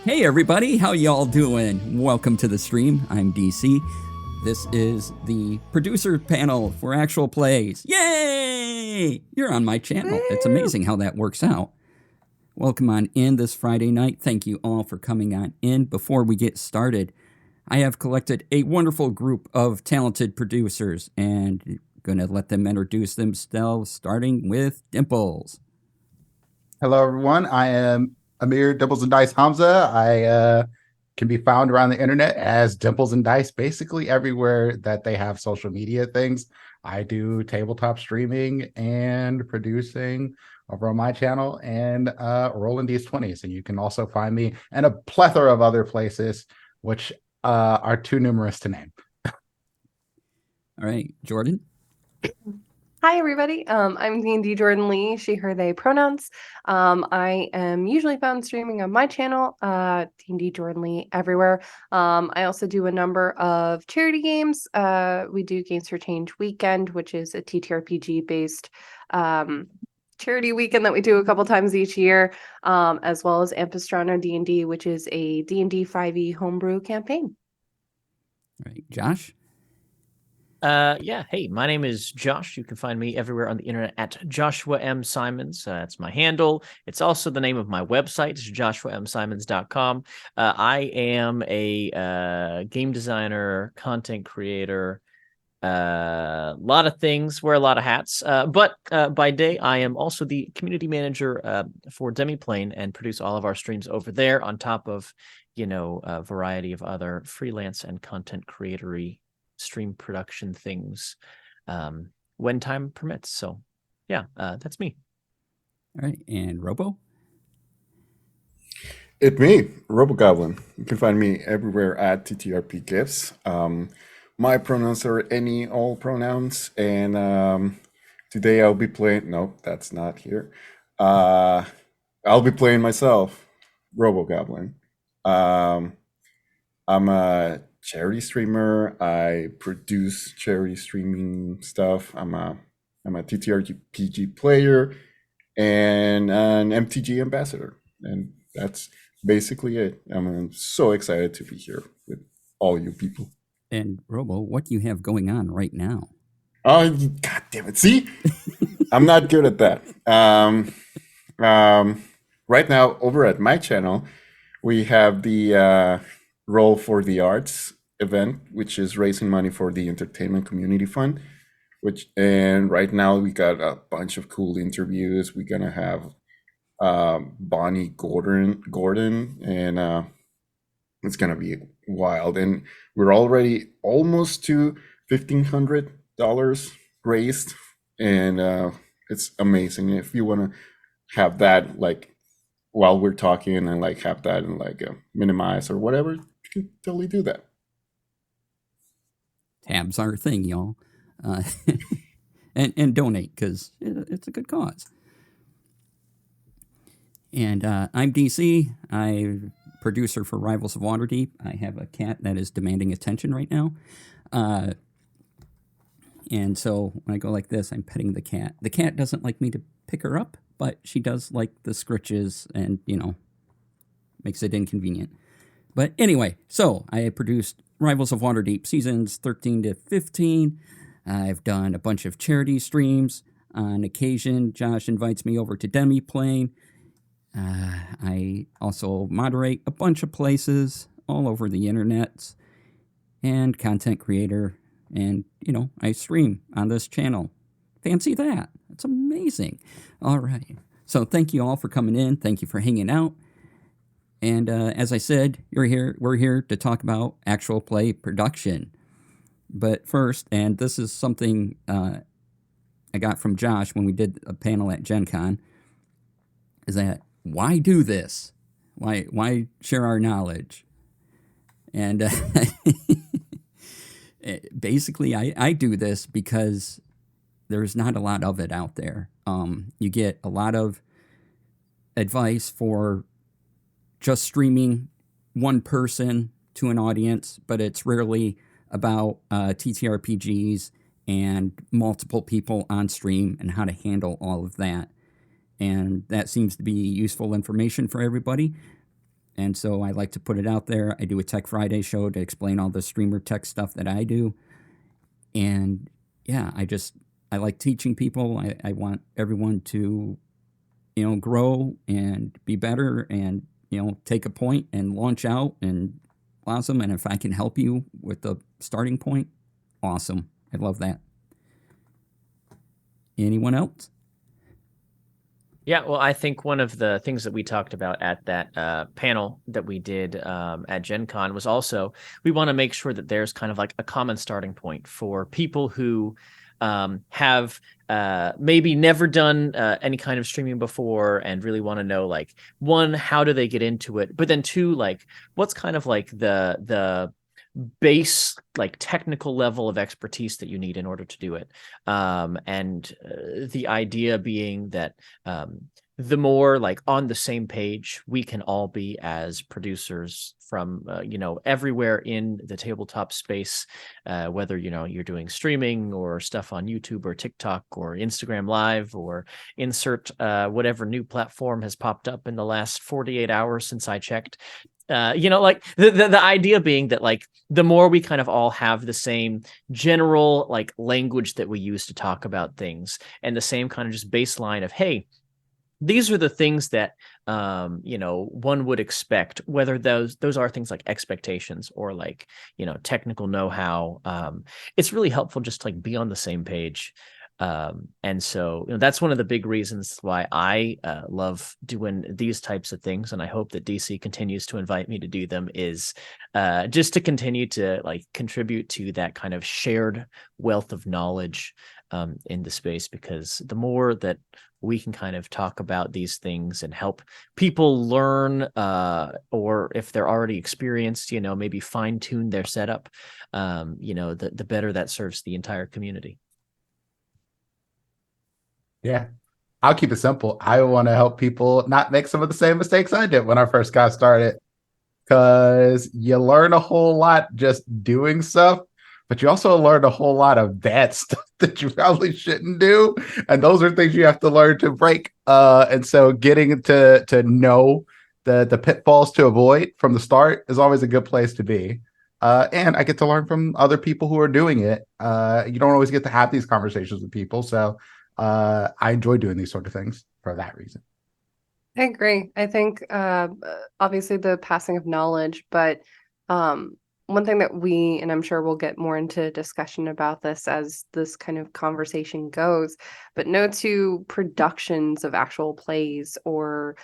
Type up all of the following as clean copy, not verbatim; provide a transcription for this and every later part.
Hey everybody, how y'all doing? Welcome to the stream. I'm DC. This is the producer panel for actual plays. Yay! You're on my channel. It's amazing how that works out. Welcome on in this Friday night. Thank you all for coming on in. Before we get started, I have collected a wonderful group of talented producers and going to let them introduce themselves, starting with Dimples. Hello, everyone. I am Amir Dimples and Dice Hamza. I can be found around the internet as Dimples and Dice, basically everywhere that they have social media things. I do tabletop streaming and producing over on my channel and rolling these 20s. And you can also find me in a plethora of other places, which are too numerous to name. All right, Jordan. Hi, everybody. I'm D&D Jordan Lee, she, her, they pronouns. I am usually found streaming on my channel, D&D Jordan Lee everywhere. I also do a number of charity games. We do Games for Change Weekend, which is a TTRPG-based charity weekend that we do a couple times each year, as well as Ampistrano D&D, which is a D&D 5e homebrew campaign. All right, Josh. Hey, my name is Josh. You can find me everywhere on the internet at Joshua M. Simons. That's my handle. It's also the name of my website. It's joshuamsimons.com. I am a game designer, content creator, a lot of things, wear a lot of hats. But by day, I am also the community manager for Demiplane and produce all of our streams over there on top of, a variety of other freelance and content creatory stream production things when time permits. So that's me. All right, and Robo. It's me, RoboGoblin. You can find me everywhere at TTRP Gifts. My pronouns are any, all pronouns, and today I'll be playing. No, that's not here. I'll be playing myself, RoboGoblin. I'm a charity streamer. I produce charity streaming stuff. I'm a TTRPG player and an MTG ambassador, and that's basically it. I'm so excited to be here with all you people. And Robo, what do you have going on right now? Oh, God damn it! See, I'm not good at that. Right now, over at my channel, we have the Roll for the Arts event, which is raising money for the Entertainment Community Fund. And right now we got a bunch of cool interviews. We're gonna have Bonnie Gordon, and it's gonna be wild. And we're already almost to $1,500 raised, and it's amazing. If you want to have that, like, while we're talking, and like have that and like minimize or whatever, you can totally do that. Tabs are a thing, y'all. And donate, because it's a good cause. And I'm DC. I'm producer for Rivals of Waterdeep. I have a cat that is demanding attention right now. And so when I go like this, I'm petting the cat. The cat doesn't like me to pick her up, but she does like the scritches and, makes it inconvenient. But anyway, so I produced Rivals of Waterdeep seasons 13 to 15. I've done a bunch of charity streams. On occasion, Josh invites me over to Demiplane. I also moderate a bunch of places all over the internet and content creator. And, I stream on this channel. Fancy that. It's amazing. All right. So thank you all for coming in. Thank you for hanging out. And as I said, we're here to talk about actual play production. But first, and this is something I got from Josh when we did a panel at Gen Con, is that why do this? Why share our knowledge? And basically, I do this because there's not a lot of it out there. You get a lot of advice for just streaming one person to an audience, but it's rarely about TTRPGs and multiple people on stream and how to handle all of that. And that seems to be useful information for everybody. And so I like to put it out there. I do a Tech Friday show to explain all the streamer tech stuff that I do. And yeah, I like teaching people. I want everyone to, grow and be better and, take a point and launch out and awesome. And if I can help you with the starting point, awesome. I love that. Anyone else? Yeah, well, I think one of the things that we talked about at that panel that we did at Gen Con was also we want to make sure that there's kind of like a common starting point for people who have maybe never done any kind of streaming before and really want to know, like, one, how do they get into it? But then two, like, what's kind of like the base, like, technical level of expertise that you need in order to do it. And the idea being that the more, like, on the same page we can all be as producers from everywhere in the tabletop space, whether you're doing streaming or stuff on YouTube or TikTok or Instagram Live, or insert whatever new platform has popped up in the last 48 hours since I checked. Like the idea being that, like, the more we kind of all have the same general, like, language that we use to talk about things, and the same kind of just baseline of, hey, these are the things that one would expect, whether those are things like expectations or, like, technical know-how. It's really helpful just to, like, be on the same page. And so that's one of the big reasons why I love doing these types of things, and I hope that DC continues to invite me to do them, is just to continue to, like, contribute to that kind of shared wealth of knowledge in the space, because the more that we can kind of talk about these things and help people learn, or if they're already experienced, maybe fine tune their setup, the better that serves the entire community. Yeah. I'll keep it simple. I want to help people not make some of the same mistakes I did when I first got started, because you learn a whole lot just doing stuff, but you also learn a whole lot of bad stuff that you probably shouldn't do. And those are things you have to learn to break. And so getting to know the pitfalls to avoid from the start is always a good place to be. And I get to learn from other people who are doing it. You don't always get to have these conversations with people. So I enjoy doing these sort of things for that reason. I agree. I think obviously the passing of knowledge, but one thing that and I'm sure we'll get more into discussion about this as this kind of conversation goes, but no two productions of actual plays or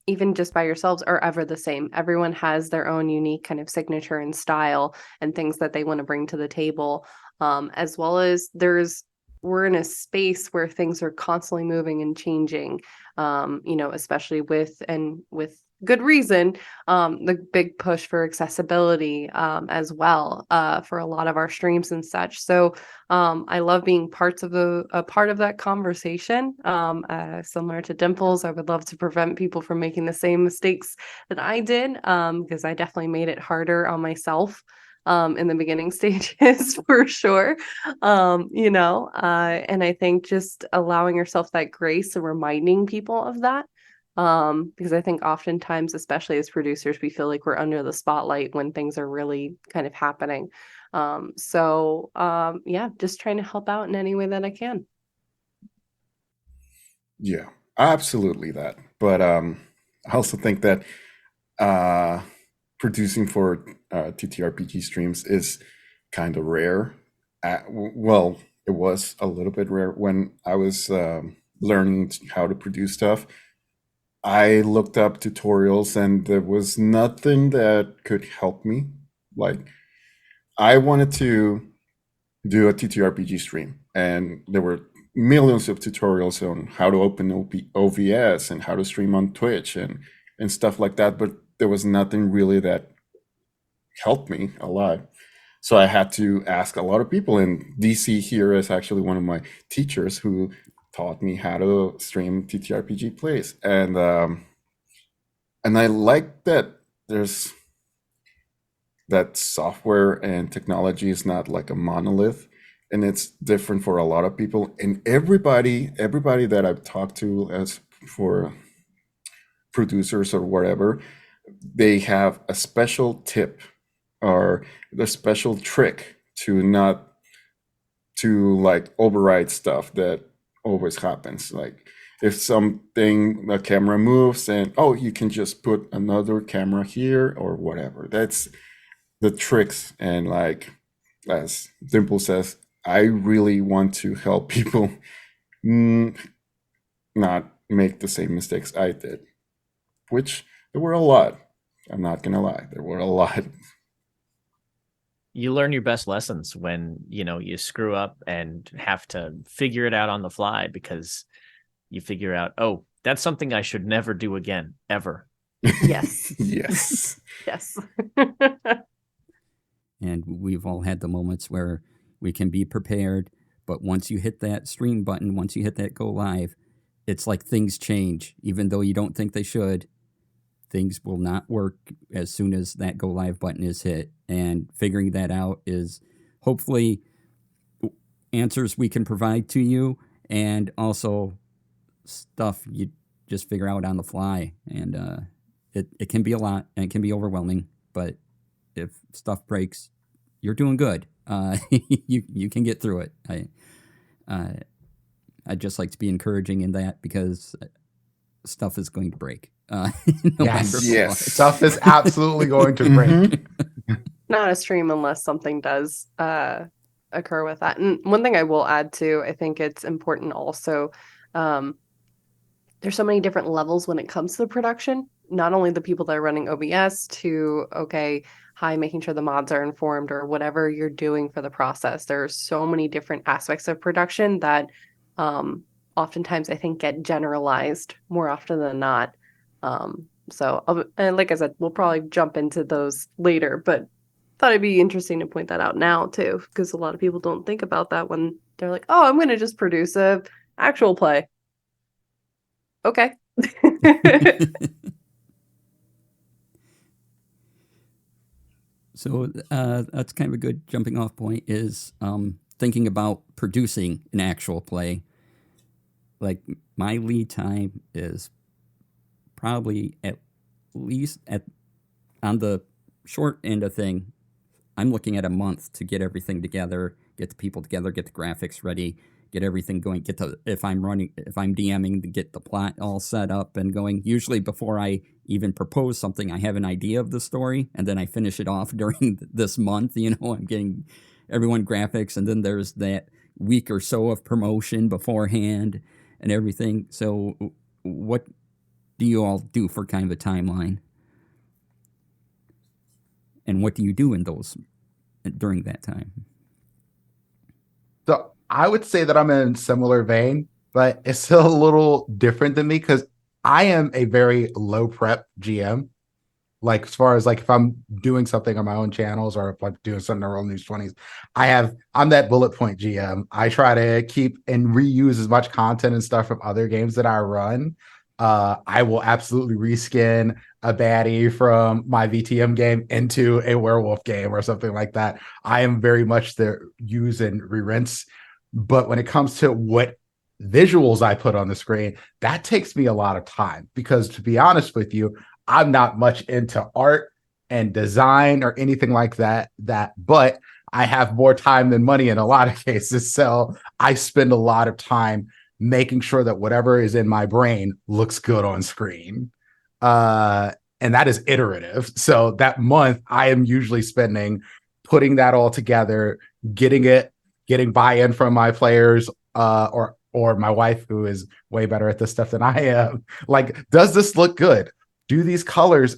even just by yourselves are ever the same. Everyone has their own unique kind of signature and style and things that they want to bring to the table, as well as we're in a space where things are constantly moving and changing, especially with good reason, the big push for accessibility as well for a lot of our streams and such. So I love being a part of that conversation. Similar to Dimples, I would love to prevent people from making the same mistakes that I did, because I definitely made it harder on myself in the beginning stages for sure. And I think just allowing yourself that grace and reminding people of that, because I think oftentimes, especially as producers, we feel like we're under the spotlight when things are really kind of happening. Just trying to help out in any way that I can. Yeah, absolutely that. But I also think that producing for TTRPG streams is kind of rare. Well, it was a little bit rare when I was learning how to produce stuff. I looked up tutorials and there was nothing that could help me. Like, I wanted to do a TTRPG stream, and there were millions of tutorials on how to open OVS and how to stream on Twitch and stuff like that, but there was nothing really that helped me a lot. So I had to ask a lot of people, and DC here is actually one of my teachers who taught me how to stream TTRPG plays. And I like that there's that software and technology is not like a monolith, and it's different for a lot of people. And everybody that I've talked to as for producers or whatever, they have a special tip or the special trick to not to like override stuff that always happens. Like if something, the camera moves and oh, you can just put another camera here or whatever. That's the tricks. And like as Dimple says, I really want to help people not make the same mistakes I did, which there were a lot. I'm not gonna lie, there were a lot. You learn your best lessons when, you screw up and have to figure it out on the fly, because you figure out, oh, that's something I should never do again, ever. Yes. Yes. Yes. And we've all had the moments where we can be prepared, but once you hit that stream button, once you hit that go live, it's like things change. Even though you don't think they should, things will not work as soon as that go live button is hit. And figuring that out is hopefully answers we can provide to you, and also stuff you just figure out on the fly. And it can be a lot and it can be overwhelming, but if stuff breaks, you're doing good. You can get through it. I just like to be encouraging in that, because stuff is going to break. No Yes. matter Yes. what. Stuff is absolutely going to break. Not a stream unless something does occur with that. And one thing I will add too, I think it's important also, there's so many different levels when it comes to the production. Not only the people that are running OBS to, okay, hi, making sure the mods are informed or whatever you're doing for the process. There are so many different aspects of production that oftentimes I think get generalized more often than not. And like I said, we'll probably jump into those later, but thought it'd be interesting to point that out now too, because a lot of people don't think about that when they're like, oh, I'm going to just produce a actual play. Okay. So that's kind of a good jumping off point, is thinking about producing an actual play. Like my lead time is probably at least on the short end of thing, I'm looking at a month to get everything together, get the people together, get the graphics ready, get everything going, if I'm DMing, to get the plot all set up and going. Usually before I even propose something, I have an idea of the story, and then I finish it off during this month. I'm getting everyone graphics, and then there's that week or so of promotion beforehand and everything. So what do you all do for kind of a timeline? And what do you do in those during that time? So I would say that I'm in a similar vein, but it's still a little different than me because I am a very low prep GM. Like as far as like if I'm doing something on my own channels or if I'm doing something on Roll News 20s, I'm that bullet point GM. I try to keep and reuse as much content and stuff from other games that I run. I will absolutely reskin a baddie from my VTM game into a werewolf game or something like that. I am very much the use and re-rinse. But when it comes to what visuals I put on the screen, that takes me a lot of time because to be honest with you, I'm not much into art and design or anything like that, but I have more time than money in a lot of cases. So I spend a lot of time making sure that whatever is in my brain looks good on screen. And that is iterative. So that month I am usually spending putting that all together, getting buy-in from my players, or my wife, who is way better at this stuff than I am. Like, does this look good? Do these colors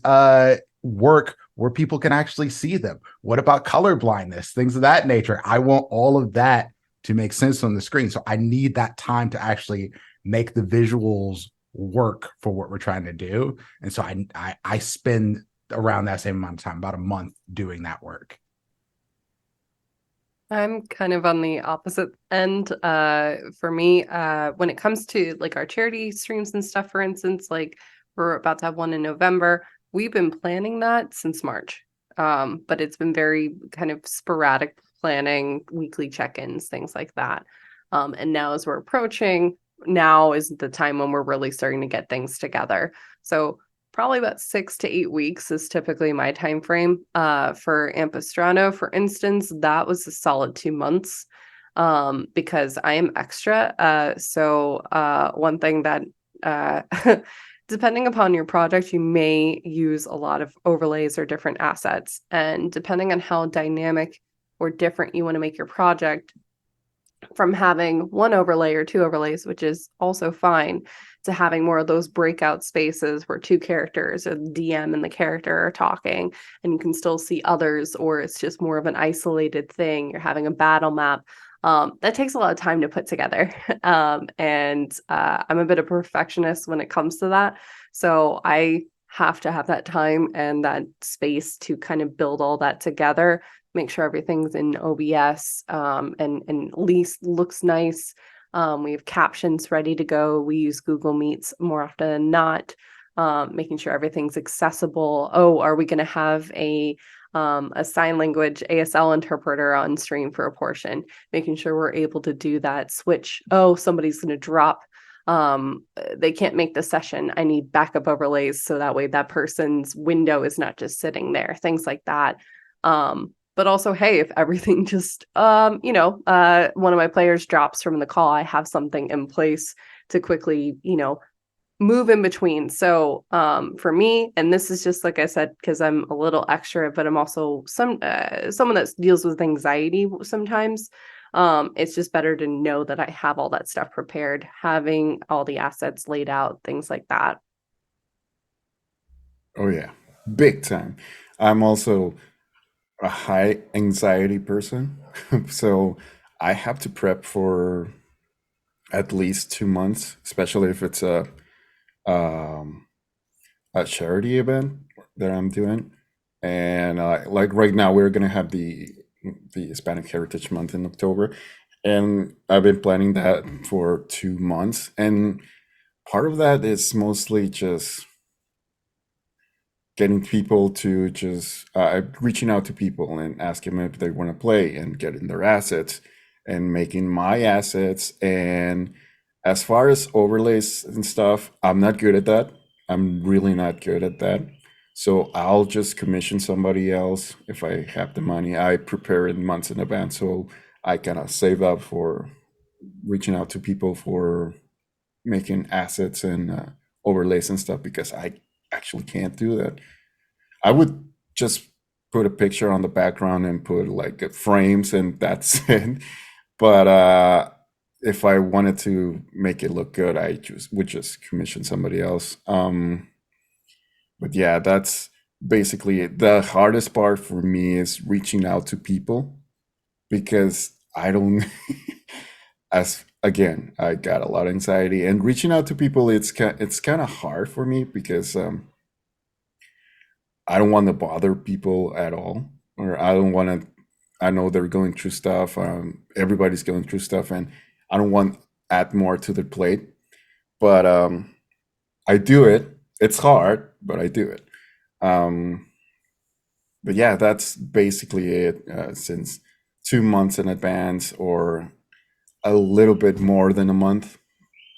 work where people can actually see them? What about color blindness? Things of that nature. I want all of that to make sense on the screen. So I need that time to actually make the visuals work for what we're trying to do. And so I spend around that same amount of time, about a month, doing that work. I'm kind of on the opposite end. For me, when it comes to like our charity streams and stuff, for instance, like we're about to have one in November. We've been planning that since March. But it's been very kind of sporadic planning, weekly check-ins, things like that. And now as we're approaching, now is the time when we're really starting to get things together. So probably about 6 to 8 weeks is typically my time frame. For Ampistrano, for instance, that was a solid 2 months, because I am extra. So one thing that depending upon your project, you may use a lot of overlays or different assets, and depending on how dynamic or different you want to make your project, from having one overlay or 2 overlays, which is also fine, to having more of those breakout spaces where 2 characters or the DM and the character are talking and you can still see others, or it's just more of an isolated thing. You're having a battle map. That takes a lot of time to put together. And I'm a bit of a perfectionist when it comes to that. So I have to have that time and that space to kind of build all that together, make sure everything's in OBS, and at least looks nice. We have captions ready to go. We use Google Meets more often than not, making sure everything's accessible. Oh, are we going to have a sign language ASL interpreter on stream for a portion? Making sure we're able to do that switch. Oh, somebody's going to drop. They can't make the session. I need backup overlays so that way that person's window is not just sitting there. Things like that. But also, hey, if everything just, one of my players drops from the call, I have something in place to quickly, move in between. So for me, and this is just like I said, because I'm a little extra, but I'm also someone that deals with anxiety sometimes. It's just better to know that I have all that stuff prepared, having all the assets laid out, things like that. Oh yeah, big time. I'm also a high anxiety person, so I have to prep for at least 2 months, especially if it's um, a charity event that I'm doing. And like right now, we're gonna have the Hispanic Heritage Month in October, and I've been planning that for 2 months. And part of that is mostly just getting people to just reaching out to people and asking them if they want to play and getting their assets and making my assets. And as far as overlays and stuff, I'm not good at that. I'm really not good at that. So I'll just commission somebody else if I have the money. I prepare it months in advance, so I kind of save up for reaching out to people for making assets and overlays and stuff, because I actually can't do that. I would just put a picture on the background and put like frames and that's it. But if I wanted to make it look good, I would just commission somebody else. But yeah, that's basically it. The hardest part for me is reaching out to people, because I don't as again, I got a lot of anxiety, and reaching out to people, it's kind of hard for me, because I don't want to bother people at all, or I don't want to. I know they're going through stuff. Everybody's going through stuff, and I don't want to add more to the plate. But I do it. It's hard, but I do it. Um, but yeah, that's basically it. Since 2 months in advance, or a little bit more than a month,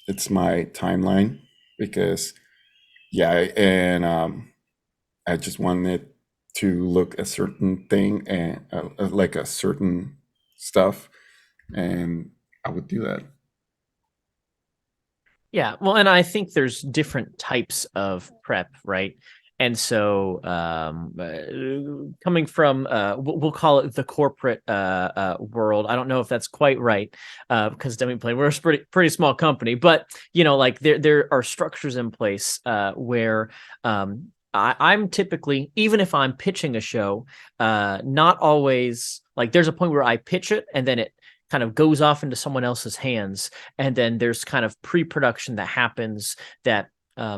it's my timeline, because yeah, and I just wanted to look a certain thing, and like a certain stuff, and I would do that. Yeah, well, and I think there's different types of prep, right? And so, coming from, we'll call it the corporate world. I don't know if that's quite right, because Demi-Plane, we're a pretty small company, but like there are structures in place where I'm typically, even if I'm pitching a show, not always like, there's a point where I pitch it and then it kind of goes off into someone else's hands, and then there's kind of pre-production that happens that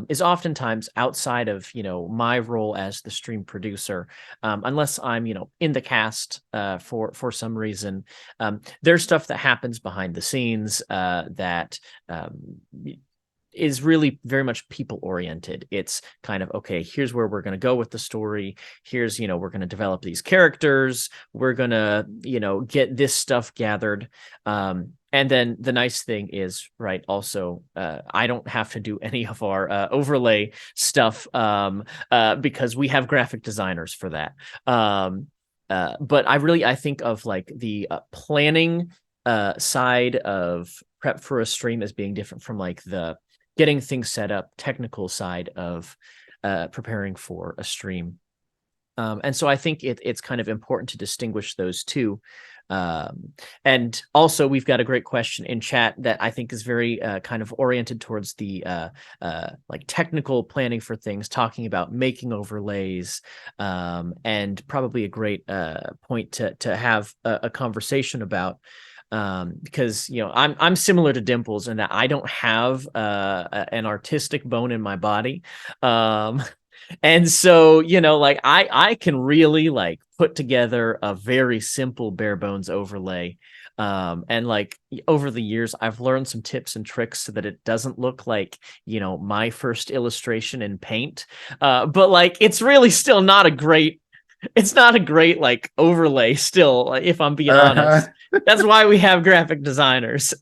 is oftentimes outside of my role as the stream producer, unless I'm in the cast for some reason. There's stuff that happens behind the scenes that is really very much people oriented. It's kind of, okay, here's where we're going to go with the story. Here's, we're going to develop these characters. We're going to, get this stuff gathered. And then the nice thing is, right, also, I don't have to do any of our overlay stuff because we have graphic designers for that. But I think of like the planning side of prep for a stream as being different from like the getting things set up, technical side of preparing for a stream. And so I think it's kind of important to distinguish those two. And also, we've got a great question in chat that I think is very kind of oriented towards the like technical planning for things, talking about making overlays, and probably a great point to have a conversation about. Because I'm similar to Dimples in that I don't have an artistic bone in my body. And so, like I can really like put together a very simple bare bones overlay. And like over the years, I've learned some tips and tricks so that it doesn't look like, my first illustration in paint. But like it's really still not a great like overlay still, if I'm being honest. That's why we have graphic designers.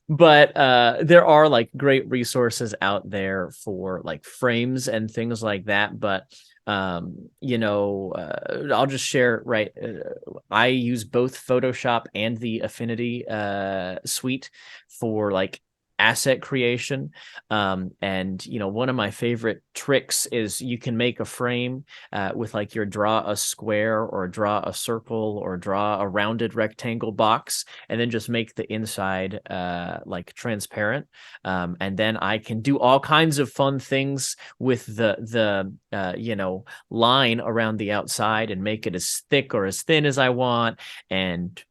But there are like great resources out there for like frames and things like that. But I'll just share, right? I use both Photoshop and the Affinity suite for like asset creation. And one of my favorite tricks is you can make a frame with like your draw a square or draw a circle or draw a rounded rectangle box, and then just make the inside like transparent. And then I can do all kinds of fun things with the line around the outside and make it as thick or as thin as I want, and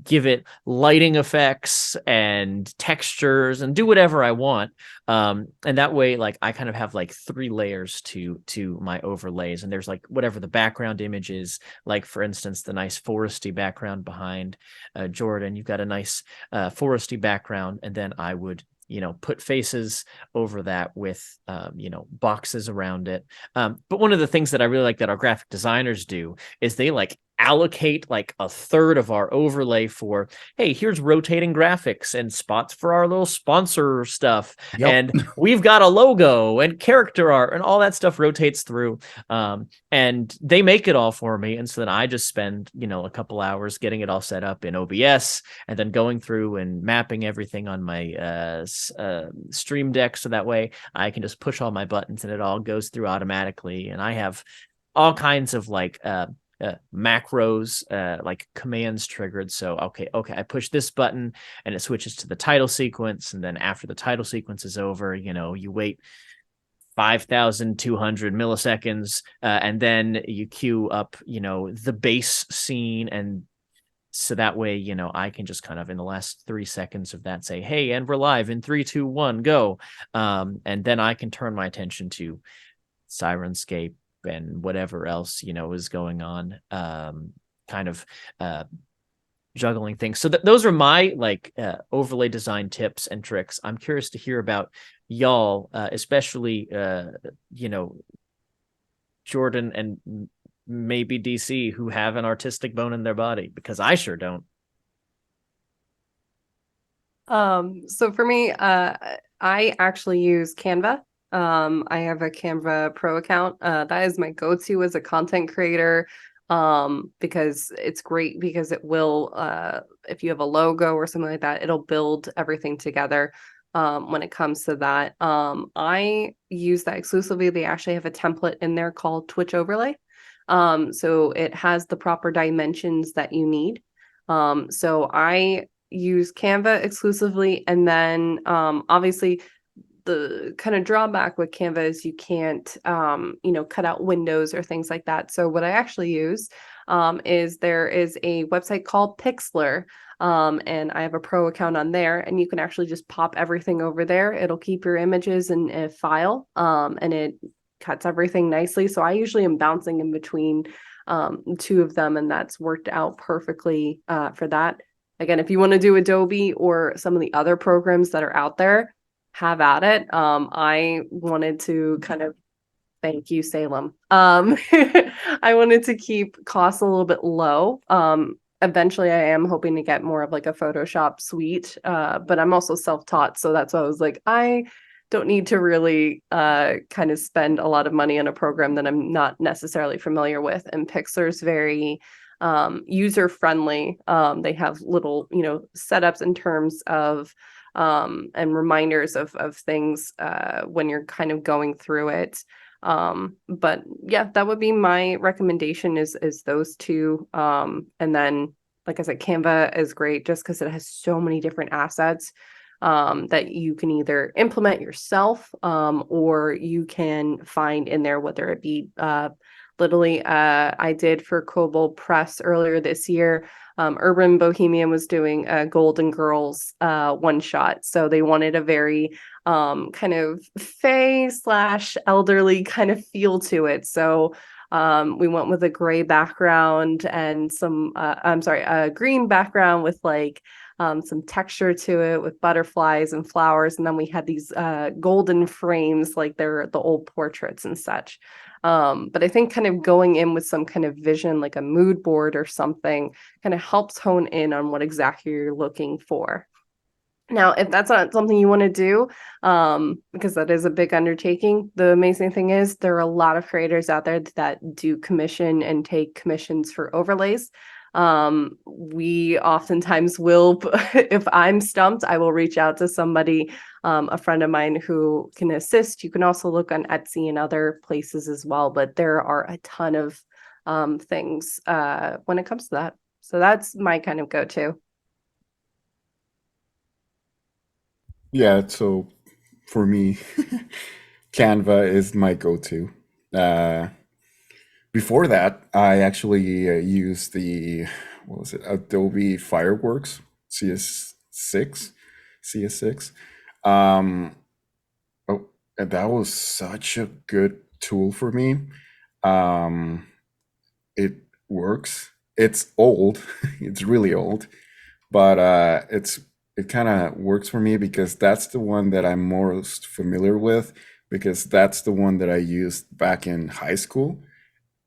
give it lighting effects and textures and do whatever I want. And that way, like I kind of have like 3 layers to my overlays, and there's like whatever the background image is, like for instance, the nice foresty background behind Jordan. You've got a nice foresty background, and then I would put faces over that with, boxes around it. But one of the things that I really like that our graphic designers do is they like allocate like a third of our overlay for, hey, here's rotating graphics and spots for our little sponsor stuff. Yep. And we've got a logo and character art, and all that stuff rotates through. And they make it all for me. And so then I just spend, a couple hours getting it all set up in OBS, and then going through and mapping everything on my Stream Deck, so that way I can just push all my buttons and it all goes through automatically. And I have all kinds of like macros, like commands triggered. So okay, I push this button and it switches to the title sequence, and then after the title sequence is over, you wait 5,200 milliseconds, and then you queue up the base scene. And so that way, I can just kind of in the last 3 seconds of that say, hey, and we're live in 3, 2, 1, go. And then I can turn my attention to Sirenscape and whatever else, is going on, kind of juggling things. So those are my like overlay design tips and tricks. I'm curious to hear about y'all, especially, Jordan and maybe DC, who have an artistic bone in their body, because I sure don't. So for me, I actually use Canva. I have a Canva Pro account. That is my go-to as a content creator, because it's great because it will, if you have a logo or something like that, it'll build everything together. When it comes to that, I use that exclusively. They actually have a template in there called Twitch Overlay. So it has the proper dimensions that you need. So I use Canva exclusively, and then obviously the kind of drawback with Canva is you can't cut out windows or things like that. So what I actually use is there is a website called Pixlr, and I have a pro account on there, and you can actually just pop everything over there. It'll keep your images in a file, and it cuts everything nicely. So I usually am bouncing in between 2 of them, and that's worked out perfectly for that. Again, if you want to do Adobe or some of the other programs that are out there, have at it. I wanted to kind of, thank you, Salem. I wanted to keep costs a little bit low. eventually I am hoping to get more of like a Photoshop suite. But I'm also self-taught, so that's why I was like, I don't need to really kind of spend a lot of money on a program that I'm not necessarily familiar with. And Pixar's very user friendly. They have little, setups in terms of and reminders of things when you're kind of going through it. But yeah, that would be my recommendation is those two. And then like I said, Canva is great just because it has so many different assets that you can either implement yourself or you can find in there, whether it be literally I did for Kobold Press earlier this year. Urban Bohemian was doing a Golden Girls one shot. So they wanted a very kind of fae / elderly kind of feel to it. So we went with a gray background and a green background with like some texture to it with butterflies and flowers. And then we had these golden frames, like they're the old portraits and such. But I think kind of going in with some kind of vision, like a mood board or something, kind of helps hone in on what exactly you're looking for. Now, if that's not something you want to do, because that is a big undertaking, the amazing thing is there are a lot of creators out there that do commission and take commissions for overlays. We oftentimes will, if I'm stumped, I will reach out to somebody, a friend of mine who can assist. You can also look on Etsy and other places as well, but there are a ton of things when it comes to that. So that's my kind of go-to. Yeah, so for me, Canva is my go-to. Before that, I actually used what was it, Adobe Fireworks CS6. Um, oh, and that was such a good tool for me. Um, it works. It's old. It's really old, but it kind of works for me because that's the one that I'm most familiar with, because that's the one that I used back in high school,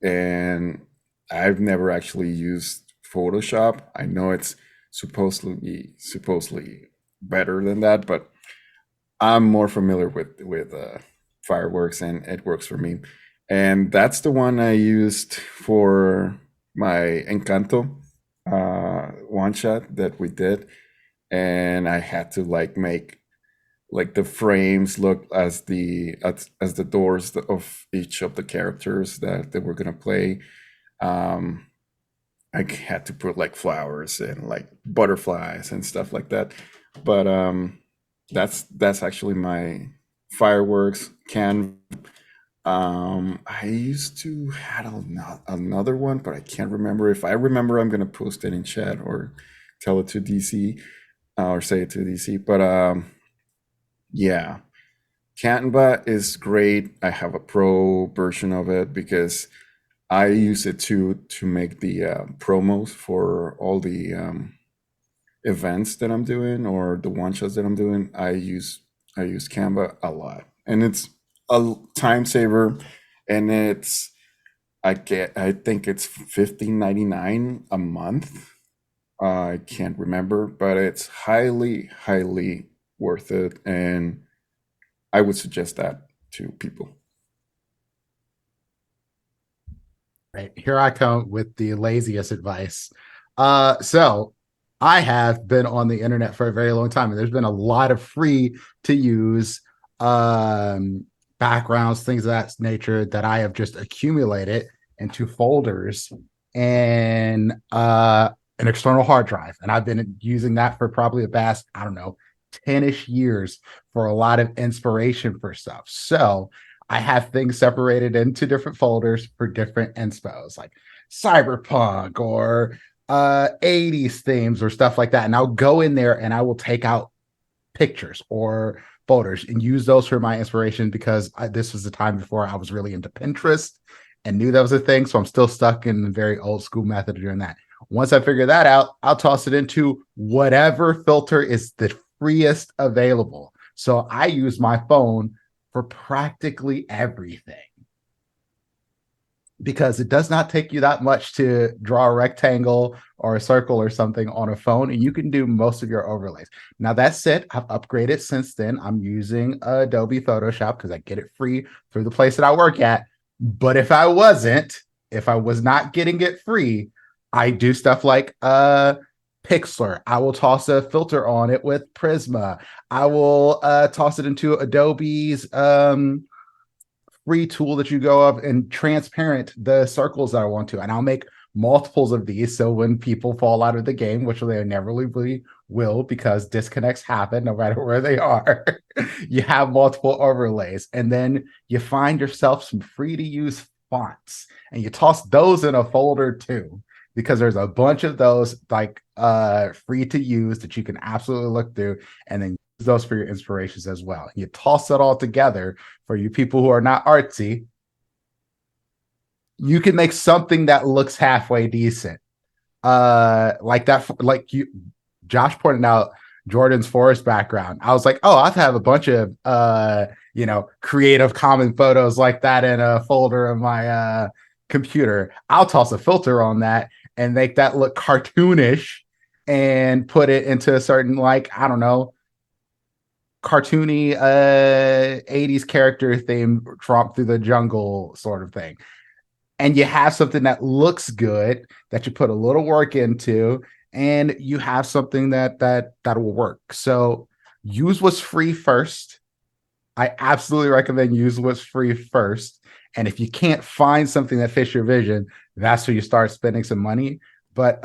and I've never actually used Photoshop. I know it's supposedly better than that, but I'm more familiar with Fireworks, and it works for me. And that's the one I used for my Encanto one shot that we did, and I had to like make like the frames look as the doors of each of the characters that we're gonna play. Um, I had to put like flowers and like butterflies and stuff like that. But that's actually my Fireworks can. I used to had another one, but I can't remember. If I remember, I'm gonna post it in chat or tell it to DC or say it to DC. But yeah, Canva is great. I have a pro version of it because I use it to make the promos for all the events that I'm doing or the one shots that I'm doing. I use Canva a lot, and it's a time saver, and I think it's 15.99 a month. I can't remember, but it's highly worth it, and I would suggest that to people. Right. Here I come with the laziest advice. So I have been on the internet for a very long time, and there's been a lot of free to use backgrounds, things of that nature that I have just accumulated into folders and an external hard drive. And I've been using that for probably the past, I don't know, 10-ish years for a lot of inspiration for stuff. So I have things separated into different folders for different inspos, like cyberpunk or 80s themes or stuff like that. And I'll go in there and I will take out pictures or photos and use those for my inspiration, because this was the time before I was really into Pinterest and knew that was a thing. So I'm still stuck in the very old school method of doing that. Once I figure that out, I'll toss it into whatever filter is the freest available. So I use my phone for practically everything. because it does not take you that much to draw a rectangle or a circle or something on a phone, and you can do most of your overlays. Now, that said, I've upgraded since then. I'm using Adobe Photoshop because I get it free through the place that I work at. But if I was not getting it free, I do stuff like Pixlr. I will toss a filter on it with Prisma. I will toss it into Adobe's free tool that you go up and transparent the circles that I want to. And I'll make multiples of these. So when people fall out of the game, which they inevitably will because disconnects happen no matter where they are, you have multiple overlays. And then you find yourself some free to use fonts and you toss those in a folder too, because there's a bunch of those like free to use that you can absolutely look through and then use those for your inspirations as well. You toss it all together for you people who are not artsy. You can make something that looks halfway decent. Like Josh pointed out Jordan's forest background. I was like, oh, I have a bunch of Creative Commons photos like that in a folder of my computer. I'll toss a filter on that and make that look cartoonish and put it into a certain, like, I don't know, cartoony 80s character theme, tromp through the jungle sort of thing. And you have something that looks good, that you put a little work into, and you have something that will work. So use what's free first. I absolutely recommend use what's free first. And if you can't find something that fits your vision, that's where you start spending some money. But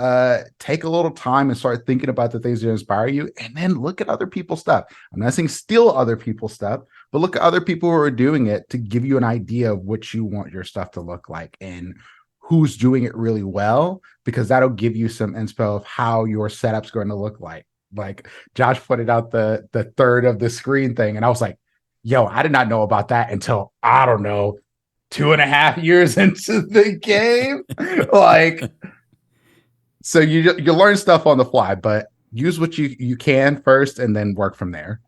take a little time and start thinking about the things that inspire you, and then look at other people's stuff. I'm not saying steal other people's stuff, but look at other people who are doing it to give you an idea of what you want your stuff to look like and who's doing it really well, because that'll give you some inspo of how your setup's going to look like. Like Josh pointed out the third of the screen thing, and I was like, yo, I did not know about that until, I don't know, 2.5 years into the game. Like, so you learn stuff on the fly, but use what you can first and then work from there.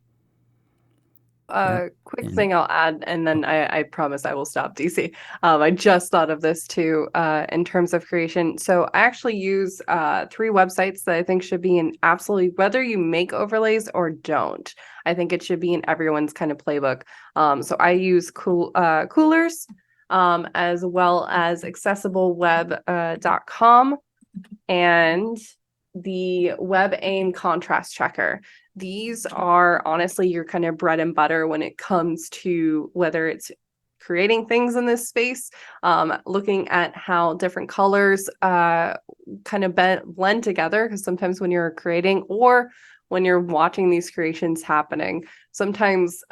Quick thing I'll add, and then I promise I will stop, DC. I just thought of this too, in terms of creation. So I actually use 3 websites that I think should be in absolutely, whether you make overlays or don't, I think it should be in everyone's kind of playbook. So I use Coolers, as well as accessibleweb.com and the WebAIM contrast checker. These are honestly your kind of bread and butter when it comes to whether it's creating things in this space, looking at how different colors kind of blend together, because sometimes when you're creating or when you're watching these creations happening, sometimes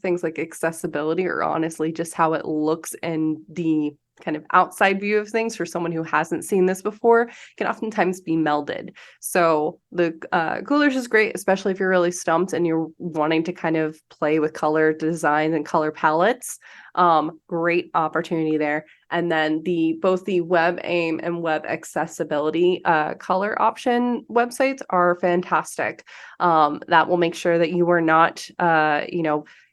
things like accessibility or honestly just how it looks in the kind of outside view of things for someone who hasn't seen this before can oftentimes be melded. So the Coolers is great, especially if you're really stumped and you're wanting to kind of play with color design and color palettes. Great opportunity there. And then both the WebAIM and Web Accessibility color option websites are fantastic. That will make sure that you are not,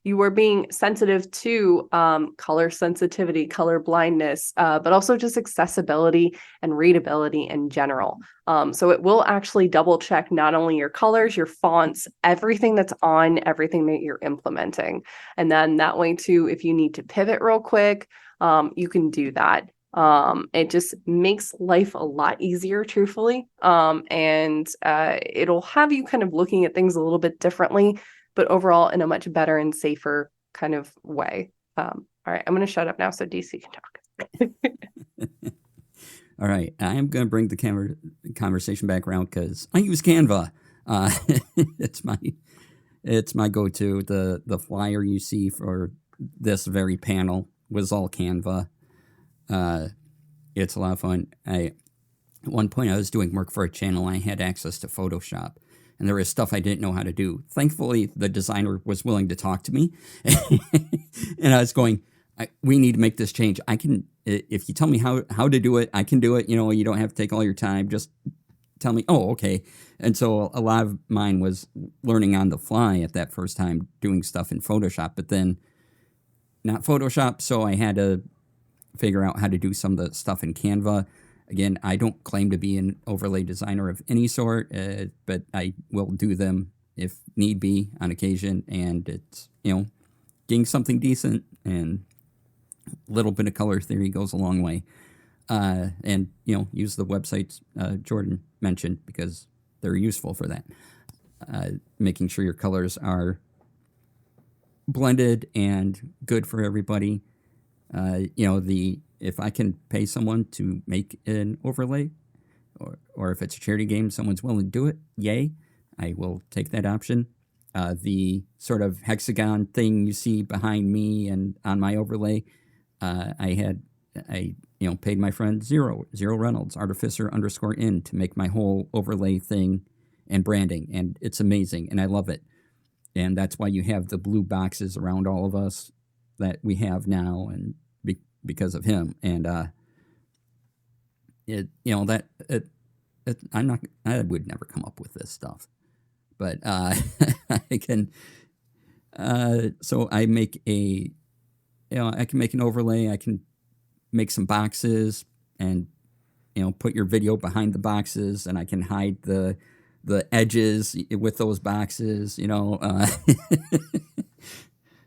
you are being sensitive to color sensitivity, color blindness, but also just accessibility and readability in general. So it will actually double check not only your colors, your fonts, everything that's on everything that you're implementing. And then that way too, if you need to pivot real quick, you can do that. It just makes life a lot easier, truthfully. And it'll have you kind of looking at things a little bit differently, but overall in a much better and safer kind of way. All right, I'm going to shut up now so DC can talk. All right, I'm going to bring the conversation back around because I use Canva. It's my go-to. The flyer you see for this very panel was all Canva. It's a lot of fun. At one point I was doing work for a channel. I had access to Photoshop. And there was stuff I didn't know how to do. Thankfully, the designer was willing to talk to me. And I was going, we need to make this change. I can, if you tell me how to do it, I can do it. You don't have to take all your time. Just tell me, oh, okay. And so a lot of mine was learning on the fly at that first time doing stuff in Photoshop, but then not Photoshop. So I had to figure out how to do some of the stuff in Canva. Again, I don't claim to be an overlay designer of any sort, but I will do them if need be on occasion. And it's, getting something decent and a little bit of color theory goes a long way. And, use the websites Jordan mentioned because they're useful for that. Making sure your colors are blended and good for everybody. If I can pay someone to make an overlay, or if it's a charity game, someone's willing to do it, yay, I will take that option. The sort of hexagon thing you see behind me and on my overlay, I paid my friend Zero Reynolds, Artificer_in, to make my whole overlay thing and branding, and it's amazing, and I love it. And that's why you have the blue boxes around all of us that we have now, and because of him. And I would never come up with this stuff, but I can. So I make I can make an overlay. I can make some boxes and put your video behind the boxes, and I can hide the edges with those boxes. It's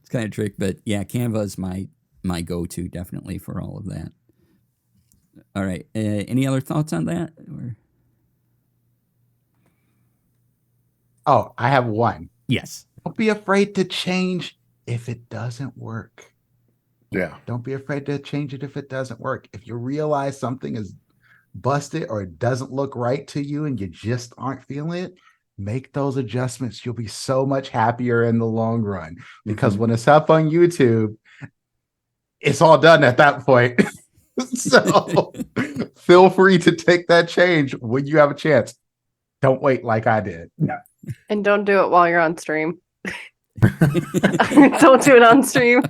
kind of trick, but yeah, Canva is my go-to definitely for all of that. All right, any other thoughts on that? Oh, I have one. Yes. Don't be afraid to change if it doesn't work. Yeah. Don't be afraid to change it if it doesn't work. If you realize something is busted or it doesn't look right to you and you just aren't feeling it, make those adjustments. You'll be so much happier in the long run, because when it's up on YouTube, it's all done at that point. So feel free to take that change when you have a chance. Don't wait like I did. And don't do it while you're on stream. Don't do it on stream.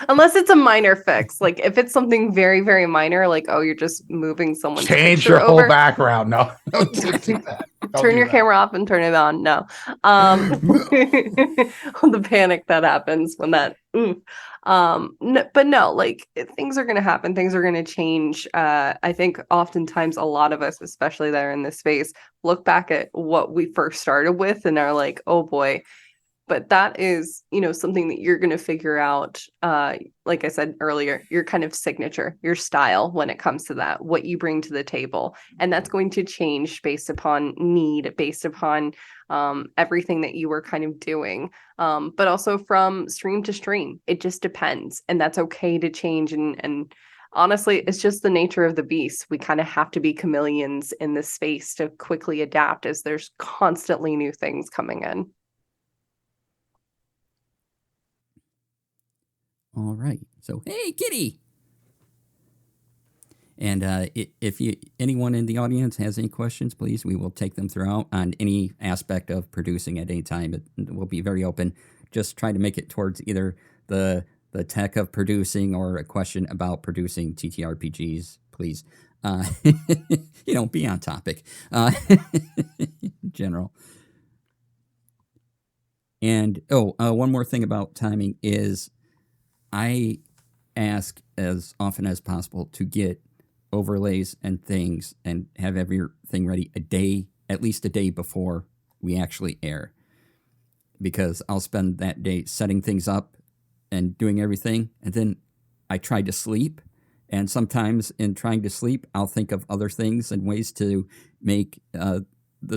Unless it's a minor fix. Like if it's something very, very minor, like, oh, you're just moving someone's Change picture your whole over. background. No, don't do that. Don't Turn do your that. camera off and turn it on. No. The panic that happens when that but no, like things are going to happen, things are going to change. I think oftentimes a lot of us, especially that are in this space, look back at what we first started with and are like, oh boy. But that is, something that you're going to figure out, like I said earlier, your kind of signature, your style when it comes to that, what you bring to the table. And that's going to change based upon need, based upon everything that you were kind of doing, but also from stream to stream. It just depends. And that's okay to change. And honestly, it's just the nature of the beast. We kind of have to be chameleons in this space to quickly adapt as there's constantly new things coming in. All right. So, hey, Kitty. And if anyone in the audience has any questions, please, we will take them throughout on any aspect of producing at any time. It will be very open. Just try to make it towards either the tech of producing or a question about producing TTRPGs, please. Be on topic in general. And, one more thing about timing is I ask as often as possible to get overlays and things and have everything ready at least a day before we actually air, because I'll spend that day setting things up and doing everything, and then I try to sleep, and sometimes in trying to sleep I'll think of other things and ways to make the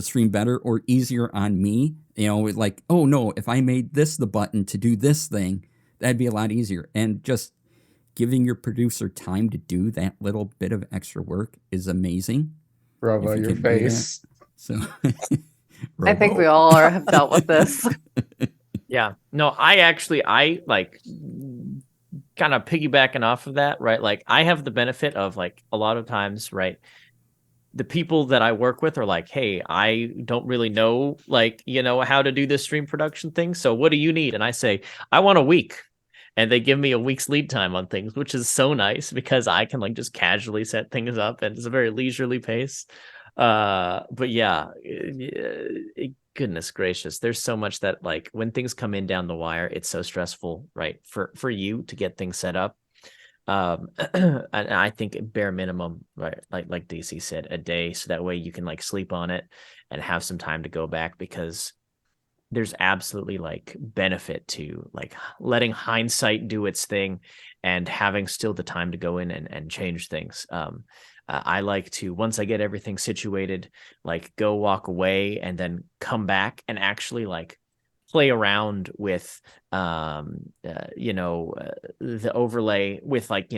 stream better or easier on me, like, oh no, if I made this the button to do this thing, that'd be a lot easier. And just giving your producer time to do that little bit of extra work is amazing. Bravo, your face. So I think we all have dealt with this. Yeah. No, I like kind of piggybacking off of that, right? Like I have the benefit of like a lot of times, right? The people that I work with are like, hey, I don't really know, like, how to do this stream production thing. So what do you need? And I say, I want a week. And they give me a week's lead time on things, which is so nice because I can like just casually set things up and it's a very leisurely pace. But yeah, goodness gracious, there's so much that, like, when things come in down the wire, it's so stressful, right? For you to get things set up. And I think bare minimum, right? Like DC said, a day, so that way you can like sleep on it and have some time to go back, because there's absolutely like benefit to like letting hindsight do its thing and having still the time to go in and change things. I like to, once I get everything situated, like go walk away and then come back and actually like play around with the overlay with, like,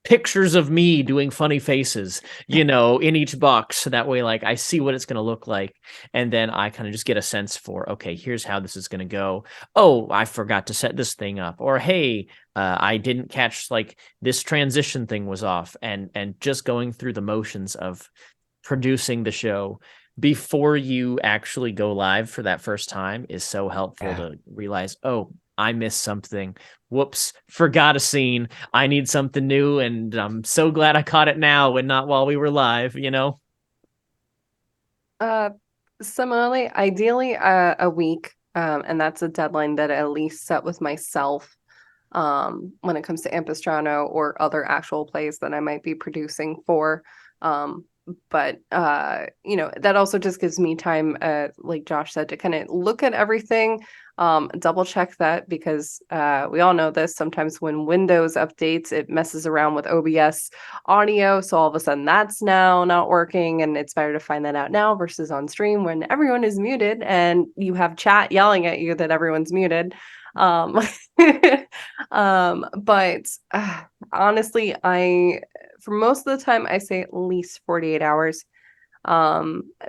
pictures of me doing funny faces, in each box, so that way like I see what it's going to look like, and then I kind of just get a sense for, okay, here's how this is going to go. Oh, I forgot to set this thing up, or hey, I didn't catch, like, this transition thing was off, and just going through the motions of producing the show before you actually go live for that first time is so helpful to realize, oh, I missed something. Whoops, forgot a scene. I need something new, and I'm so glad I caught it now and not while we were live, Similarly, ideally, a week, and that's a deadline that I at least set with myself, when it comes to Ampistrano or other actual plays that I might be producing for. But that also just gives me time, like Josh said, to kind of look at everything, double check that, because we all know this. Sometimes when Windows updates, it messes around with OBS audio. So all of a sudden that's now not working, and it's better to find that out now versus on stream when everyone is muted and you have chat yelling at you that everyone's muted. But honestly, for most of the time, I say at least 48 hours.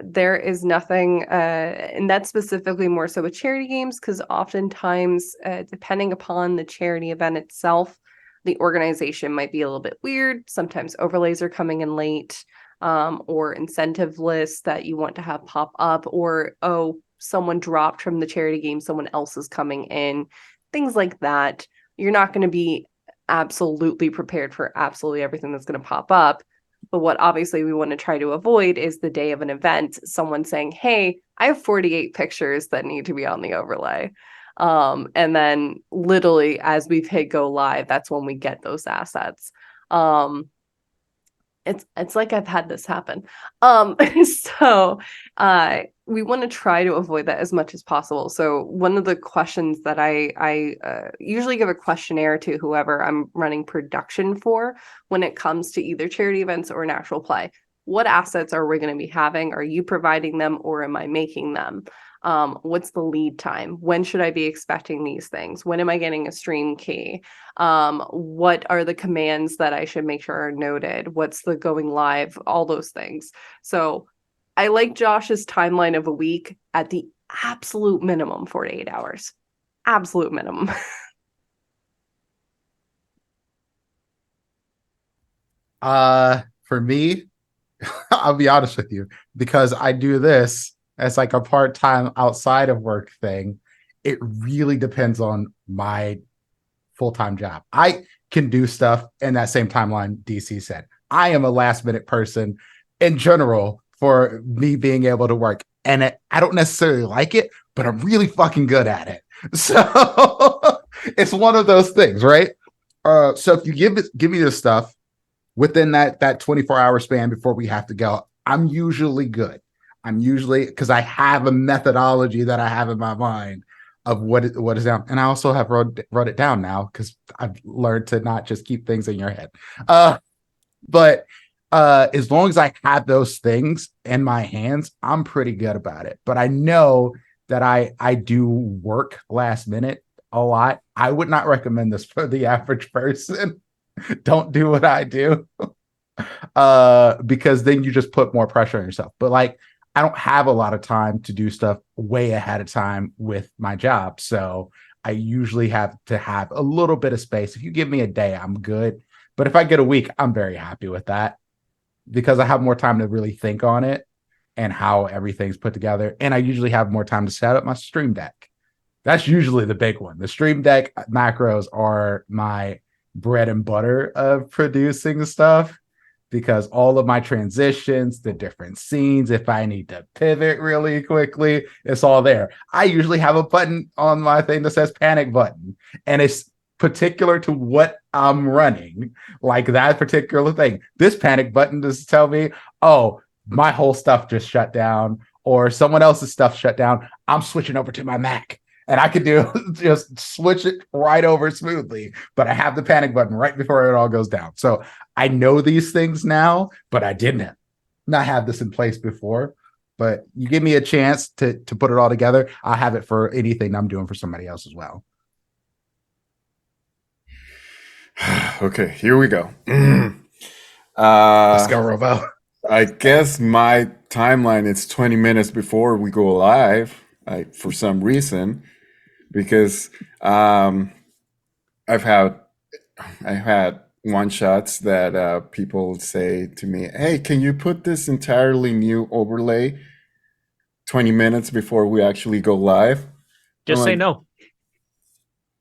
There is nothing, and that's specifically more so with charity games, because oftentimes, depending upon the charity event itself, the organization might be a little bit weird. Sometimes overlays are coming in late, or incentive lists that you want to have pop up, or, oh, someone dropped from the charity game, someone else is coming in, things like that. You're not going to be absolutely prepared for absolutely everything that's going to pop up. But what obviously we want to try to avoid is the day of an event, someone saying, hey, I have 48 pictures that need to be on the overlay. And then literally as we've hit go live, that's when we get those assets. It's like I've had this happen. So we want to try to avoid that as much as possible. So one of the questions that I usually give a questionnaire to whoever I'm running production for when it comes to either charity events or an actual play. What assets are we going to be having? Are you providing them, or am I making them? What's the lead time? When should I be expecting these things? When am I getting a stream key? What are the commands that I should make sure are noted? What's the going live? All those things. So I like Josh's timeline of a week, at the absolute minimum 48 hours. Absolute minimum. For me, I'll be honest with you, because I do this as like a part-time outside of work thing. It really depends on my full-time job. I can do stuff in that same timeline DC said. I am a last-minute person in general for me being able to work. And I don't necessarily like it, but I'm really fucking good at it. So it's one of those things, right? So if you give me this stuff within that 24-hour span before we have to go, I'm usually good. I'm usually, because I have a methodology that I have in my mind of what is down. And I also have wrote it down now, because I've learned to not just keep things in your head. But as long as I have those things in my hands, I'm pretty good about it. But I know that I do work last minute a lot. I would not recommend this for the average person. Don't do what I do, because then you just put more pressure on yourself. But like, I don't have a lot of time to do stuff way ahead of time with my job. So I usually have to have a little bit of space. If you give me a day, I'm good. But if I get a week, I'm very happy with that, because I have more time to really think on it and how everything's put together. And I usually have more time to set up my Stream Deck. That's usually the big one. The Stream Deck macros are my bread and butter of producing stuff, because all of my transitions, the different scenes, if I need to pivot really quickly, it's all there. I usually have a button on my thing that says panic button, and it's particular to what I'm running, like that particular thing. This panic button does tell me, oh, my whole stuff just shut down, or someone else's stuff shut down. I'm switching over to my Mac. And I could do just switch it right over smoothly, but I have the panic button right before it all goes down. So I know these things now, but I didn't not have this in place before. But you give me a chance to put it all together, I'll have it for anything I'm doing for somebody else as well. Okay, here we go. Let's go, Robo. I guess my timeline is 20 minutes before we go live, for some reason, because I've had one shots that people say to me, "Hey, can you put this entirely new overlay 20 minutes before we actually go live?" Just I'm say like, no.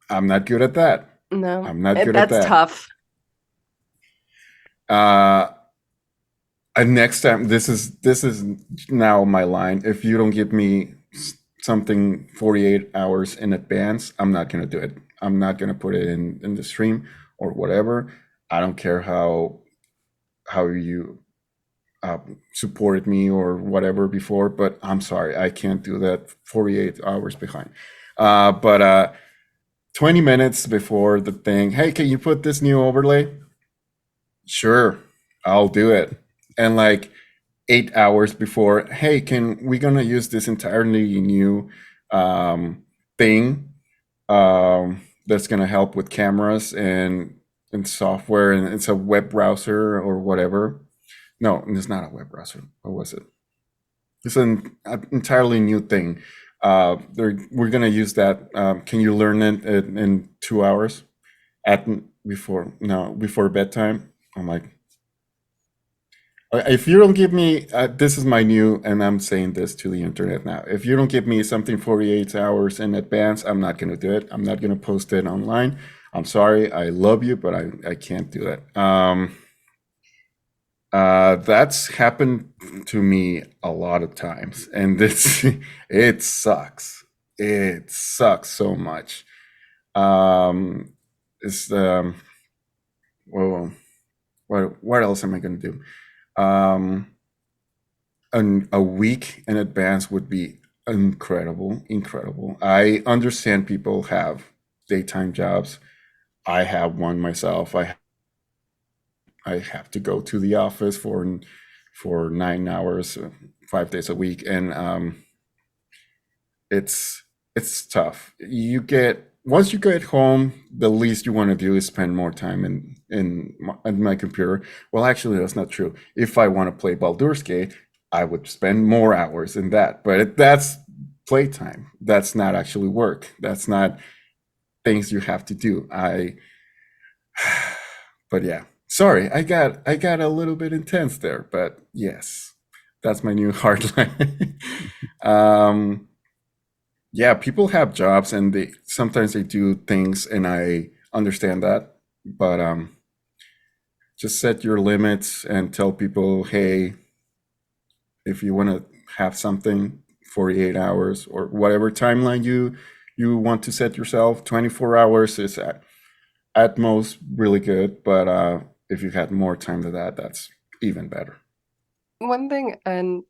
I'm not good at that. No, I'm not good at that's that. tough. And next time, this is now my line. If you don't give me something 48 hours in advance, I'm not gonna do it. I'm not gonna put it in the stream or whatever. I don't care how you supported me or whatever before, but I'm sorry, I can't do that 48 hours behind. But 20 minutes before the thing, hey, can you put this new overlay? Sure, I'll do it. And like 8 hours before, hey, we're gonna use this entirely new thing that's gonna help with cameras and software, and it's a web browser or whatever. No, it's not a web browser. What was it? It's an entirely new thing. We're gonna use that. Can you learn it in 2 hours? Before bedtime? I'm like, if you don't give me, this is my new, and I'm saying this to the internet now. If you don't give me something 48 hours in advance, I'm not gonna do it. I'm not gonna post it online. I'm sorry. I love you, but I can't do that. That's happened to me a lot of times, and it sucks. It sucks so much. It's well, what else am I gonna do? A week in advance would be incredible. I understand people have daytime jobs. I have one myself. I have to go to the office for 9 hours, 5 days a week, and it's tough. Once you get home, the least you want to do is spend more time in my computer. Well, actually, that's not true. If I want to play Baldur's Gate, I would spend more hours in that. But that's playtime. That's not actually work. That's not things you have to do. But yeah. Sorry, I got a little bit intense there, but yes, that's my new hardline. Yeah, people have jobs and sometimes they do things, and I understand that, but just set your limits and tell people, hey, if you want to have something 48 hours or whatever timeline you want to set yourself, 24 hours is at most really good, but if you had more time than that, that's even better. One thing, and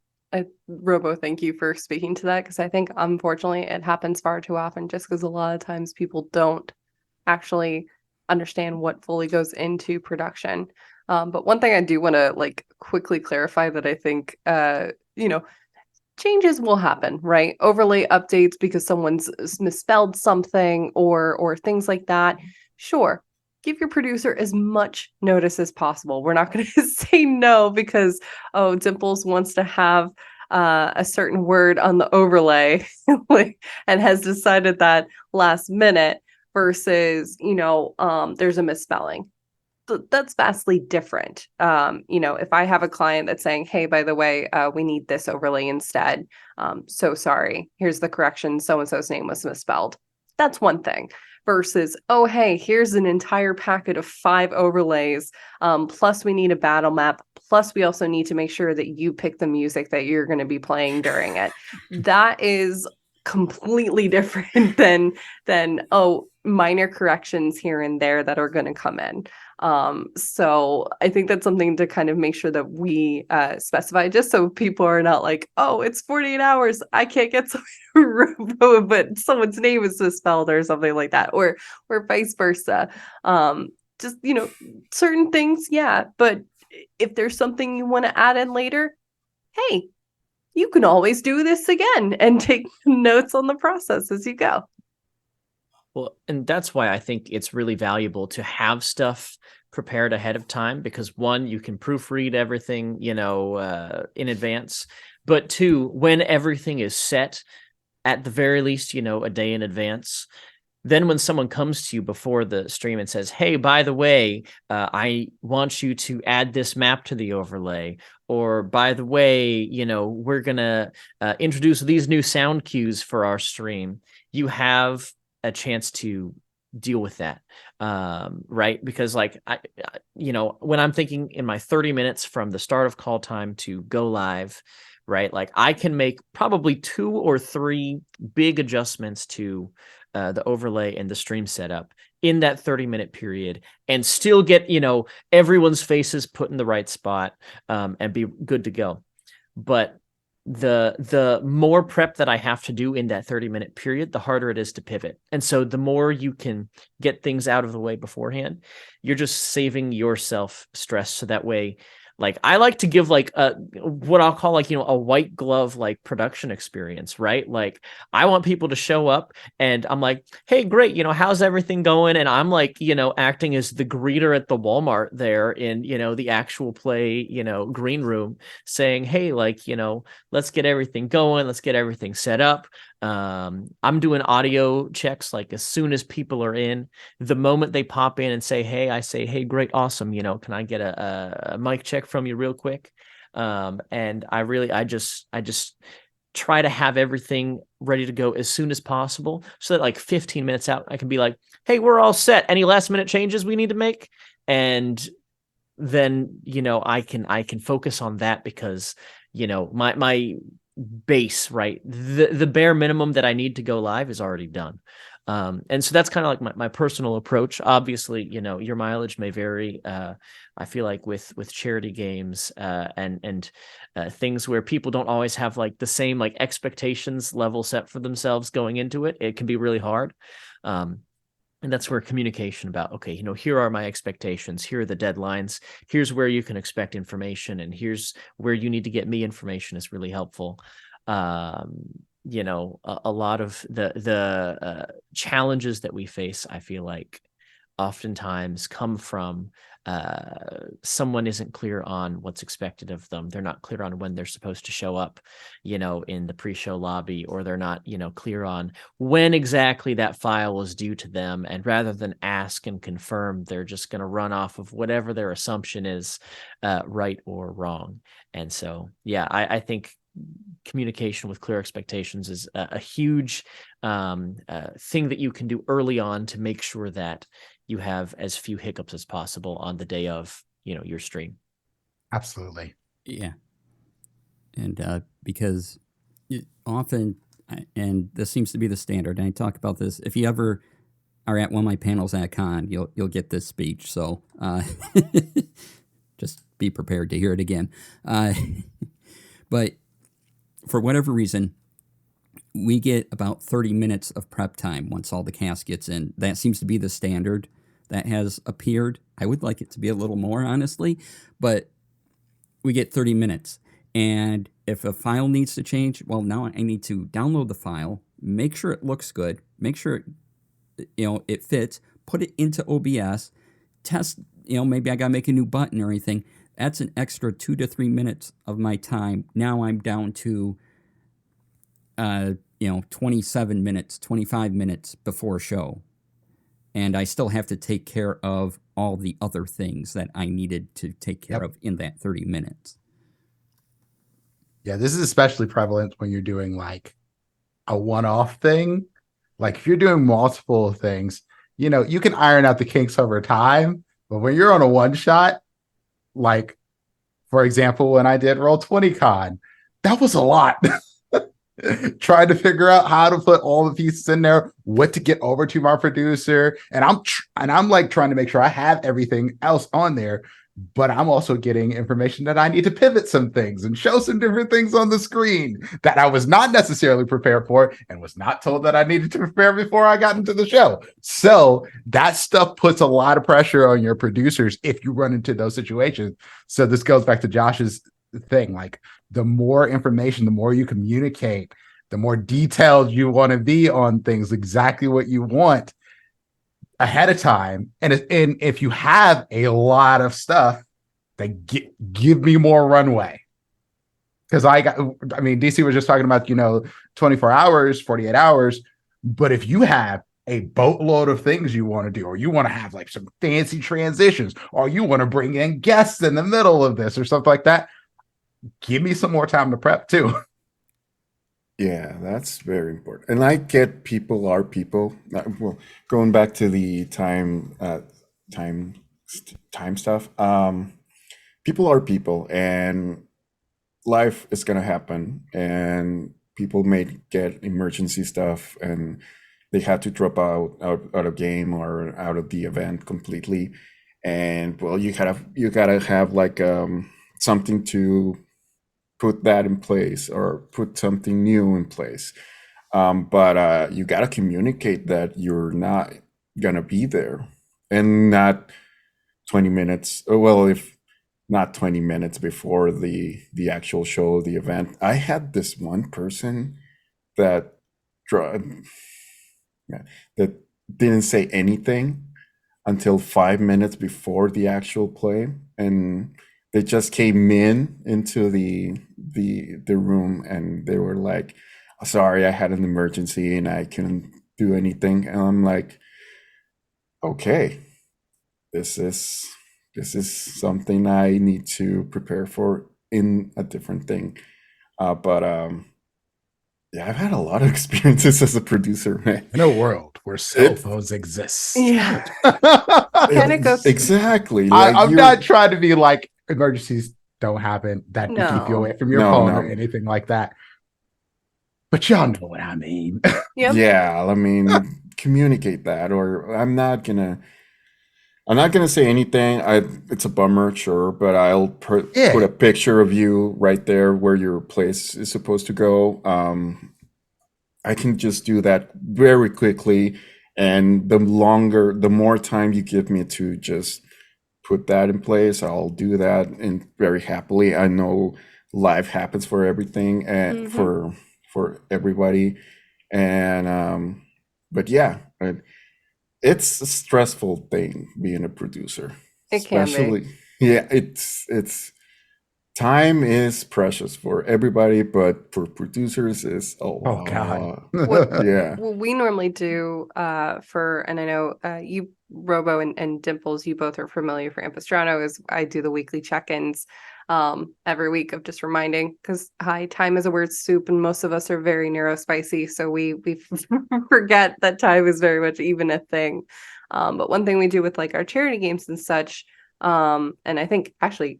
Robo, thank you for speaking to that, because I think unfortunately it happens far too often, just because a lot of times people don't actually understand what fully goes into production. But one thing I do want to quickly clarify that I think changes will happen, right? Overlay updates because someone's misspelled something or things like that. Sure, give your producer as much notice as possible. We're not going to say no because, oh, Dimples wants to have a certain word on the overlay and has decided that last minute versus, there's a misspelling. That's vastly different. If I have a client that's saying, hey, by the way, we need this overlay instead. So sorry, here's the correction. So-and-so's name was misspelled. That's one thing. versus, oh, hey, here's an entire packet of 5 overlays. Plus we need a battle map. Plus we also need to make sure that you pick the music that you're going to be playing during it. That is completely different than minor corrections here and there that are going to come in. So I think that's something to kind of make sure that we specify, just so people are not like, oh, it's 48 hours, I can't get something, but someone's name is misspelled or something like that, or vice versa. Just, certain things, yeah, but if there's something you want to add in later, hey, you can always do this again and take notes on the process as you go. Well, and that's why I think it's really valuable to have stuff prepared ahead of time, because one, you can proofread everything, in advance. But two, when everything is set, at the very least, a day in advance, then when someone comes to you before the stream and says, hey, by the way, I want you to add this map to the overlay, or by the way, we're going to introduce these new sound cues for our stream, you have a chance to deal with that, right? Because when I'm thinking in my 30 minutes from the start of call time to go live, right, like I can make probably 2 or 3 big adjustments to the overlay and the stream setup in that 30-minute period, and still get everyone's faces put in the right spot, and be good to go. But the more prep that I have to do in that 30-minute period, the harder it is to pivot. And so the more you can get things out of the way beforehand, you're just saving yourself stress. So that way, like, I like to give like what I'll call like, a white glove, like, production experience, right? Like, I want people to show up and I'm like, hey, great, how's everything going? And I'm like, acting as the greeter at the Walmart there in, the actual play, green room, saying, hey, like, let's get everything going. Let's get everything set up. I'm doing audio checks, like, as soon as people are in. The moment they pop in and say, hey, I say, hey, great, awesome, can I get a mic check from you real quick? And I just try to have everything ready to go as soon as possible, so that like 15 minutes out, I can be like, hey, we're all set. Any last minute changes we need to make? And then, I can focus on that, because, my base, right, the bare minimum that I need to go live is already done. And so that's kind of like my personal approach. Obviously, your mileage may vary. I feel like with charity games, and things where people don't always have like the same like expectations level set for themselves going into it, it can be really hard. And that's where communication about, okay, here are my expectations, here are the deadlines, here's where you can expect information, and here's where you need to get me information, is really helpful. A lot of the challenges that we face, I feel like, oftentimes come from someone isn't clear on what's expected of them. They're not clear on when they're supposed to show up, in the pre-show lobby, or they're not, clear on when exactly that file was due to them. And rather than ask and confirm, they're just going to run off of whatever their assumption is, right or wrong. And so, yeah, I think communication with clear expectations is a huge thing that you can do early on to make sure that you have as few hiccups as possible on the day of, your stream. Absolutely. Yeah. And because often, and this seems to be the standard, and I talk about this, if you ever are at one of my panels at con, you'll get this speech. So just be prepared to hear it again. But for whatever reason, we get about 30 minutes of prep time once all the cast gets in. That seems to be the standard that has appeared. I would like it to be a little more, honestly, but we get 30 minutes. And if a file needs to change, well, now I need to download the file, make sure it looks good, make sure it fits, put it into OBS, test, maybe I got to make a new button or anything. That's an extra 2 to 3 minutes of my time. Now I'm down to 27 minutes, 25 minutes before show. And I still have to take care of all the other things that I needed to take care of in that 30 minutes. Yeah, this is especially prevalent when you're doing like a one-off thing. Like if you're doing multiple things, you can iron out the kinks over time, but when you're on a one shot, like for example, when I did Roll20Con, that was a lot. Trying to figure out how to put all the pieces in there, what to get over to my producer, and I'm like trying to make sure I have everything else on there, but I'm also getting information that I need to pivot some things and show some different things on the screen that I was not necessarily prepared for and was not told that I needed to prepare before I got into the show. So that stuff puts a lot of pressure on your producers if you run into those situations. So this goes back to Josh's thing, like the more information, the more you communicate, the more detailed you want to be on things, exactly what you want ahead of time. And if you have a lot of stuff, then give me more runway. Because DC was just talking about, 24 hours, 48 hours. But if you have a boatload of things you want to do, or you want to have like some fancy transitions, or you want to bring in guests in the middle of this or something like that, give me some more time to prep too. Yeah, that's very important. And I get people are people. Well, going back to the time stuff. People are people, and life is gonna happen, and people may get emergency stuff, and they had to drop out of game or out of the event completely. And well, you gotta have like something to put that in place or put something new in place. But you got to communicate that you're not going to be there, and not 20 minutes. Well, if not 20 minutes before the actual show, the event. I had this one person that yeah, that didn't say anything until 5 minutes before the actual play, and they just came into the room, and they were like, sorry, I had an emergency and I couldn't do anything. And I'm like, okay, this is something I need to prepare for in a different thing. But yeah, I've had a lot of experiences as a producer, man. In a world where cell phones exist. Yeah. Kind of goes- exactly. I'm not trying to be like emergencies don't happen, that No. keep you away from your phone or anything like that. But y'all know what I mean. Yep. Yeah, I mean, communicate that, or I'm not gonna say anything. It's a bummer, sure, but I'll put a picture of you right there where your place is supposed to go. I can just do that very quickly, and the more time you give me to just put that in place, I'll do that, and very happily. I know life happens for everything and for everybody, and but yeah, it's a stressful thing being a producer. It can be. Yeah, it's time is precious for everybody, but for producers is a lot. Oh God. Yeah. What we normally do and I know you, Robo and Dimples, you both are familiar for Ampistrano, is I do the weekly check-ins every week of just reminding, because time is a word soup, and most of us are very neurospicy, so we forget that time is very much even a thing. But one thing we do with like our charity games and such, and I think actually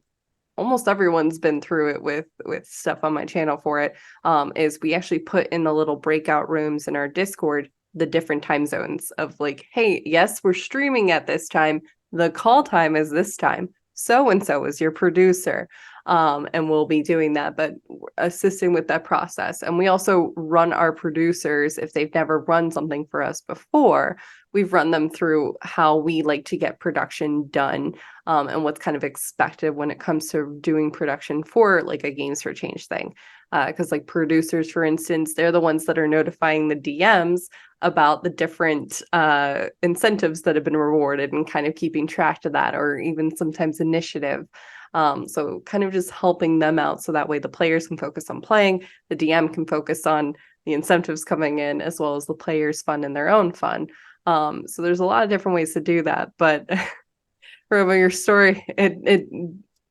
almost everyone's been through it with stuff on my channel for it, is we actually put in the little breakout rooms in our Discord the different time zones of like, hey, yes, we're streaming at this time, the call time is this time, so and so is your producer, and we'll be doing that, but assisting with that process. And we also run our producers, if they've never run something for us before, we've run them through how we like to get production done, and what's kind of expected when it comes to doing production for like a Games for Change thing. Because like producers, for instance, they're the ones that are notifying the DMs about the different incentives that have been rewarded and kind of keeping track of that, or even sometimes initiative. So kind of just helping them out, so that way the players can focus on playing, the DM can focus on the incentives coming in, as well as the players' fun and their own fun. So there's a lot of different ways to do that. But Robo, your story, this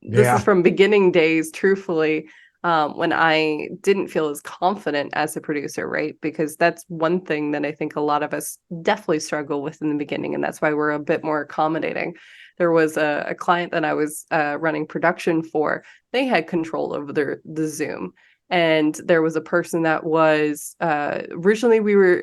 is from beginning days, truthfully. when I didn't feel as confident as a producer, right? Because that's one thing that I think a lot of us definitely struggle with in the beginning, and that's why we're a bit more accommodating. There was a client that I was running production for. They had control over the Zoom, and there was a person that was originally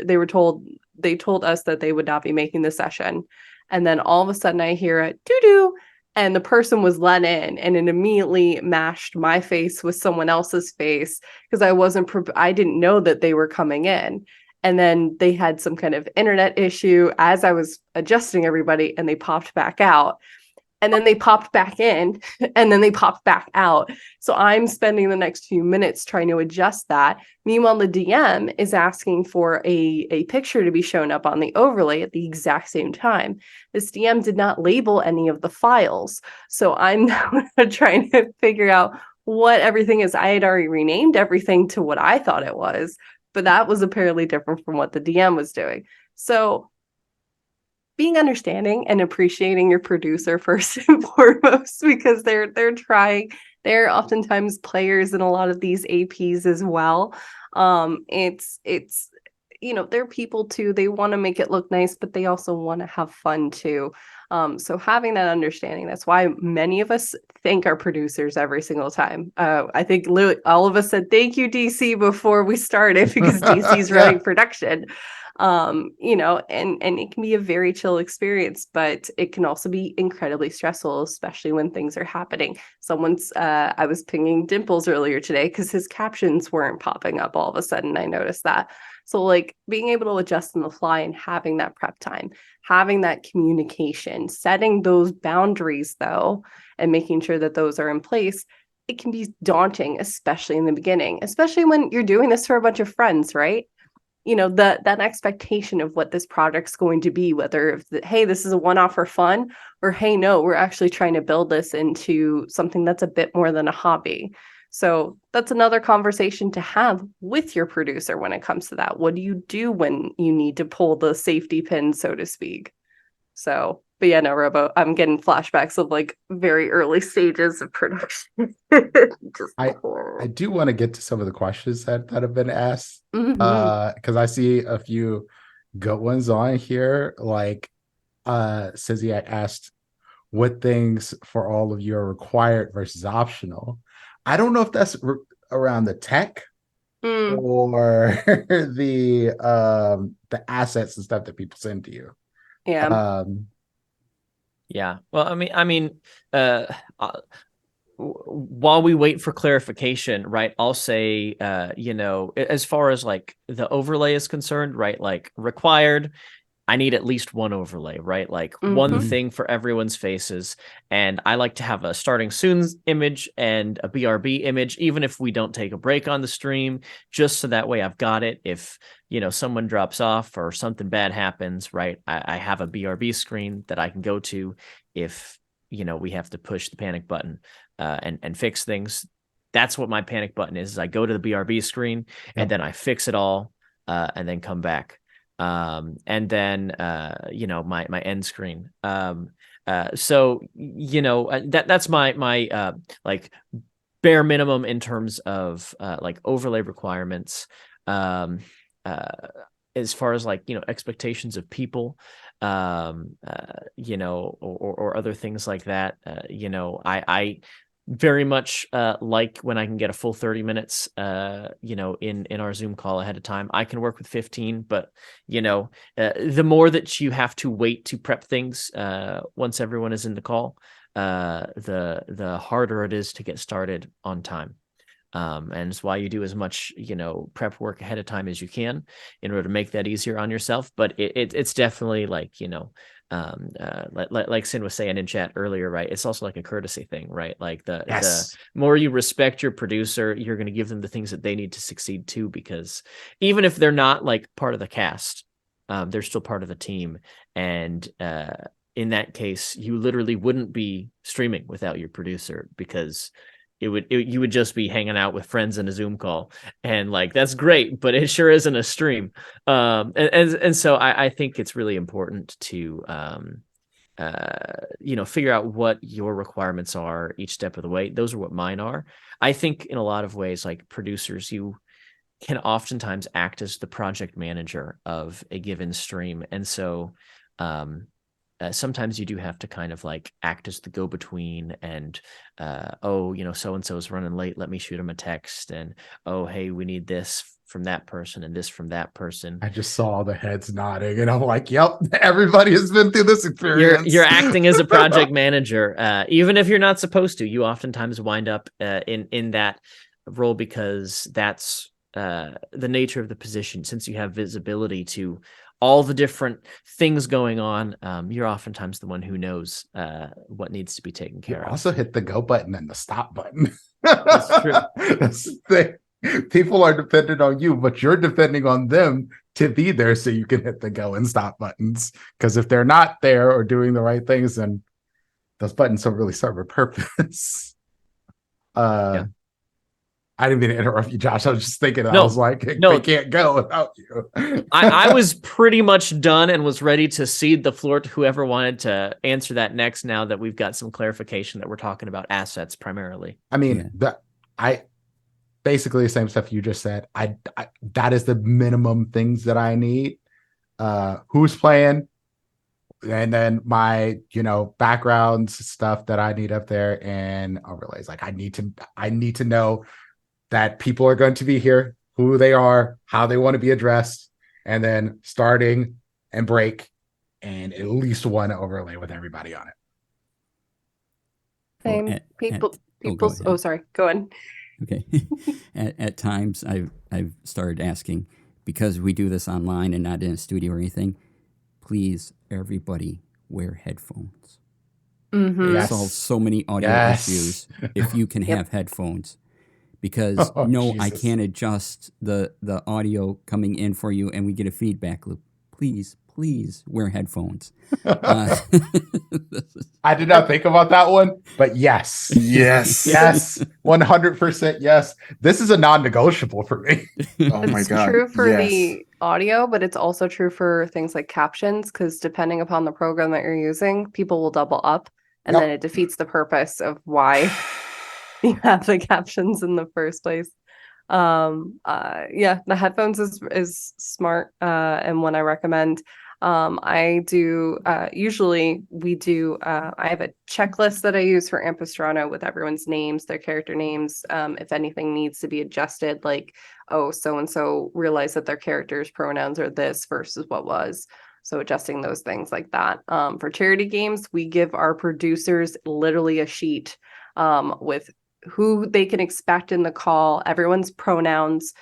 they told us that they would not be making the session, and then all of a sudden I hear a doo doo, and the person was let in, and it immediately mashed my face with someone else's face because I didn't know that they were coming in. And then they had some kind of internet issue as I was adjusting everybody, and they popped back out, and then they popped back in, and then they popped back out. So I'm spending the next few minutes trying to adjust that. Meanwhile, the DM is asking for a picture to be shown up on the overlay at the exact same time. This DM did not label any of the files. So I'm now trying to figure out what everything is. I had already renamed everything to what I thought it was, but that was apparently different from what the DM was doing. So being understanding and appreciating your producer first and foremost, because they're trying, they're oftentimes players in a lot of these APs as well. It's they're people too. They want to make it look nice, but they also want to have fun too. So having that understanding, that's why many of us thank our producers every single time. I think all of us said thank you, DC, before we started, because DC's running production. And it can be a very chill experience, but it can also be incredibly stressful, especially when things are happening. I was pinging Dimples earlier today because his captions weren't popping up all of a sudden. I noticed that. So like being able to adjust on the fly and having that prep time, having that communication, setting those boundaries though, and making sure that those are in place, it can be daunting, especially in the beginning, especially when you're doing this for a bunch of friends, right? That expectation of what this project's going to be, whether hey, this is a one-off for fun, or hey, no, we're actually trying to build this into something that's a bit more than a hobby. So that's another conversation to have with your producer when it comes to that. What do you do when you need to pull the safety pin, so to speak? So, but yeah, no, Robo, I'm getting flashbacks of like very early stages of production. I do want to get to some of the questions that have been asked, Mhm. because I see a few good ones on here. Like Sizzy had asked what things for all of you are required versus optional. I don't know if that's around the tech Mm, or the assets and stuff that people send to you. yeah. Yeah. Well, while we wait for clarification, right, I'll say, as far as like the overlay is concerned, right, like required, I need at least one overlay, right? Like one Mhm. thing for everyone's faces. And I like to have a starting soon image and a BRB image, even if we don't take a break on the stream, just so that way I've got it. If, someone drops off or something bad happens, right? I have a BRB screen that I can go to if, we have to push the panic button and fix things. That's what my panic button is I go to the BRB screen and then I fix it all and then come back. And then my end screen. So that's my like bare minimum in terms of like overlay requirements. As far as like expectations of people, or other things like that. I very much like when I can get a full 30 minutes in our Zoom call ahead of time. I can work with 15, but the more that you have to wait to prep things once everyone is in the call, the harder it is to get started on time. And it's why you do as much, prep work ahead of time as you can in order to make that easier on yourself. But it's definitely like, like Sin was saying in chat earlier, right? It's also like a courtesy thing, right? Like the more you respect your producer, you're going to give them the things that they need to succeed too, because even if they're not like part of the cast, they're still part of the team. And in that case, you literally wouldn't be streaming without your producer, because you would just be hanging out with friends in a Zoom call, and like that's great, but it sure isn't a stream. And so I think it's really important to figure out what your requirements are each step of the way. Those are what mine are. I think in a lot of ways, like producers, you can oftentimes act as the project manager of a given stream. And so sometimes you do have to kind of like act as the go-between and, so-and-so is running late. Let me shoot him a text. And, oh, hey, we need this from that person and this from that person. I just saw all the heads nodding and I'm like, yep, everybody has been through this experience. You're acting as a project manager. Even if you're not supposed to, you oftentimes wind up in that role because that's the nature of the position. Since you have visibility to all the different things going on, you're oftentimes the one who knows what needs to be taken care of. Also hit the go button and the stop button. That's true. That's the thing. People are dependent on you, but you're depending on them to be there so you can hit the go and stop buttons. Because if they're not there or doing the right things, then those buttons don't really serve a purpose. Yeah. I didn't mean to interrupt you, Josh. I was just thinking, I No, was like, no. they can't go without you. I was pretty much done and was ready to cede the floor to whoever wanted to answer that next, now that we've got some clarification that we're talking about assets primarily. I mean, basically the same stuff you just said. I that is the minimum things that I need. Who's playing, and then my backgrounds stuff that I need up there, and overlays. Like I need to know that people are going to be here, who they are, how they want to be addressed, and then starting and break, and at least one overlay with everybody on it. Same. Sorry, go on. Okay. At times I've started asking, because we do this online and not in a studio or anything, please, everybody, wear headphones. Mm-hmm. It solves so many audio issues if you can have headphones. Because I can't adjust the audio coming in for you and we get a feedback loop. Please wear headphones. I did not think about that one, but yes, 100% yes. This is a non-negotiable for me. Oh my God. It's true for the audio, but it's also true for things like captions, because depending upon the program that you're using, people will double up, and then it defeats the purpose of why you have the captions in the first place. The headphones is smart, and one I recommend. I do usually we do I have a checklist that I use for Ampistrano with everyone's names, their character names. If anything needs to be adjusted, like, oh, so and so realized that their character's pronouns are this versus what was. So adjusting those things like that. For charity games, we give our producers literally a sheet with who they can expect in the call, everyone's pronouns,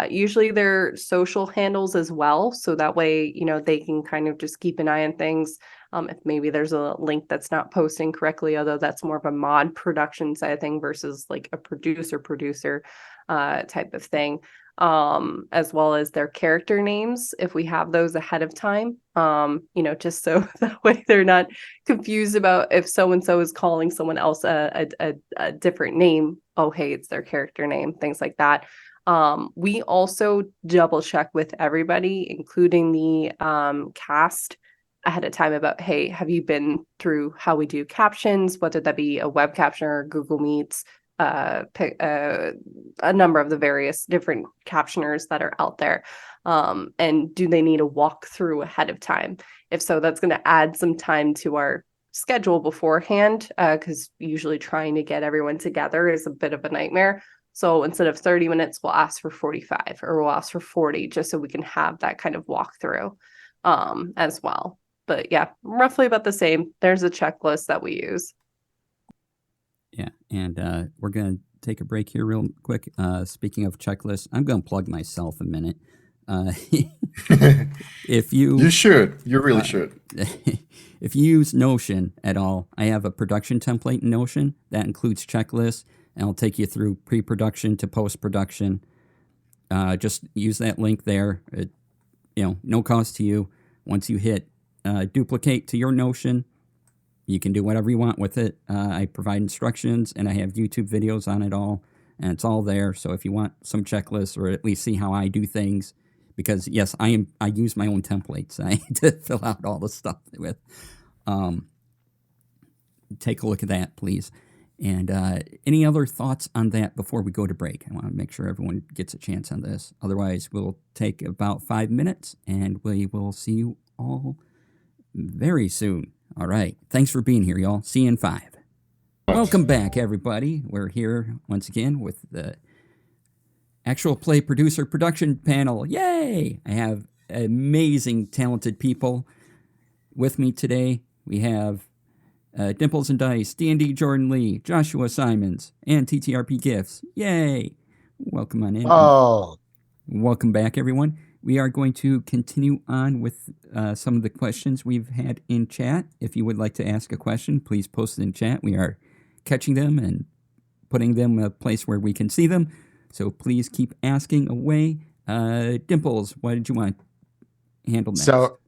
usually their social handles as well. So that way, they can kind of just keep an eye on things. If maybe there's a link that's not posting correctly, although that's more of a mod production side of thing versus like a producer type of thing. As well as their character names, if we have those ahead of time, just so that way they're not confused about if so-and-so is calling someone else a different name. Oh, hey, it's their character name, things like that. We also double check with everybody, including the cast ahead of time about, hey, have you been through how we do captions, whether that be a web captioner, Google Meets, a number of the various different captioners that are out there, and do they need a walkthrough ahead of time? If so, that's going to add some time to our schedule beforehand, because usually trying to get everyone together is a bit of a nightmare. So instead of 30 minutes, we'll ask for 45 or we'll ask for 40, just so we can have that kind of walkthrough as well. But yeah, roughly about the same. There's a checklist that we use. Yeah, and we're going to take a break here real quick. Speaking of checklists, I'm going to plug myself a minute. If you really should. If you use Notion at all, I have a production template in Notion that includes checklists, and I'll take you through pre-production to post-production. Just use that link there. No cost to you. Once you hit duplicate to your Notion, you can do whatever you want with it. I provide instructions, and I have YouTube videos on it all, and it's all there. So if you want some checklists, or at least see how I do things, because yes, I use my own templates. I had to fill out all the stuff with. take a look at that, please. And any other thoughts on that before we go to break? I want to make sure everyone gets a chance on this. Otherwise, we'll take about 5 minutes and we will see you all very soon. All right. Thanks for being here, y'all. See you in 5. Welcome back, everybody. We're here once again with the actual play producer production panel. Yay! I have amazing, talented people with me today. We have Dimples and Dice, D&D Jordan Lee, Joshua Simons, and TTRP Gifts. Yay! Welcome on in. Oh, Welcome back, everyone. We are going to continue on with some of the questions we've had in chat. If you would like to ask a question, please post it in chat. We are catching them and putting them in a place where we can see them. So please keep asking away. Dimples, what did you want to handle next? so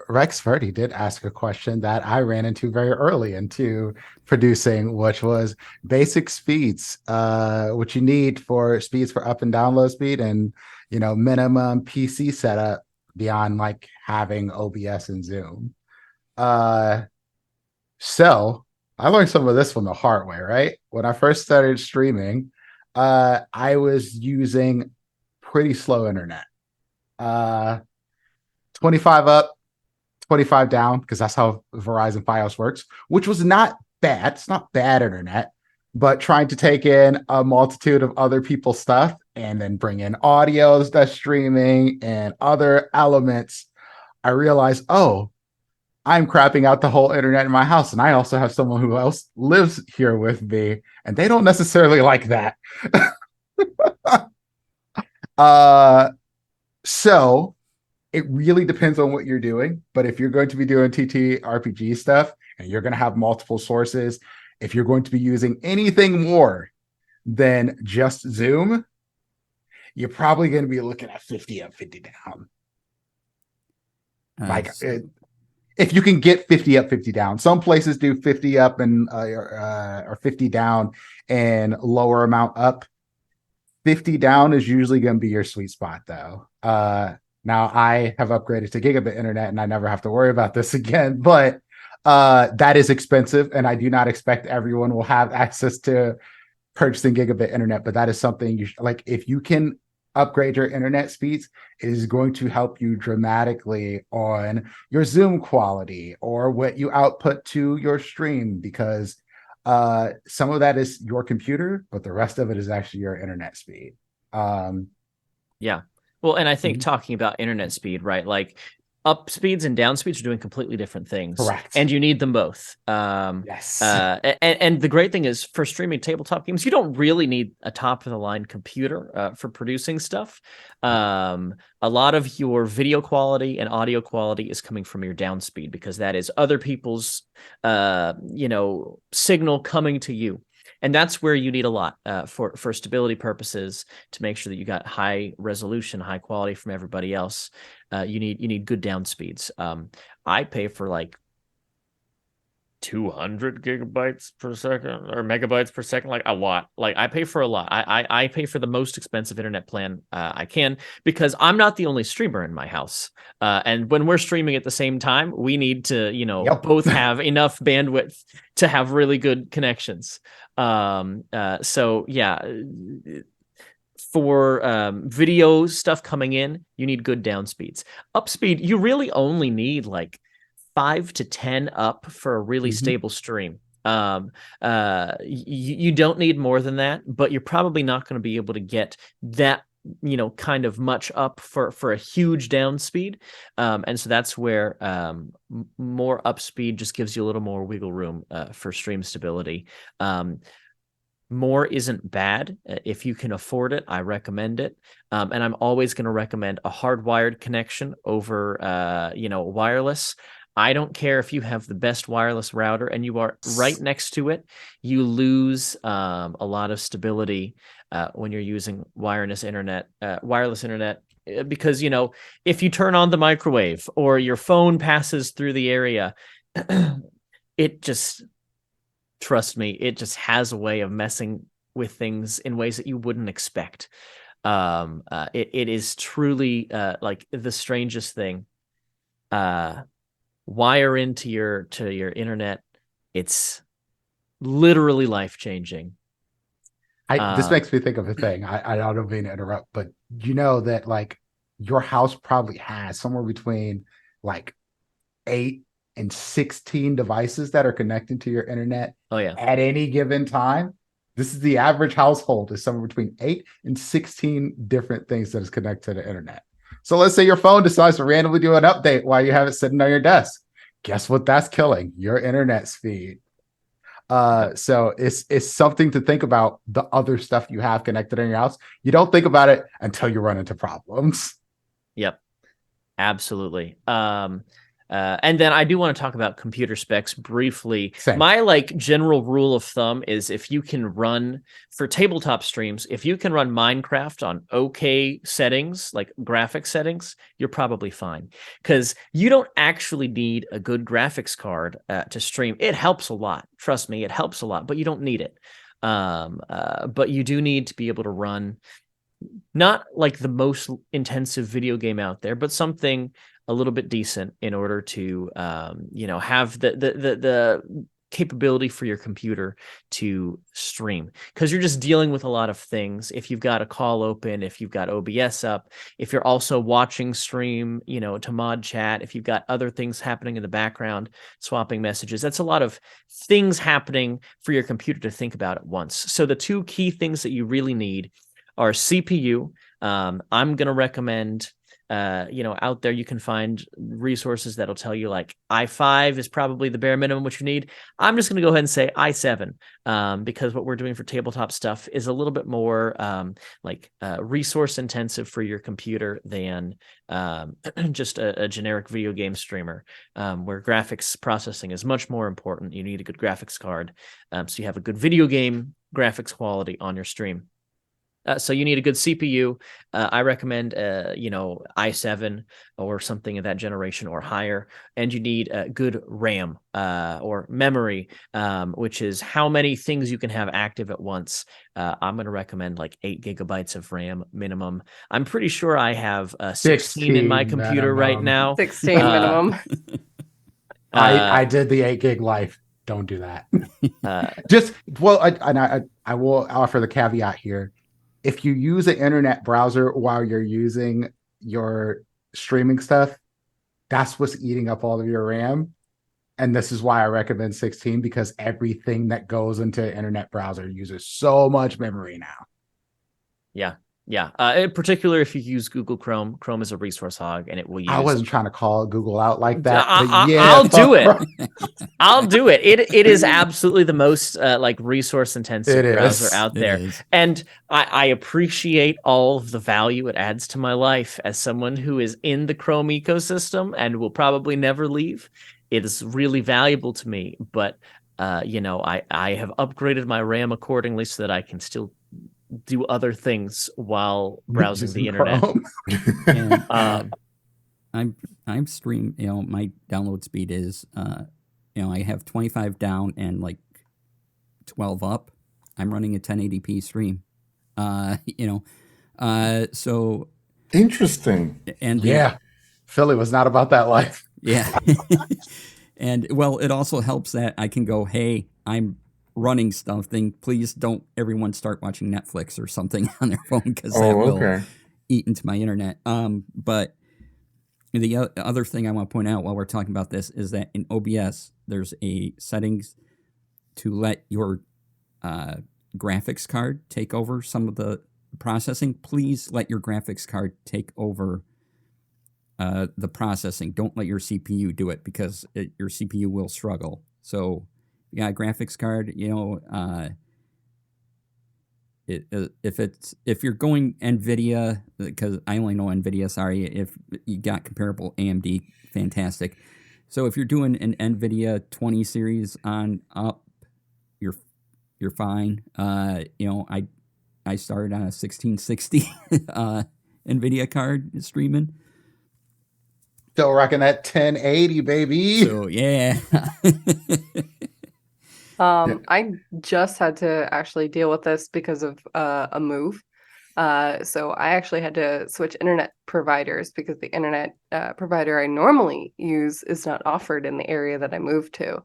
Rex Verdi did ask a question that I ran into very early into producing, which was basic speeds, what you need for speeds for up and download speed, and minimum PC setup beyond like having OBS and Zoom. So I learned some of this from the hard way, right? When I first started streaming, I was using pretty slow internet. 25 up, 25 down, because that's how Verizon Fios works, which was not bad. It's not bad internet, but trying to take in a multitude of other people's stuff and then bring in audios that's streaming and other elements, I realized, oh, I'm crapping out the whole internet in my house. And I also have someone who else lives here with me, and they don't necessarily like that. So it really depends on what you're doing. But if you're going to be doing TTRPG stuff and you're going to have multiple sources, if you're going to be using anything more than just Zoom, you're probably going to be looking at 50 up, 50 down. If you can get 50 up, 50 down. Some places do 50 up and or 50 down and lower amount up. 50 down is usually going to be your sweet spot, though. Now I have upgraded to gigabit internet and I never have to worry about this again, but that is expensive, and I do not expect everyone will have access to purchasing gigabit internet, but that is something you like. If you can upgrade your internet speeds, it is going to help you dramatically on your Zoom quality or what you output to your stream, because some of that is your computer, but the rest of it is actually your internet speed. Yeah. Well, and I think talking about internet speed, right? Like up speeds and down speeds are doing completely different things. Correct. And you need them both. Yes. And the great thing is, for streaming tabletop games, you don't really need a top of the line computer for producing stuff. A lot of your video quality and audio quality is coming from your down speed, because that is other people's signal coming to you. And that's where you need a lot for stability purposes, to make sure that you got high resolution, high quality from everybody else. You need good down speeds. I pay for like 200 gigabytes per second or megabytes per second, like a lot. Like I pay for a lot. I pay for the most expensive internet plan I can, because I'm not the only streamer in my house. And when we're streaming at the same time, we need to, both have enough bandwidth to have really good connections. So yeah, for video stuff coming in, you need good down speeds. Up speed, you really only need like 5 to 10 up for a really stable stream. You don't need more than that, but you're probably not going to be able to get that kind of much up for a huge down speed. And so that's where more up speed just gives you a little more wiggle room for stream stability. More isn't bad. If you can afford it, I recommend it. And I'm always going to recommend a hardwired connection over wireless. I don't care if you have the best wireless router and you are right next to it, you lose a lot of stability when you're using wireless internet, because, if you turn on the microwave or your phone passes through the area, trust me, it just has a way of messing with things in ways that you wouldn't expect. It is truly like the strangest thing. Wire into your internet. It's literally life-changing. This makes me think of a thing. I don't mean to interrupt, but you know that like your house probably has somewhere between like 8 and 16 devices that are connected to your internet Oh yeah. at any given time. This is the average household is somewhere between 8 and 16 different things that is connected to the internet. So let's say your phone decides to randomly do an update while you have it sitting on your desk. Guess what? That's killing your internet speed. So it's something to think about, the other stuff you have connected in your house. You don't think about it until you run into problems. Yep. Absolutely. And then I do want to talk about computer specs briefly. Same. My like general rule of thumb is if you can run for tabletop streams, if you can run Minecraft on okay settings, like graphics settings, you're probably fine. Because you don't actually need a good graphics card to stream. It helps a lot. Trust me, it helps a lot, but you don't need it. But you do need to be able to run not like the most intensive video game out there, but something a little bit decent in order to, have the capability for your computer to stream, because you're just dealing with a lot of things. If you've got a call open, if you've got OBS up, if you're also watching stream, to mod chat, if you've got other things happening in the background, swapping messages, that's a lot of things happening for your computer to think about at once. So the two key things that you really need are CPU. I'm going to recommend, out there you can find resources that'll tell you like i5 is probably the bare minimum what you need. I'm just going to go ahead and say i7, because what we're doing for tabletop stuff is a little bit more resource intensive for your computer than just a generic video game streamer, where graphics processing is much more important. You need a good graphics card, so you have a good video game graphics quality on your stream. So you need a good CPU. I recommend, i7 or something of that generation or higher. And you need a good RAM or memory, which is how many things you can have active at once. I'm going to recommend like 8 gigabytes of RAM minimum. I'm pretty sure I have 16 in my computer right now. 16 minimum. I did the 8 gig life. Don't do that. I will offer the caveat here. If you use an internet browser while you're using your streaming stuff, that's what's eating up all of your RAM. And this is why I recommend 16, because everything that goes into an internet browser uses so much memory now. Yeah. In particular, if you use Google Chrome, Chrome is a resource hog, and it will use. I wasn't trying to call Google out like that. I'll do it. I'll do it. It is absolutely the most resource intensive browser out there, and I appreciate all of the value it adds to my life as someone who is in the Chrome ecosystem and will probably never leave. It is really valuable to me, but I have upgraded my RAM accordingly so that I can still do other things while browsing the internet. And, I'm stream. My download speed is, I have 25 down and like 12 up. I'm running a 1080p stream. So interesting. And Philly was not about that life. Yeah, and well, it also helps that I can go, hey, I'm running something, please don't everyone start watching Netflix or something on their phone, because that will eat into my internet. But the other thing I want to point out while we're talking about this is that in OBS there's a settings to let your graphics card take over some of the processing. Please let your graphics card take over the processing. Don't let your CPU do it, because your CPU will struggle. So you got a graphics card, if you're going NVIDIA, because I only know NVIDIA, sorry, if you got comparable AMD, fantastic. So if you're doing an NVIDIA 20 series on up, you're fine. I started on a 1660 NVIDIA card streaming. Still rocking that 1080, baby. So yeah. I just had to actually deal with this because of a move. So I actually had to switch internet providers because the internet provider I normally use is not offered in the area that I moved to.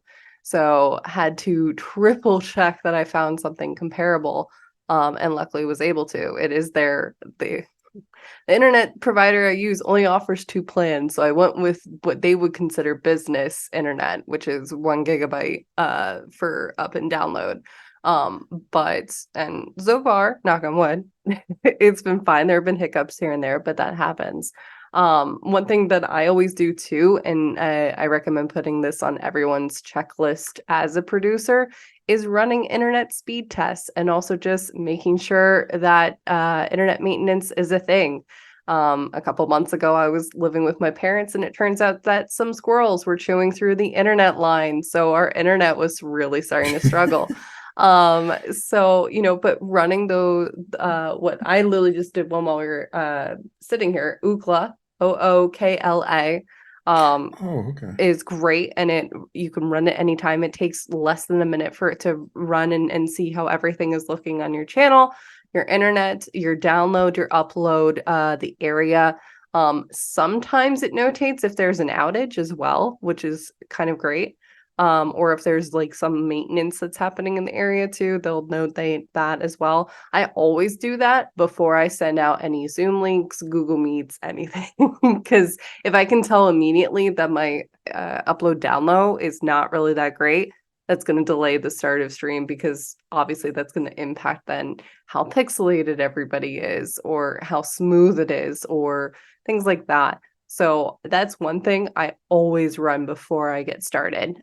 So had to triple check that I found something comparable, and luckily was able to. It is the internet provider I use only offers 2 plans, so I went with what they would consider business internet, which is 1 gigabyte for up and download. But and so far, knock on wood, it's been fine. There have been hiccups here and there, but that happens. One thing that I always do too, and I recommend putting this on everyone's checklist as a producer, is running internet speed tests and also just making sure that internet maintenance is a thing. A couple months ago, I was living with my parents, and it turns out that some squirrels were chewing through the internet line. So our internet was really starting to struggle. So, but running those, what I literally just did one while we were sitting here, Ookla, Ookla, Okay. is great, and you can run it anytime. It takes less than a minute for it to run and see how everything is looking on your channel, your internet, your download, your upload, the area. Sometimes it notates if there's an outage as well, which is kind of great. Or if there's like some maintenance that's happening in the area too, they'll notate that as well. I always do that before I send out any Zoom links, Google Meets, anything, because if I can tell immediately that my upload download is not really that great, that's going to delay the start of stream, because obviously that's going to impact then how pixelated everybody is or how smooth it is or things like that. So that's one thing I always run before I get started,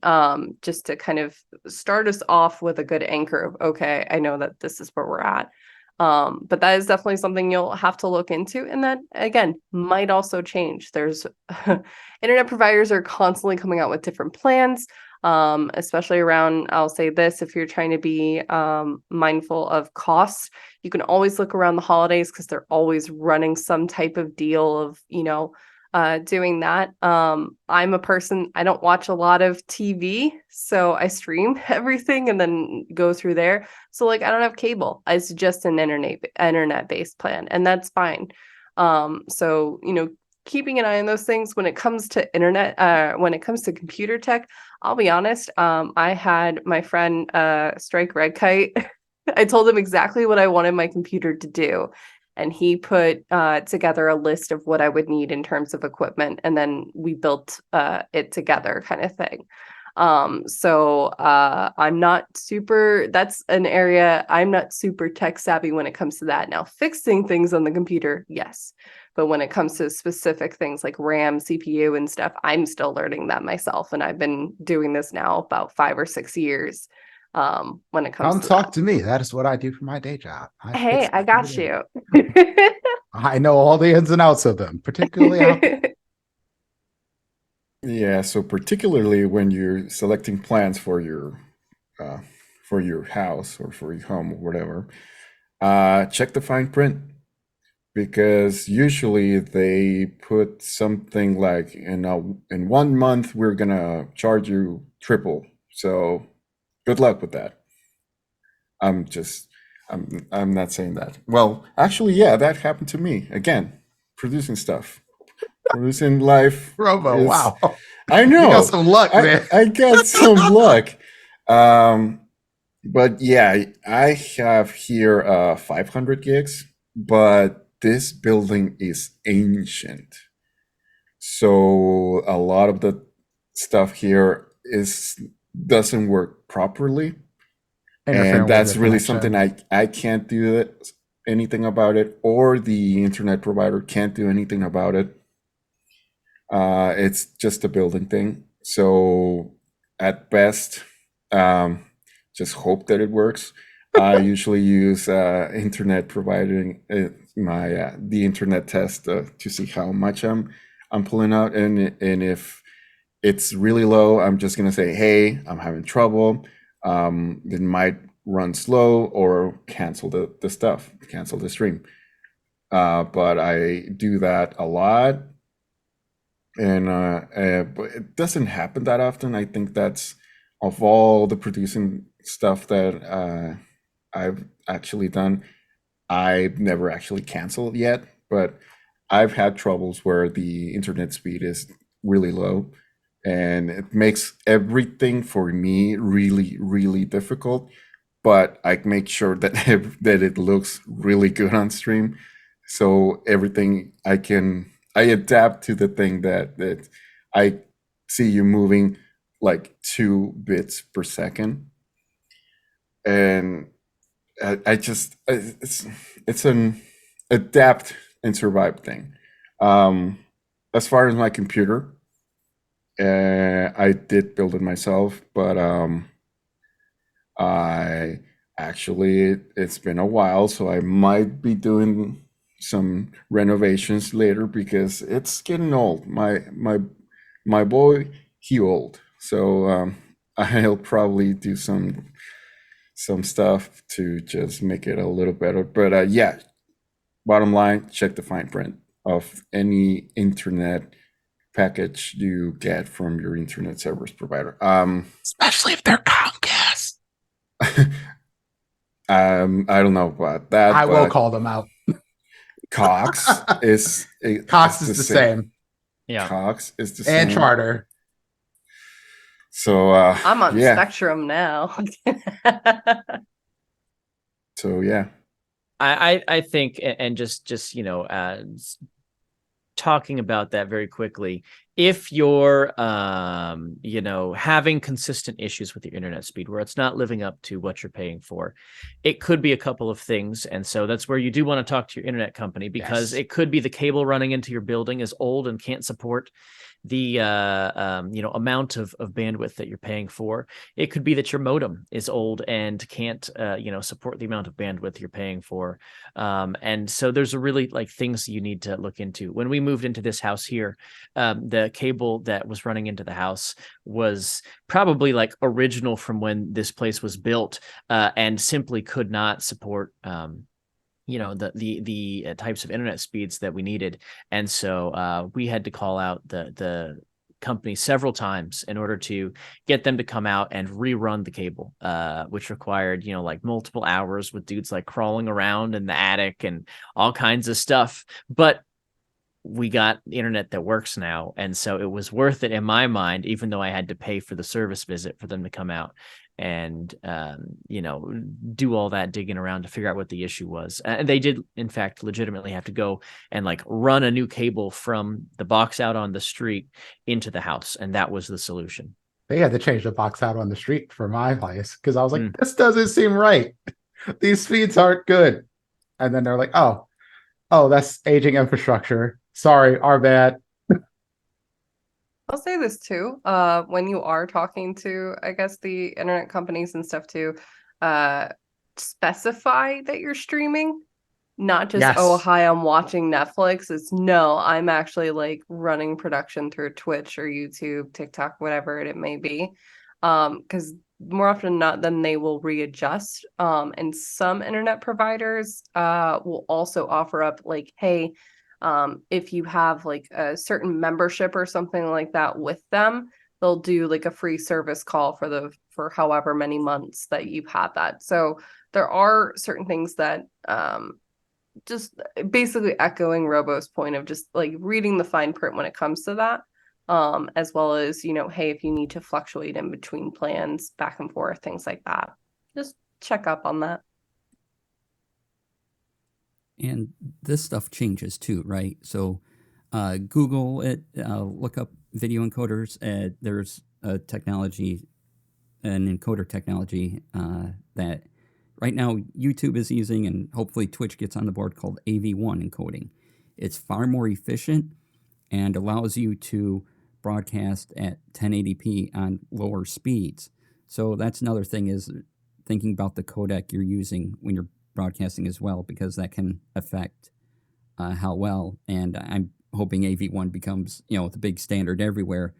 just to kind of start us off with a good anchor of, okay, I know that this is where we're at. But that is definitely something you'll have to look into. And that, again, might also change. There's internet providers are constantly coming out with different plans, especially around, I'll say this, if you're trying to be mindful of costs, you can always look around the holidays because they're always running some type of deal of, doing that. I'm a person, I don't watch a lot of TV, so I stream everything and then go through there. So like I don't have cable. It's just an internet based plan, and that's fine. So keeping an eye on those things when it comes to internet, when it comes to computer tech, I'll be honest. I had my friend Strike Red Kite. I told him exactly what I wanted my computer to do, and he put together a list of what I would need in terms of equipment, and then we built it together, kind of thing. So I'm not super, that's an area I'm not super tech savvy when it comes to that. Now, fixing things on the computer, yes. But when it comes to specific things like RAM, CPU, and stuff, I'm still learning that myself. And I've been doing this now about 5 or 6 years. When it comes Come to talk that. to me. That is what I do for my day job. Hey, I got you. I know all the ins and outs of them, particularly out there. Yeah, so particularly when you're selecting plans for your house or for your home or whatever, check the fine print, because usually they put something like in 1 month we're gonna charge you triple. So good luck with that. I'm not saying that. Well, actually, yeah, that happened to me again. Producing stuff, producing life. Robo, wow. I know. You got some luck, man. I got some luck. But yeah, I have here 500 gigs, but this building is ancient. So a lot of the stuff here doesn't work properly. And that's really something I can't do anything about it, or the internet provider can't do anything about it. It's just a building thing. So at best, just hope that it works. I usually use internet providing the internet test to see how much I'm pulling out, and if it's really low, I'm just gonna say, hey, I'm having trouble. It might run slow, or cancel cancel the stream. But I do that a lot, and but it doesn't happen that often. I think that's, of all the producing stuff that I've actually done, I've never actually canceled yet, but I've had troubles where the internet speed is really low. and it makes everything for me really, really difficult. But I make sure that that it looks really good on stream. So everything I adapt to the thing that I see you moving like 2 bits per second, and I just it's an adapt and survive thing. As far as my computer, I did build it myself, but I actually it's been a while, so I might be doing some renovations later because it's getting old. My boy, he old, so I'll probably do some stuff to just make it a little better. But yeah, bottom line, check the fine print of any internet package you get from your internet service provider. Especially if they're Comcast. I don't know about that. I will but call them out. Cox is Cox is the same. Yeah. Cox is the same. And Charter. So I'm on yeah. Spectrum now. So yeah. I think, and just talking about that very quickly, if you're having consistent issues with your internet speed where it's not living up to what you're paying for, it could be a couple of things. And so that's where you do want to talk to your internet company, because Yes. it could be the cable running into your building is old and can't support the amount of bandwidth that you're paying for. It could be that your modem is old and can't support the amount of bandwidth you're paying for. And so there's a really things you need to look into. When we moved into this house here, the cable that was running into the house was probably original from when this place was built, and simply could not support the types of internet speeds that we needed. And so we had to call out the company several times in order to get them to come out and rerun the cable, which required multiple hours with dudes crawling around in the attic and all kinds of stuff. But we got the internet that works now, and so it was worth it in my mind, even though I had to pay for the service visit for them to come out and do all that digging around to figure out what the issue was. And they did, in fact, legitimately have to go and run a new cable from the box out on the street into the house, and that was the solution. They had to change the box out on the street for my place because I was like, this doesn't seem right. These speeds aren't good. And then they're like, oh, that's aging infrastructure. Sorry, our bad. I'll say this too. When you are talking to, I guess, the internet companies and stuff too, specify that you're streaming, not just, Yes. oh, hi, I'm watching Netflix. It's no, I'm actually running production through Twitch or YouTube, TikTok, whatever it may be. Because more often than not, then they will readjust. And some internet providers will also offer up hey, if you have a certain membership or something like that with them, they'll do a free service call for however many months that you've had that. So there are certain things that just basically echoing Robo's point of just reading the fine print when it comes to that, as well as hey, if you need to fluctuate in between plans back and forth, things like that, just check up on that. And this stuff changes too, right? So Google it, look up video encoders. There's a technology, an encoder technology that right now YouTube is using, and hopefully Twitch gets on the board, called AV1 encoding. It's far more efficient and allows you to broadcast at 1080p on lower speeds. So that's another thing, is thinking about the codec you're using when you're broadcasting as well, because that can affect how well. And I'm hoping AV1 becomes the big standard everywhere,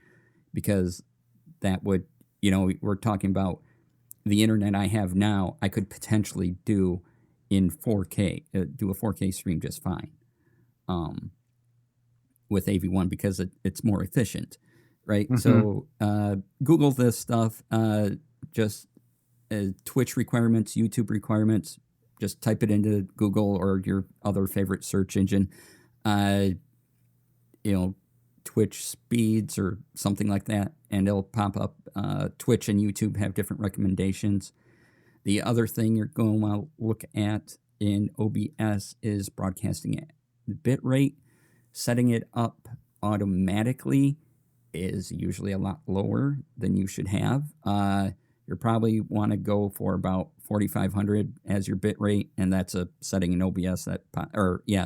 because that would we're talking about the internet I have now, I could potentially do in 4K, do a 4K stream just fine with AV1, because it's more efficient, right? Mm-hmm. So Google this stuff, just Twitch requirements, YouTube requirements. Just type it into Google or your other favorite search engine. Twitch speeds or something like that, and it'll pop up. Twitch and YouTube have different recommendations. The other thing you're going to want to look at in OBS is broadcasting at bit rate. Setting it up automatically is usually a lot lower than you should have. You probably want to go for about 4,500 as your bit rate, and that's a setting in OBS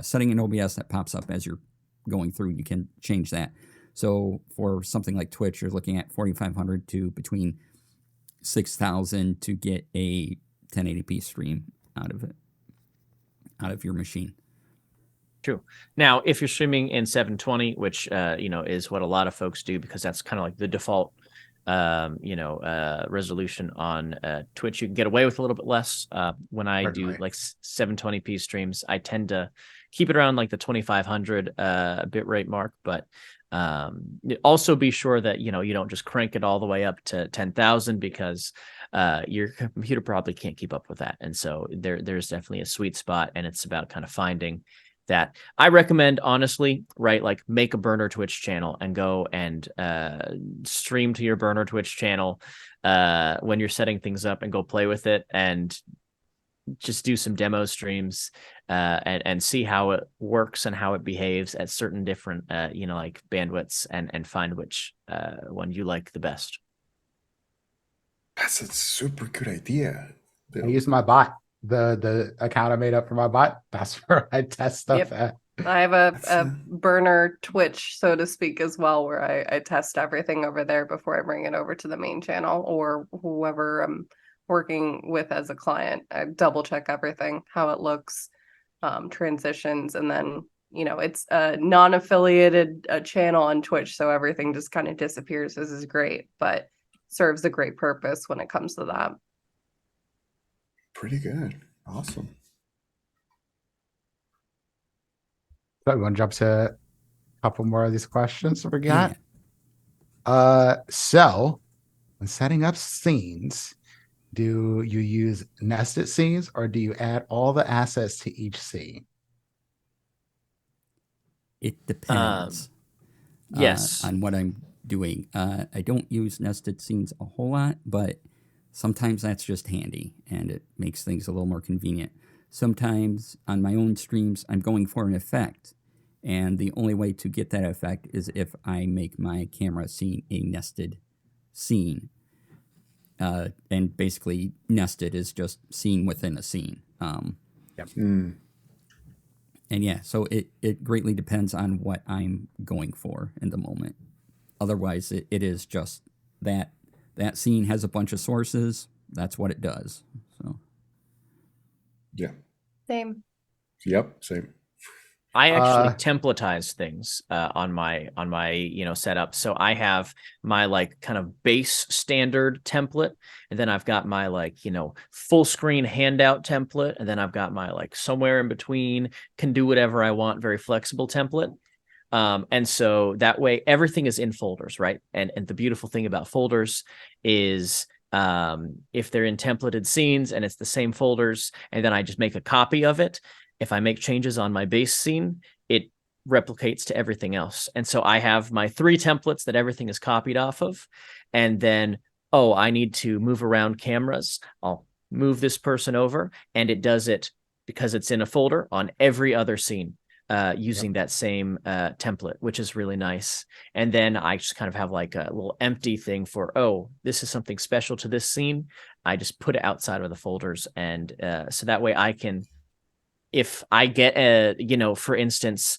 setting in OBS that pops up as you're going through. You can change that. So for something like Twitch, you're looking at 4,500 to between 6,000 to get a 1080p stream out of your machine. True. Now, if you're streaming in 720, which is what a lot of folks do because that's kind of like the default resolution on Twitch, you can get away with a little bit less. When I do like 720p streams, I tend to keep it around like the 2,500 bit rate mark, but also be sure that you don't just crank it all the way up to 10,000 because your computer probably can't keep up with that. And so there's definitely a sweet spot, and it's about kind of finding that. I recommend, honestly, right, like make a burner Twitch channel and go and stream to your burner Twitch channel when you're setting things up, and go play with it and just do some demo streams and see how it works and how it behaves at certain different like bandwidths, and find which one you like the best. That's a super good idea. I use my bot. The account I made up for my bot, that's where I test stuff at. I have a burner Twitch, so to speak, as well, where I test everything over there before I bring it over to the main channel or whoever I'm working with as a client. I double check everything, how it looks, transitions, and then it's a non-affiliated channel on Twitch, so everything just kind of disappears. This is great, but serves a great purpose when it comes to that. Pretty good. Awesome. So we want to jump to a couple more of these questions that we got. Yeah. So when setting up scenes, do you use nested scenes or do you add all the assets to each scene? It depends. Yes. On what I'm doing. I don't use nested scenes a whole lot, but sometimes that's just handy and it makes things a little more convenient. Sometimes on my own streams, I'm going for an effect. And the only way to get that effect is if I make my camera scene a nested scene. And basically, nested is just scene within a scene. And yeah, so it greatly depends on what I'm going for in the moment. Otherwise, it is just that scene has a bunch of sources. That's what it does. So, yeah. Same. Yep. Same. I actually templatize things on my setup. So I have my like kind of base standard template, and then I've got my full screen handout template, and then I've got my somewhere in between, can do whatever I want, very flexible template. And so that way everything is in folders, right? And the beautiful thing about folders is if they're in templated scenes and it's the same folders, and then I just make a copy of it, if I make changes on my base scene, it replicates to everything else. And so I have my 3 templates that everything is copied off of. And then, I need to move around cameras. I'll move this person over, and it does it because it's in a folder on every other scene. Using that same template, which is really nice. And then I just kind of have like a little empty thing for, this is something special to this scene. I just put it outside of the folders. And so that way I can, if I get for instance,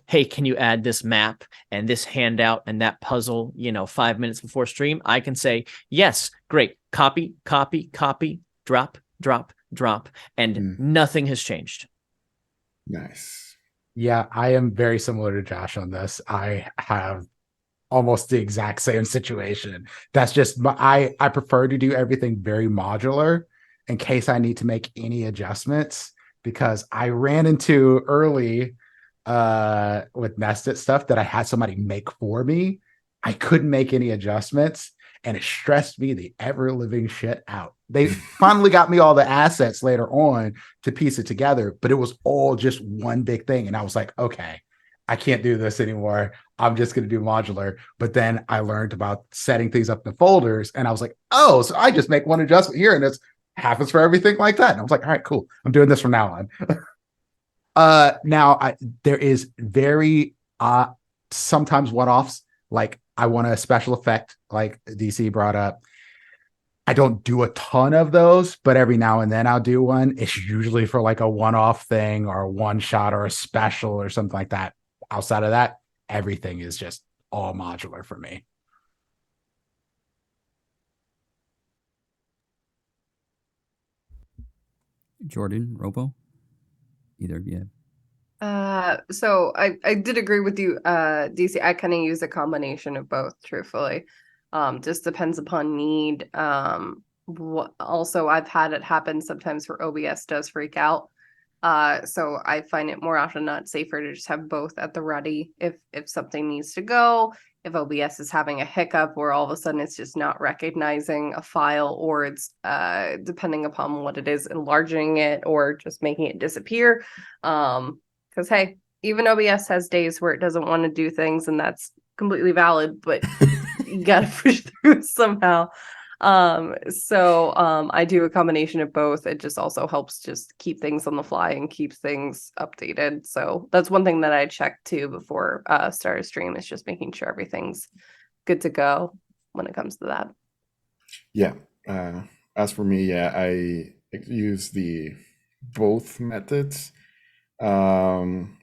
hey, can you add this map and this handout and that puzzle, 5 minutes before stream, I can say, yes, great, copy, copy, copy, drop, drop, drop, and nothing has changed. Nice. Yeah, I am very similar to Josh on this. I have almost the exact same situation. That's just I prefer to do everything very modular in case I need to make any adjustments, because I ran into early with nested stuff that I had somebody make for me. I couldn't make any adjustments, and it stressed me the ever-living shit out. They finally got me all the assets later on to piece it together, but it was all just one big thing. And I was like, okay, I can't do this anymore. I'm just going to do modular. But then I learned about setting things up in folders, and I was like, oh, so I just make one adjustment here, and it happens for everything like that. And I was like, all right, cool. I'm doing this from now on. There is very sometimes one-offs. Like I want a special effect, like DC brought up. I don't do a ton of those, but every now and then I'll do one. It's usually for like a one-off thing or a one shot or a special or something like that. Outside of that, everything is just all modular for me. Jordan, Robo, either of you? So I did agree with you, DC. I kind of use a combination of both, truthfully. Just depends upon need. Also I've had it happen sometimes where OBS does freak out. So I find it more often not safer to just have both at the ready if something needs to go. If OBS is having a hiccup where all of a sudden it's just not recognizing a file, or it's depending upon what it is, enlarging it or just making it disappear. Because hey, even OBS has days where it doesn't want to do things, and that's completely valid, but you gotta push through somehow. I do a combination of both. It just also helps just keep things on the fly and keep things updated. So that's one thing that I check too before start a stream, is just making sure everything's good to go when it comes to that. Yeah. As for me, yeah, I use the both methods. Kind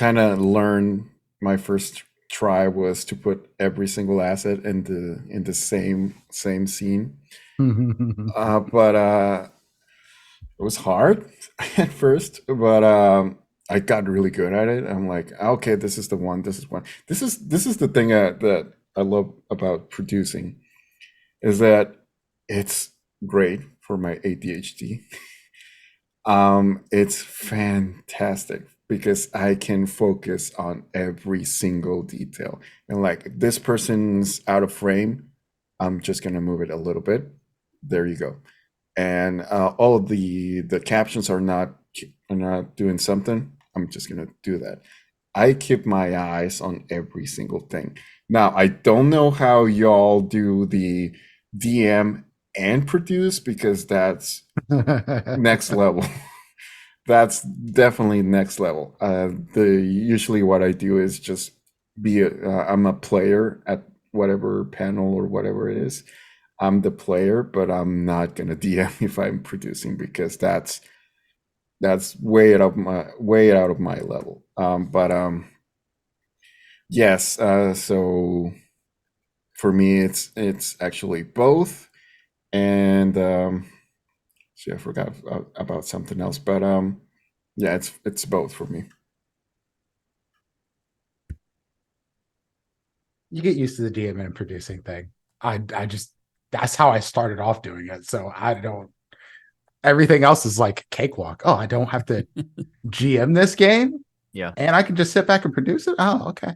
of learn my first try was to put every single asset in the same scene. But it was hard at first, but I got really good at it. I'm like, okay, this is the one. This is one. This is the thing that I love about producing, is that it's great for my ADHD. It's fantastic because I can focus on every single detail. And like, if this person's out of frame, I'm just gonna move it a little bit. There you go. And all of the captions are not doing something. I'm just gonna do that. I keep my eyes on every single thing. Now, I don't know how y'all do the DM and produce, because that's next level. That's definitely next level. Usually what I do is just I'm a player at whatever panel or whatever it is. I'm the player, but I'm not gonna DM if I'm producing, because that's way out of my level. But yes. So for me, it's actually both, and see, I forgot about something else, but yeah, it's both for me. You get used to the DM and producing thing. I just, that's how I started off doing it. So I don't, everything else is like cakewalk. Oh, I don't have to GM this game. Yeah. And I can just sit back and produce it. Oh, okay.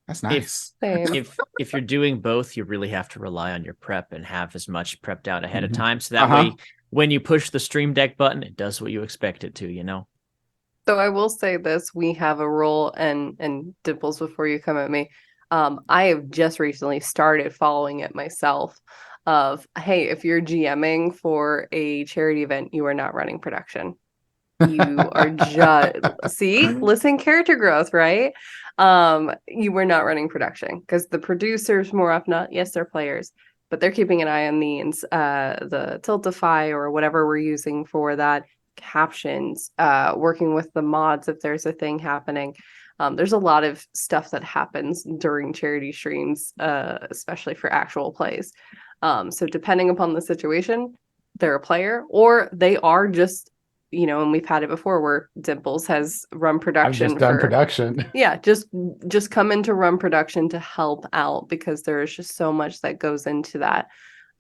That's nice. Same. If you're doing both, you really have to rely on your prep and have as much prepped out ahead of time, so that Uh-huh. way when you push the Stream Deck button, it does what you expect it to, you know? So I will say this: we have a rule, and Dimples, before you come at me, I have just recently started following it myself. Of, hey, if you're GMing for a charity event, you are not running production. You are just listen, character growth, right? You were not running production, because the producers, more often not, yes, they're players, but they're keeping an eye on the Tiltify or whatever we're using for that, captions, working with the mods if there's a thing happening. There's a lot of stuff that happens during charity streams, especially for actual plays. So depending upon the situation, they're a player, or they are just, and we've had it before where Dimples has run I've production just done for production. yeah, just come in to run production to help out, because there is just so much that goes into that.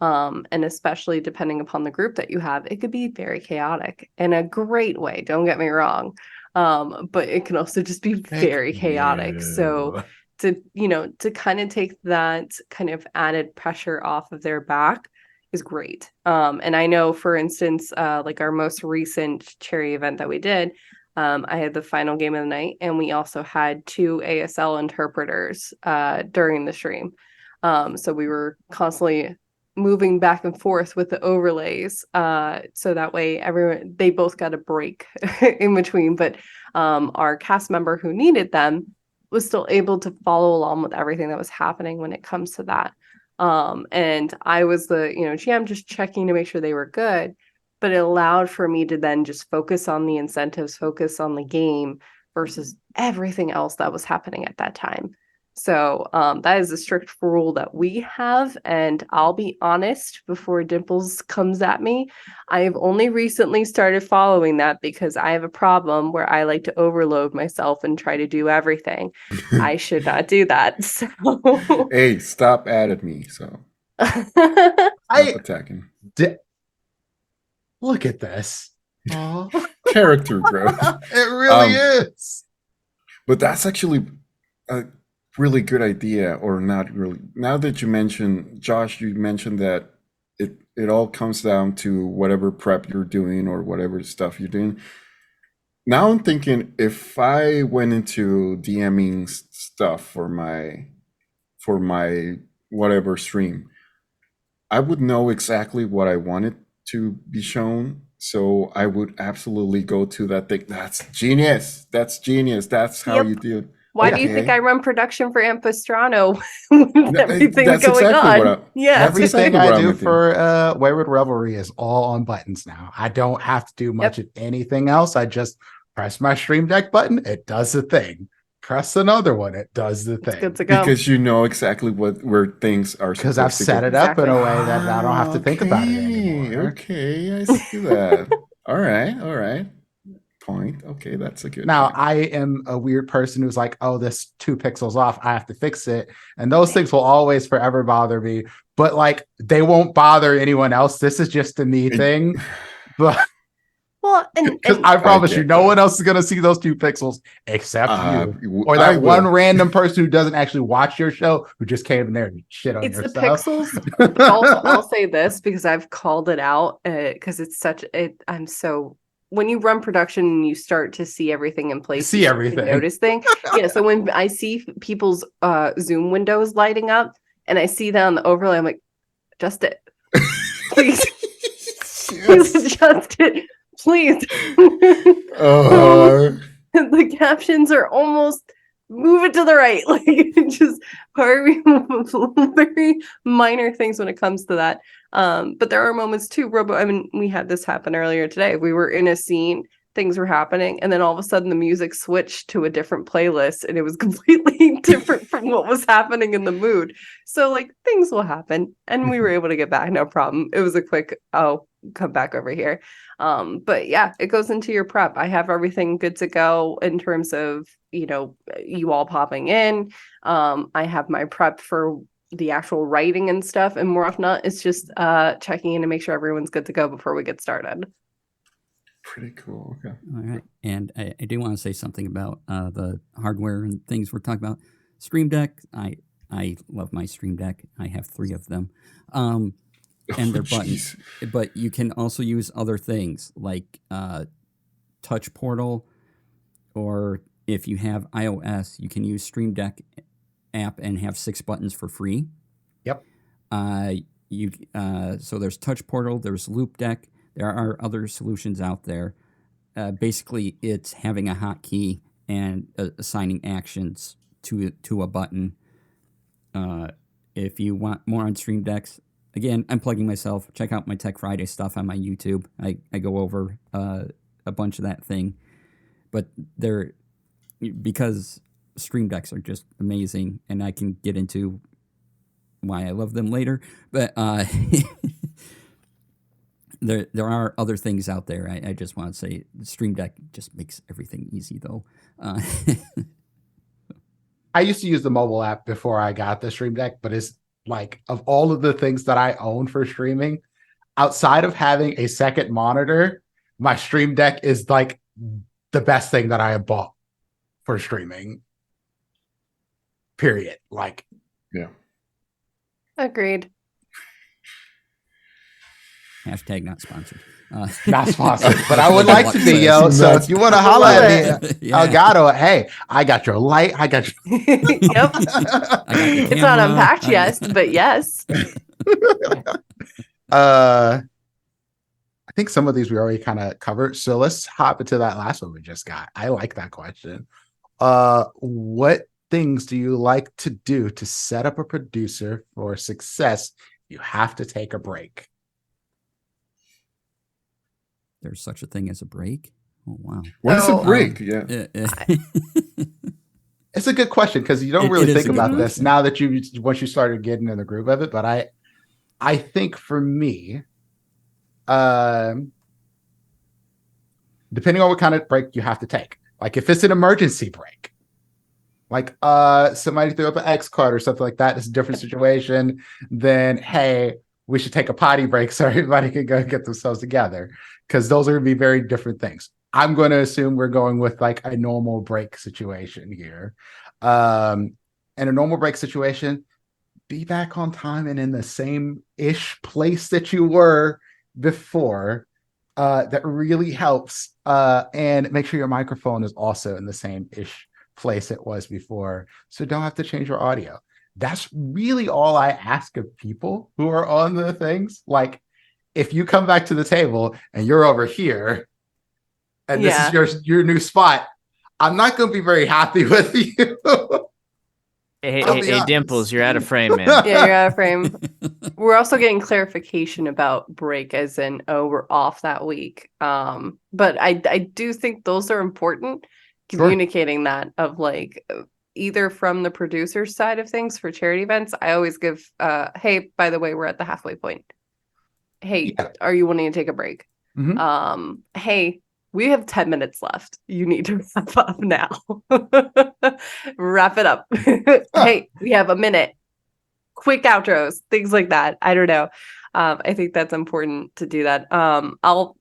And especially depending upon the group that you have, it could be very chaotic in a great way, don't get me wrong. But it can also just be very chaotic. So to kind of take that kind of added pressure off of their back is great. And I know, for instance, like our most recent charity event that we did, I had the final game of the night, and we also had 2 ASL interpreters during the stream. So we were constantly moving back and forth with the overlays, so that way they both got a break in between. But our cast member who needed them was still able to follow along with everything that was happening when it comes to that. And I was the GM, just checking to make sure they were good, but it allowed for me to then just focus on the incentives, focus on the game versus everything else that was happening at that time. So that is a strict rule that we have. And I'll be honest, before Dimples comes at me, I have only recently started following that because I have a problem where I like to overload myself and try to do everything. I should not do that. So Hey, stop at me. So I stop attacking. Look at this. Aw. Character growth. It really is. But that's actually a really good idea, or not really. Now that you mentioned, Josh, you mentioned that it all comes down to whatever prep you're doing or whatever stuff you're doing. Now I'm thinking, if I went into DMing stuff for my whatever stream, I would know exactly what I wanted to be shown. So I would absolutely go to that thing. That's genius. That's genius. That's how Yep. you do it. Why do you think Okay. I run production for Ampistrano with everything that's going exactly what on? I- Yeah. that's Everything exactly what I I'm do gonna do. for Wayward Revelry is all on buttons now. I don't have to do much of anything else. I just press my Stream Deck button, it does the thing. Press another one, it does the It's thing. good to go. Because you know exactly where things are Because supposed I've to set go. it up in a Exactly. way that I don't have to think about it anymore. Okay, I see that. all right. Point. Okay, that's a good Now, point. I am a weird person who's like, oh, this 2 pixels off, I have to fix it. And those things will always forever bother me. But like, they won't bother anyone else. This is just a me thing. But Well, and because I promise get you, no that. one else is going to see those 2 pixels except you. Or I that will. one random person who doesn't actually watch your show who just came in there and shit on it's your the stuff. pixels. But also, I'll say this because I've called it out because it's such it. I'm so when you run production and you start to see everything in place, See you start to everything. notice things. Yeah. So when I see people's Zoom windows lighting up and I see that on the overlay, I'm like, adjust it, please. Please adjust it, please. Uh, The captions are almost move it to the right, like just very minor things when it comes to that. But there are moments too, Robo. I mean, we had this happen earlier today. We were in a scene, things were happening, and then all of a sudden the music switched to a different playlist, and it was completely different from what was happening in the mood. So like things will happen, and we were able to get back, no problem. It was a quick come back over here. But yeah, it goes into your prep. I have everything good to go in terms of you all popping in. I have my prep for the actual writing and stuff, and more often not, it's just checking in to make sure everyone's good to go before we get started. pretty cool. Okay. All right. And I do want to say something about the hardware and things we're talking about. Stream Deck, I love my Stream Deck. I have 3 of them. And their buttons. But you can also use other things like Touch Portal, or if you have iOS, you can use Stream Deck app and have 6 buttons for free. Yep. So there's Touch Portal, there's Loop Deck. There are other solutions out there. Basically, it's having a hotkey and assigning actions to a button. If you want more on Stream Decks, again, I'm plugging myself. Check out my Tech Friday stuff on my YouTube. I go over a bunch of that thing. But because Stream Decks are just amazing, and I can get into why I love them later. But there are other things out there. I just want to say Stream Deck just makes everything easy, though. I used to use the mobile app before I got the Stream Deck, but it's like, of all of the things that I own for streaming, outside of having a second monitor, my Stream Deck is like the best thing that I have bought for streaming. Period. Like, Yeah. Agreed. Hashtag not sponsored. Not sponsored, but I would Like like the to be, Luck yo. says. So if you want to I holler love at me, Yeah. Elgato, hey, I got your light. I got your. Yep. I got your It's not camera. unpacked yet, but yes. I think some of these we already kind of covered. So let's hop into that last one we just got. I like that question. What things do you like to do to set up a producer for success? You have to take a break. There's such a thing as a break. Oh wow. What is a So, break? Yeah. It's a good question because you don't It really is think a good about this question. now that once you started getting in the groove of it. But I think for me, depending on what kind of break you have to take, like if it's an emergency break, like somebody threw up an X card or something like that, it's a different situation than, hey, we should take a potty break so everybody can go get themselves together, because those are going to be very different things. I'm going to assume we're going with like a normal break situation here. In a normal break situation, be back on time and in the same ish place that you were before. That really helps. And make sure your microphone is also in the same ish place it was before, so don't have to change your audio. That's really all I ask of people who are on the things. Like, if you come back to the table and you're over here and this Yeah. is your new spot, I'm not going to be very happy with you. I'll be Hey, honest. Dimples, you're out of frame, man. Yeah, you're out of frame. We're also getting clarification about break, as in, oh, we're off that week. But I do think those are important. Sure. Communicating that of like either from the producer's side of things for charity events, I always give hey, by the way, we're at the halfway point. Hey, Yeah. are you wanting to take a break? Mhm. Hey, we have 10 minutes left. You need to wrap up now. Wrap it up. Hey, we have a minute. Quick outros, things like that. I don't know. I think that's important to do that. I'll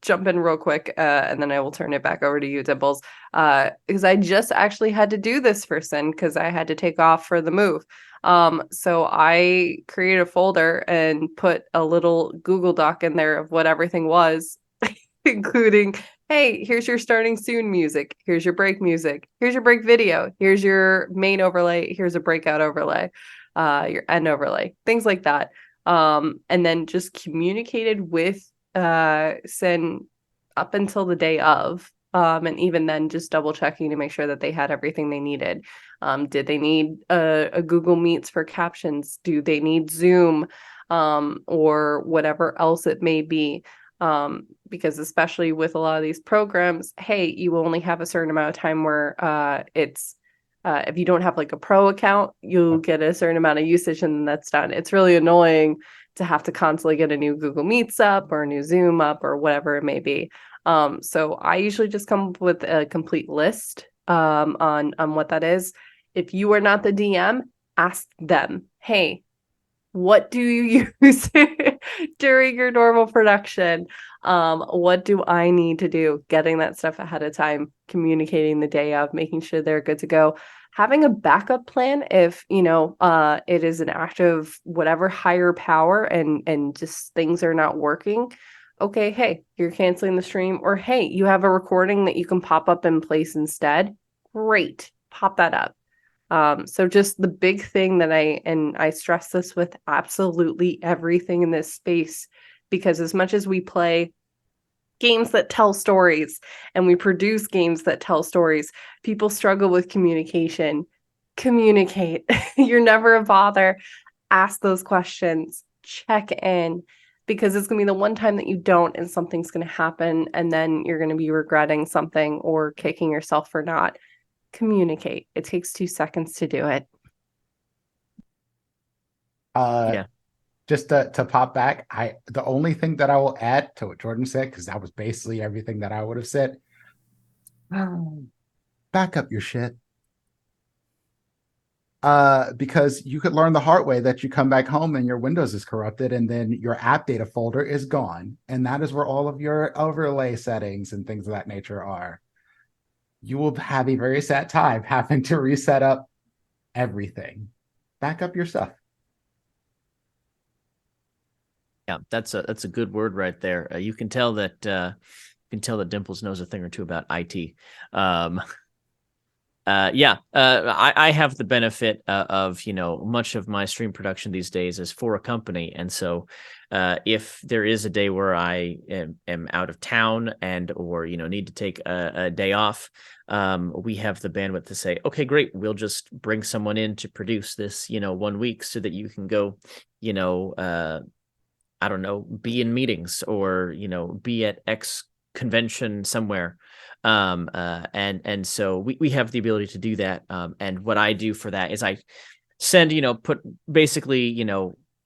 jump in real quick and then I will turn it back over to you, Dimples, because I just actually had to do this for Sin because I had to take off for the move. So I created a folder and put a little Google Doc in there of what everything was, including, hey, here's your starting soon music. Here's your break music. Here's your break video. Here's your main overlay. Here's a breakout overlay. Your end overlay, things like that. And then just communicated with Sin up until the day of. And even then just double checking to make sure that they had everything they needed. Did they need a Google Meets for captions? Do they need Zoom or whatever else it may be? Because especially with a lot of these programs, hey, you only have a certain amount of time where it's if you don't have like a pro account, you get a certain amount of usage and then that's done. It's really annoying to have to constantly get a new Google Meets up or a new Zoom up or whatever it may be. So I usually just come up with a complete list on what that is. If you are not the DM, ask them, hey, what do you use during your normal production? What do I need to do? Getting that stuff ahead of time, communicating the day of, making sure they're good to go. Having a backup plan if, it is an act of whatever higher power and just things are not working. Okay, hey, you're canceling the stream, or hey, you have a recording that you can pop up in place instead. Great, pop that up. So just the big thing that I stress this with absolutely everything in this space, because as much as we play games that tell stories and we produce games that tell stories, people struggle with communication. Communicate. You're never a bother. Ask those questions. Check in. Because it's going to be the one time that you don't and something's going to happen and then you're going to be regretting something or kicking yourself for not. Communicate. It takes 2 seconds to do it. Yeah. Just to pop back, the only thing that I will add to what Jordan said, because that was basically everything that I would have said, back up your shit. Because you could learn the hard way that you come back home and your Windows is corrupted and then your app data folder is gone. And that is where all of your overlay settings and things of that nature are. You will have a very sad time having to reset up everything. Back up your stuff. Yeah, that's a good word right there. You can tell that Dimples knows a thing or two about IT. I have the benefit of, much of my stream production these days is for a company. And so if there is a day where I am out of town or need to take a day off, we have the bandwidth to say, okay, great, we'll just bring someone in to produce this, 1 week so that you can go, I don't know, be in meetings or, be at X convention somewhere. And so we have the ability to do that. And what I do for that is I send, put basically,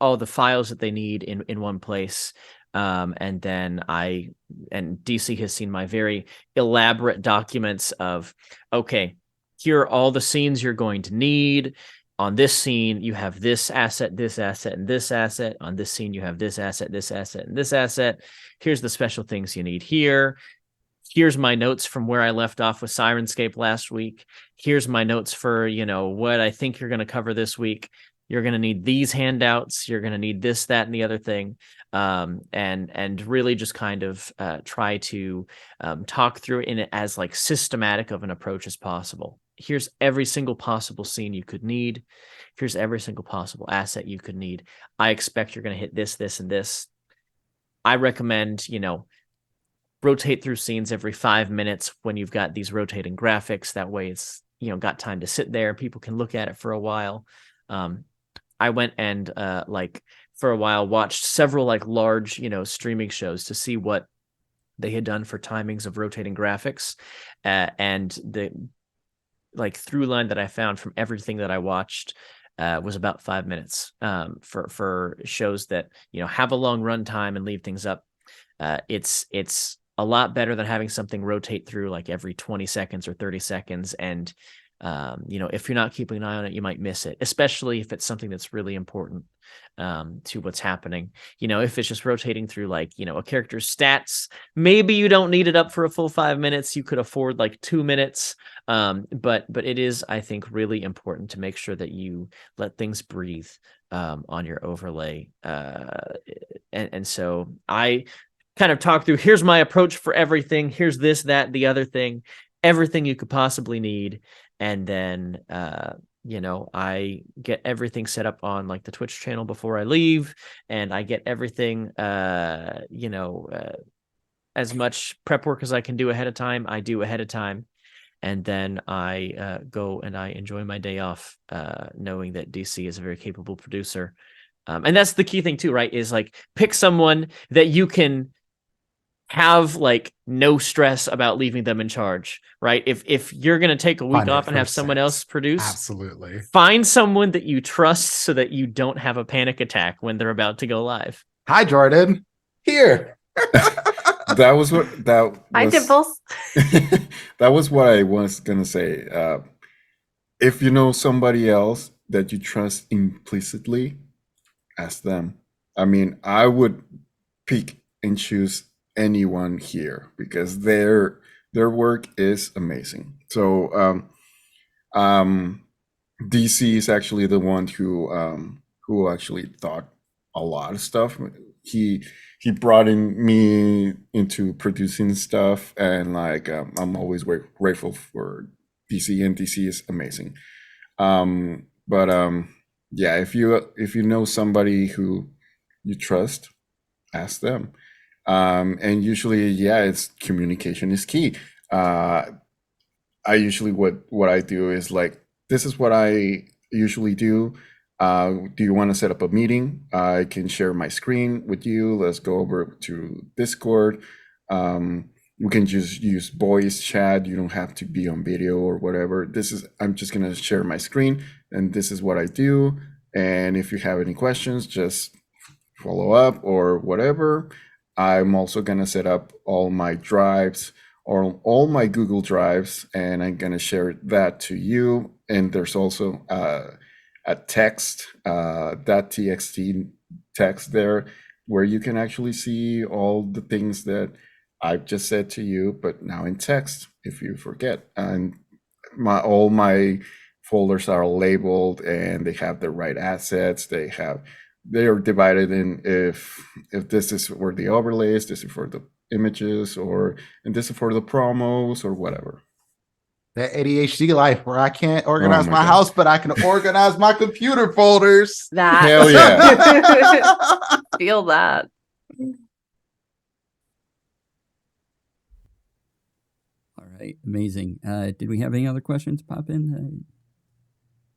all the files that they need in one place. And then DC has seen my very elaborate documents of, okay, here are all the scenes you're going to need. On this scene, you have this asset, and this asset. On this scene, you have this asset, and this asset. Here's the special things you need here. Here's my notes from where I left off with Sirenscape last week. Here's my notes for, what I think you're going to cover this week. You're going to need these handouts. You're going to need this, that, and the other thing. And really just kind of try to talk through it in as like systematic of an approach as possible. Here's every single possible scene you could need. Here's every single possible asset you could need. I expect you're going to hit this, this, and this. I recommend, rotate through scenes every 5 minutes when you've got these rotating graphics. That way it's, got time to sit there. People can look at it for a while. I went and for a while watched several large, streaming shows to see what they had done for timings of rotating graphics. And the through line that I found from everything that I watched was about 5 minutes for shows that, have a long run time and leave things up. It's a lot better than having something rotate through every 20 seconds or 30 seconds. And, if you're not keeping an eye on it, you might miss it, especially if it's something that's really important to what's happening. If it's just rotating through a character's stats, maybe you don't need it up for a full 5 minutes. You could afford 2 minutes. But it is, I think, really important to make sure that you let things breathe on your overlay. And so I kind of talk through, here's my approach for everything. Here's this, that, the other thing, everything you could possibly need. And then, I get everything set up on the Twitch channel before I leave, and I get everything, as much prep work as I can do ahead of time. I do ahead of time. And then I go and I enjoy my day off, knowing that DC is a very capable producer. And that's the key thing too, right? Is pick someone that you can have no stress about leaving them in charge, right? If you're going to take a week off and have someone else produce, absolutely, find someone that you trust so that you don't have a panic attack when they're about to go live. Hi, Jordan. Here. That was what that was. Hi, Dimples. That was what I was gonna say. If you know somebody else that you trust implicitly, ask them. I mean, I would pick and choose anyone here because their work is amazing. So DC is actually the one who actually thought a lot of stuff. He brought in me into producing stuff, and I'm always grateful for DC, and DC is amazing. Yeah, if you know somebody who you trust, ask them. And usually, yeah, it's communication is key. I usually what I do is this is what I usually do. Do you want to set up a meeting? I can share my screen with you. Let's go over to Discord. We can just use voice chat. You don't have to be on video or whatever. I'm just gonna share my screen, and this is what I do. And if you have any questions, just follow up or whatever. I'm also gonna set up all my drives or all my Google Drives, and I'm gonna share that to you. And there's also a text, .txt text there, where you can actually see all the things that I've just said to you, but now in text, if you forget. And all my folders are labeled, and they have the right assets. They have they are divided in if this is for the overlays, this is for the images, and this is for the promos or whatever. That ADHD life where I can't Oh organize my my God. house, but I can organize my computer folders. That Hell yeah. feel that. All right, amazing. Did we have any other questions pop in?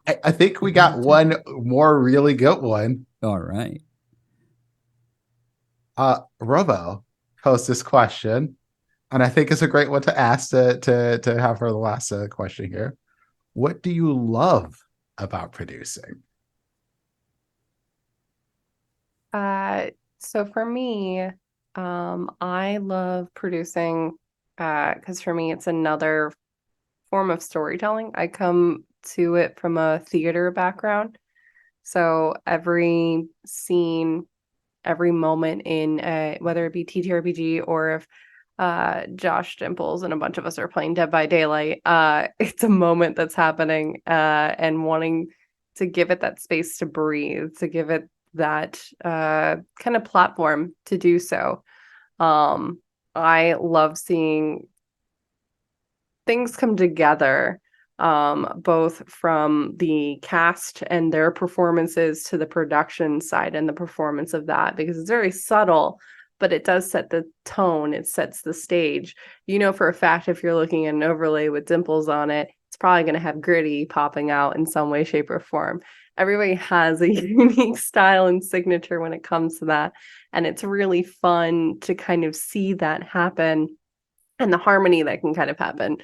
I think we got one more really good one. All right. Robo posed this question, and I think it's a great one to ask to have for the last question here. What do you love about producing? So for me, I love producing because for me it's another form of storytelling. I come to it from a theater background. So every scene, every moment in whether it be TTRPG or if Josh Dimples and a bunch of us are playing Dead by Daylight, it's a moment that's happening and wanting to give it that space to breathe, to give it that kind of platform to do so. I love seeing things come together, both from the cast and their performances to the production side and the performance of that, because it's very subtle, but it does set the tone. It sets the stage. You know, for a fact, if you're looking at an overlay with dimples on it, it's probably going to have gritty popping out in some way, shape, or form. Everybody has a unique style and signature when it comes to that. And it's really fun to kind of see that happen and the harmony that can kind of happen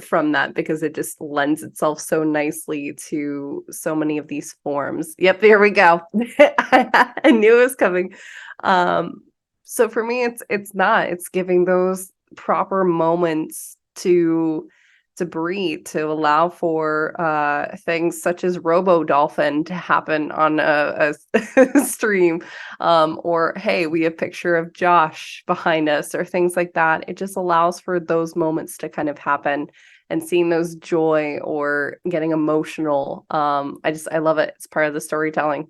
from that, because it just lends itself so nicely to so many of these forms. Yep, here we go. I knew it was coming. So for me, it's giving those proper moments to breathe, to allow for things such as Robo Dolphin to happen on a stream, or hey, we have a picture of Josh behind us, or things like that. It just allows for those moments to kind of happen, and seeing those joy or getting emotional. I love it. It's part of the storytelling.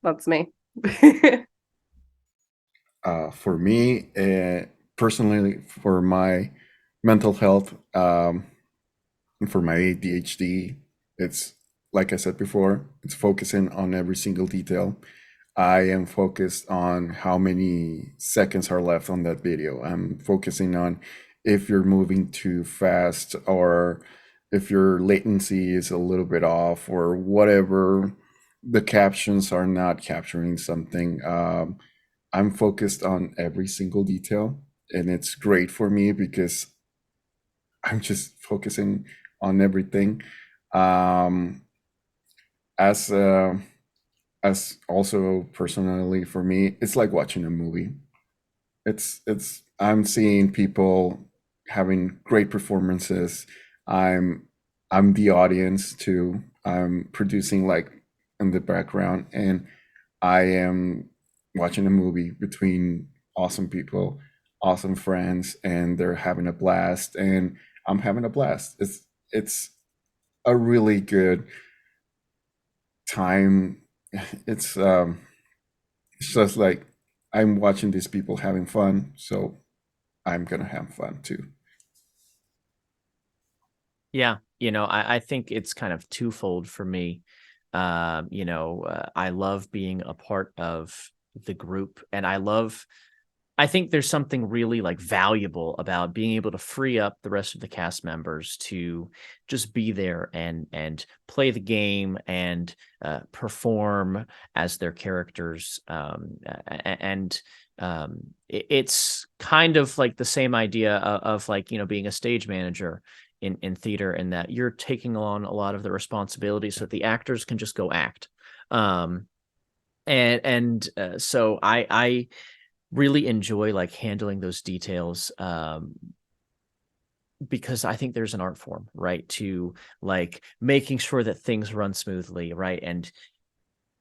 That's me. For me, personally, for my mental health, and for my ADHD, it's like I said before, it's focusing on every single detail. I am focused on how many seconds are left on that video. I'm focusing on if you're moving too fast, or if your latency is a little bit off, or whatever, the captions are not capturing something. I'm focused on every single detail, and it's great for me because I'm just focusing on everything. Um, as also personally for me, it's like watching a movie. It's I'm seeing people having great performances. I'm I'm the audience too. I'm producing like in the background, and I am watching a movie between awesome people, awesome friends, and they're having a blast, and I'm having a blast. It's a really good time. It's just like I'm watching these people having fun, so I'm gonna have fun too. Yeah, I think it's kind of twofold for me. I love being a part of the group, and I think there's something really like valuable about being able to free up the rest of the cast members to just be there and play the game and perform as their characters. It's kind of like the same idea of like, being a stage manager in theater, in that you're taking on a lot of the responsibility so that the actors can just go act. So I really enjoy like handling those details, because I think there's an art form, right, to like making sure that things run smoothly, right? And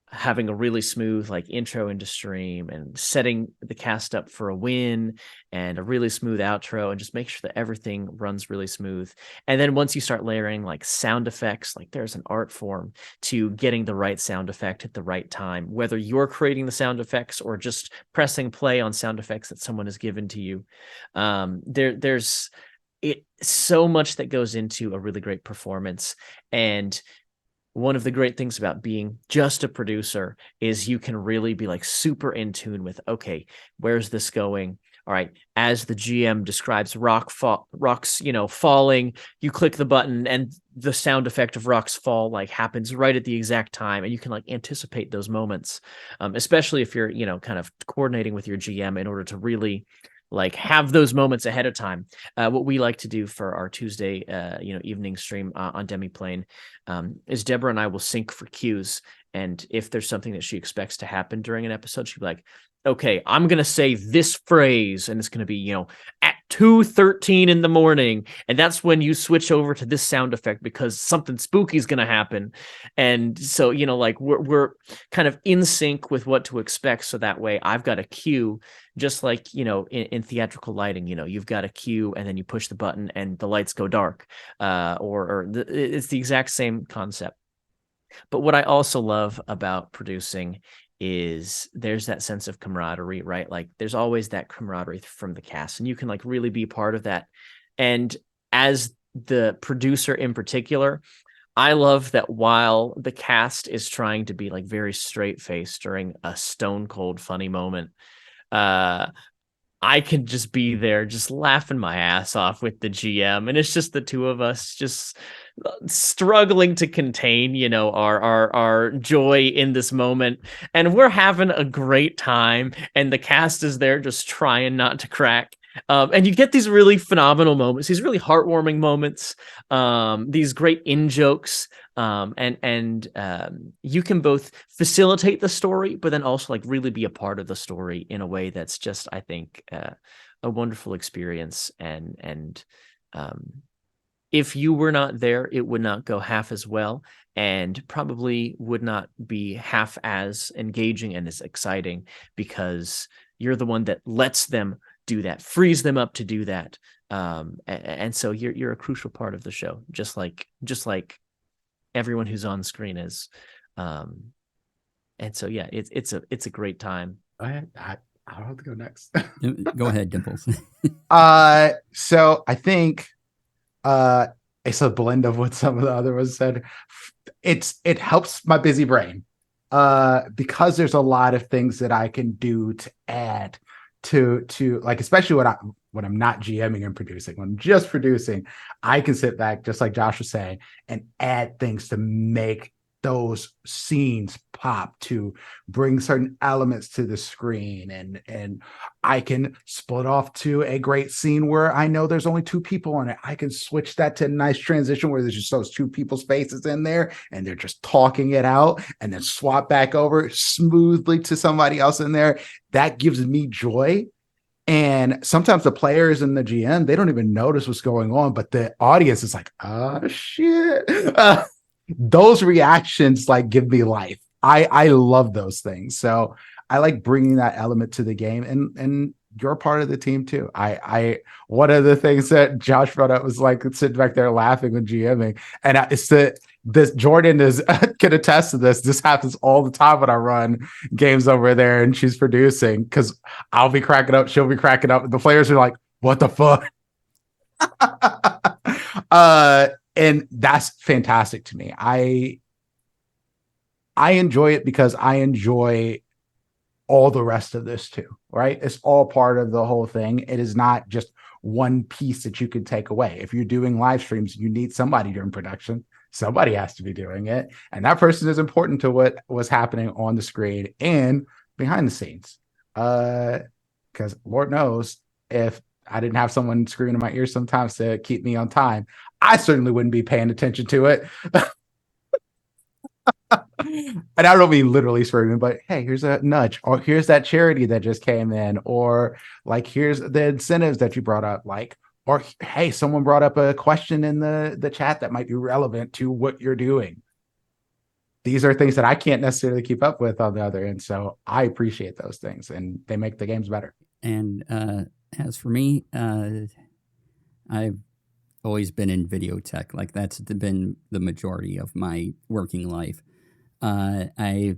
having a really smooth like intro into stream and setting the cast up for a win and a really smooth outro and just make sure that everything runs really smooth. And then once you start layering like sound effects, like there's an art form to getting the right sound effect at the right time, whether you're creating the sound effects or just pressing play on sound effects that someone has given to you. There's so much that goes into a really great performance. And one of the great things about being just a producer is you can really be like super in tune with, okay, where's this going? All right, as the GM describes rocks, falling, you click the button and the sound effect of rocks fall like happens right at the exact time, and you can like anticipate those moments, especially if you're, kind of coordinating with your GM in order to really like have those moments ahead of time. What we like to do for our Tuesday, evening stream on Demiplane is Deborah and I will sync for cues. And if there's something that she expects to happen during an episode, she'll be like, okay, I'm going to say this phrase and it's going to be, at 2:13 in the morning. And that's when you switch over to this sound effect because something spooky is going to happen. And so, like we're kind of in sync with what to expect. So that way I've got a cue, just like, in theatrical lighting, you've got a cue and then you push the button and the lights go dark, it's the exact same concept. But what I also love about producing is there's that sense of camaraderie, right? Like there's always that camaraderie from the cast and you can like really be part of that. And as the producer in particular, I love that while the cast is trying to be like very straight faced during a stone cold funny moment, I can just be there just laughing my ass off with the GM. And it's just the two of us just struggling to contain, our joy in this moment. And we're having a great time. And the cast is there just trying not to crack. And you get these really phenomenal moments, these really heartwarming moments, these great in-jokes. And you can both facilitate the story, but then also like really be a part of the story in a way that's just, I think, a wonderful experience. And if you were not there, it would not go half as well and probably would not be half as engaging and as exciting because you're the one that lets them do that, frees them up to do that. And so you're a crucial part of the show, just like everyone who's on screen is. And so, yeah, it's a great time. I don't have to go next. Go ahead, Dimples. So I think it's a blend of what some of the other ones said. It helps my busy brain because there's a lot of things that I can do to add to like, especially when I'm not GMing and producing, when I'm just producing, I can sit back, just like Josh was saying, and add things to make those scenes pop, to bring certain elements to the screen. And I can split off to a great scene where I know there's only two people on it. I can switch that to a nice transition where there's just those two people's faces in there and they're just talking it out, and then swap back over smoothly to somebody else in there. That gives me joy. And sometimes the players and the GM, they don't even notice what's going on, but the audience is like, oh shit. Those reactions like give me life. I love those things. So I like bringing that element to the game, and you're part of the team too. I one of the things that Josh brought up was like sitting back there laughing when GMing, and it's this Jordan is can attest to this. This happens all the time when I run games over there and she's producing, because I'll be cracking up, she'll be cracking up, and the players are like, "What the fuck?" And that's fantastic to me. I enjoy it because I enjoy all the rest of this too, right? It's all part of the whole thing. It is not just one piece that you can take away. If you're doing live streams, you need somebody during production. Somebody has to be doing it. And that person is important to what was happening on the screen and behind the scenes. Because Lord knows, if I didn't have someone screaming in my ear sometimes to keep me on time, I certainly wouldn't be paying attention to it. And I don't mean literally screaming, but hey, here's a nudge, or here's that charity that just came in, or like, here's the incentives that you brought up, like, or hey, someone brought up a question in the chat that might be relevant to what you're doing. these are things that I can't necessarily keep up with on the other end. So I appreciate those things, and they make the games better. And as for me, I've always been in video tech. Like that's been the majority of my working life. I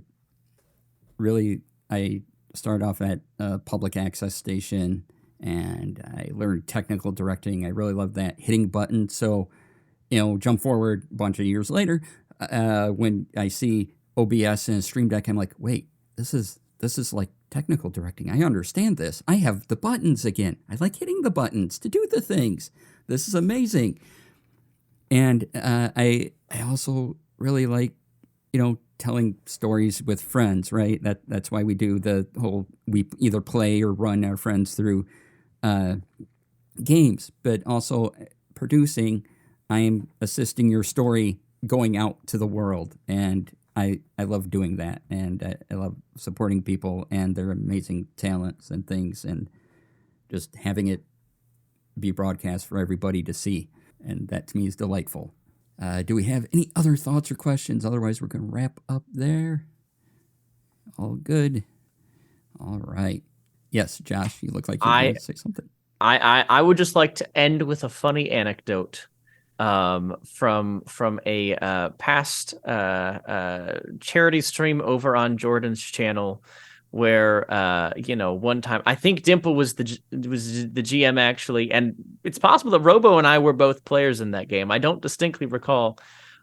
started off at a public access station, and I learned technical directing. I really love that, hitting buttons. So, jump forward a bunch of years later, when I see OBS and Stream Deck, I'm like, wait, this is like technical directing. I understand this. I have the buttons again. I like hitting the buttons to do the things. This is amazing. And I also really like, telling stories with friends, right? That's why we do the whole, we either play or run our friends through games, but also producing. I am assisting your story going out to the world, and I love doing that, and I love supporting people and their amazing talents and things, and just having it be broadcast for everybody to see, and that to me is delightful. Do we have any other thoughts or questions? Otherwise, we're going to wrap up there. All good. All right. Yes, Josh, you look like you're going to say something. I would just like to end with a funny anecdote from a past charity stream over on Jordan's channel, where one time I think Dimple was the GM actually, and it's possible that Robo and I were both players in that game. I don't distinctly recall,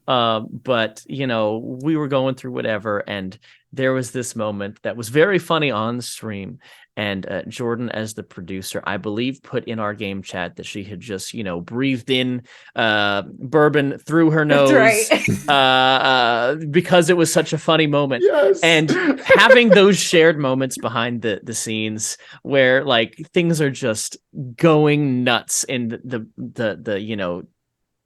but we were going through whatever, and there was this moment that was very funny on stream. And Jordan, as the producer, I believe, put in our game chat that she had just, breathed in bourbon through her nose, right. because it was such a funny moment. Yes. And having those shared moments behind the scenes where like things are just going nuts in the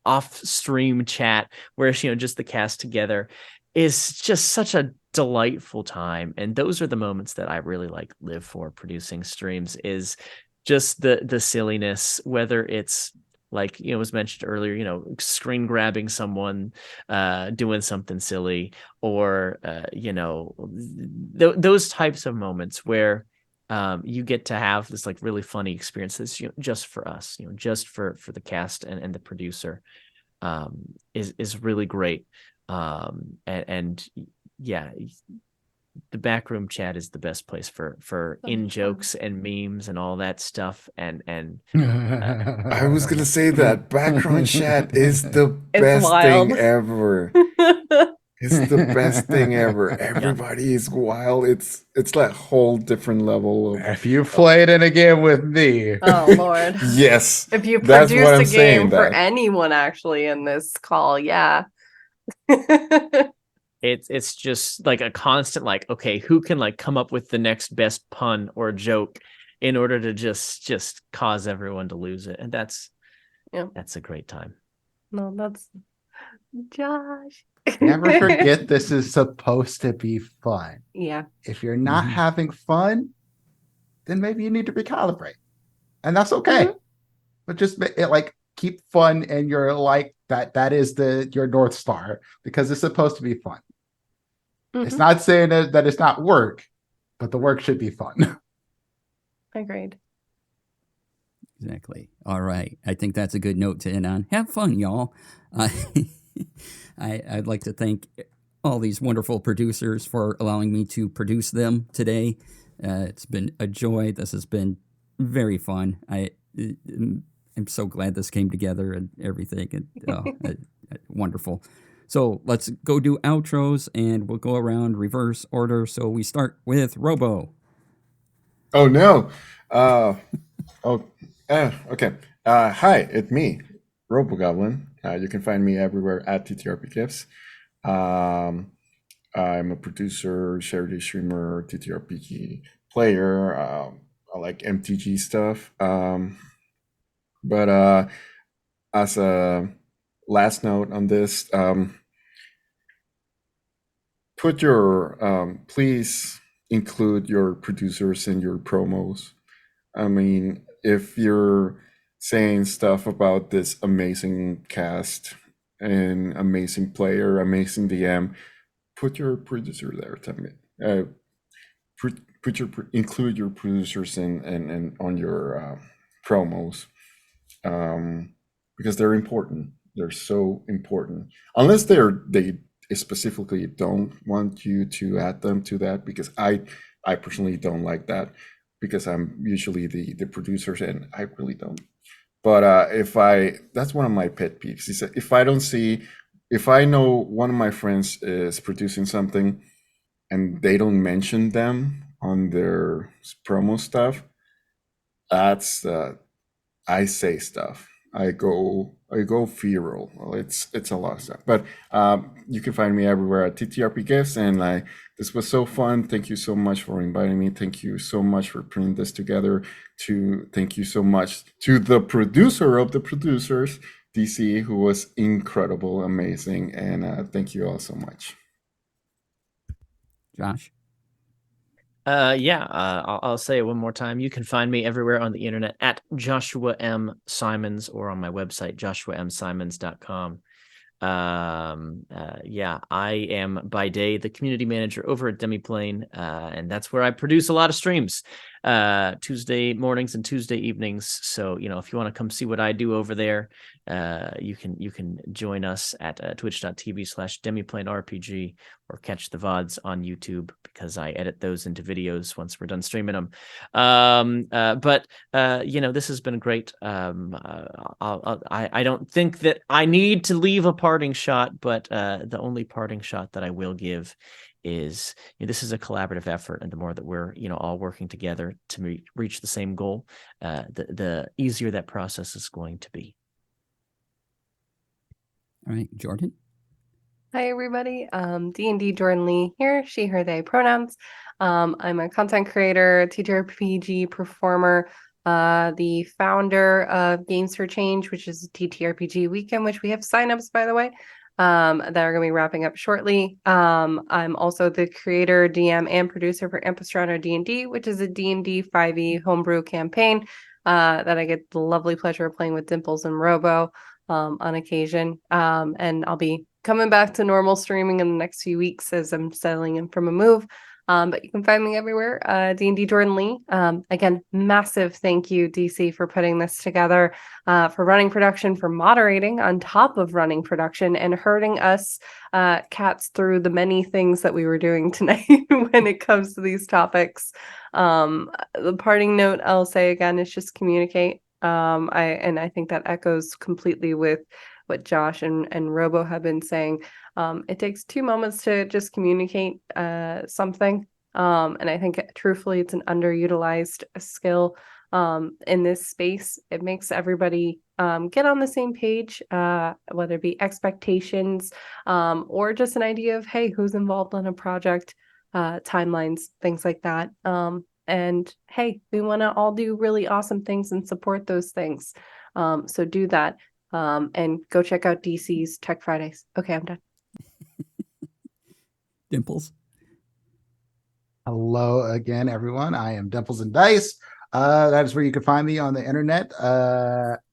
off stream chat, where just the cast together, is just such a delightful time. And those are the moments that I really live for producing streams, is just the silliness, whether it's like was mentioned earlier, screen grabbing someone doing something silly, or those types of moments where you get to have this like really funny experiences just for us, just for the cast and the producer, is really great. And yeah, the backroom chat is the best place for in jokes and memes and all that stuff. And I was gonna say that background chat is the It's best wild. thing ever. It's the best thing ever. Everybody is wild. It's like a whole different level of. If you played in a game with me, Oh Lord. Yes, If you that's what produce I'm a saying, game for that. anyone actually in this call, yeah. it's just like a constant like, okay, who can like come up with the next best pun or joke in order to just cause everyone to lose it. And that's a great time. No, that's Josh. never forget this is supposed to be fun. Yeah. If you're not having fun, then maybe you need to recalibrate, and that's okay. But just keep fun in your that is your North Star, because it's supposed to be fun. It's not saying that it's not work, but the work should be fun. Agreed. Exactly. All right. I think that's a good note to end on. Have fun, y'all. I'd like to thank all these wonderful producers for allowing me to produce them today. It's been a joy. This has been very fun. I'm so glad this came together and everything. And wonderful. So let's go do outros, and we'll go around reverse order. So we start with Robo. Oh no. Okay. Hi, it's me, RoboGoblin. You can find me everywhere at TTRPGifts. I'm a producer, charity streamer, TTRPG player. I like MTG stuff. But as a last note on this, please include your producers in your promos. I mean, if you're saying stuff about this amazing cast and amazing player, amazing DM, put your producer there, Tammy. Include your producers in on your promos, because they're important. They're so important. Unless they specifically don't want you to add them to that, because I personally don't like that, because I'm usually the producers and I really don't. But that's one of my pet peeves. Is that if I know one of my friends is producing something and they don't mention them on their promo stuff, that's I say stuff. I go viral. Well, it's a lot of stuff. But you can find me everywhere at TTRP Gifts, and this was so fun. Thank you so much for inviting me. Thank you so much for putting this together. Thank you so much to the producer of the producers, DC, who was incredible, amazing, and thank you all so much. Josh. I'll say it one more time. You can find me everywhere on the internet at Joshua M. Simons, or on my website, joshuamsimons.com. I am by day the community manager over at Demiplane, and that's where I produce a lot of streams, Tuesday mornings and Tuesday evenings. So, if you want to come see what I do over there, you can join us at twitch.tv/DemiplaneRPG, or catch the VODs on YouTube, because I edit those into videos once we're done streaming them. This has been great. I don't think that I need to leave a parting shot, but the only parting shot that I will give is, this is a collaborative effort, and the more that we're all working together to reach the same goal, the easier that process is going to be. All right, Jordan. Hi, everybody. D&D Jordan Lee here, she, her, they pronouns. I'm a content creator, TTRPG performer, the founder of Games for Change, which is a TTRPG weekend, which we have signups, by the way, that are going to be wrapping up shortly. I'm also the creator, DM, and producer for Ampistrano D&D, which is a D&D 5e homebrew campaign that I get the lovely pleasure of playing with Dimples and Robo on occasion. And I'll be coming back to normal streaming in the next few weeks as I'm settling in from a move. But you can find me everywhere, D&D Jordan Lee. Again, massive thank you, DC, for putting this together, for running production, for moderating on top of running production, and herding us cats through the many things that we were doing tonight when it comes to these topics. The parting note I'll say again is just communicate. I think that echoes completely with what Josh and Robo have been saying. It takes 2 moments to just communicate something. And I think truthfully, it's an underutilized skill in this space. It makes everybody get on the same page, whether it be expectations or just an idea of, hey, who's involved on a project, timelines, things like that. And hey, we want to all do really awesome things and support those things. So do that. And go check out DC's Tech Fridays. Okay, I'm done. Dimples. Hello again, everyone. I am Dimples and Dice. That is where you can find me on the internet.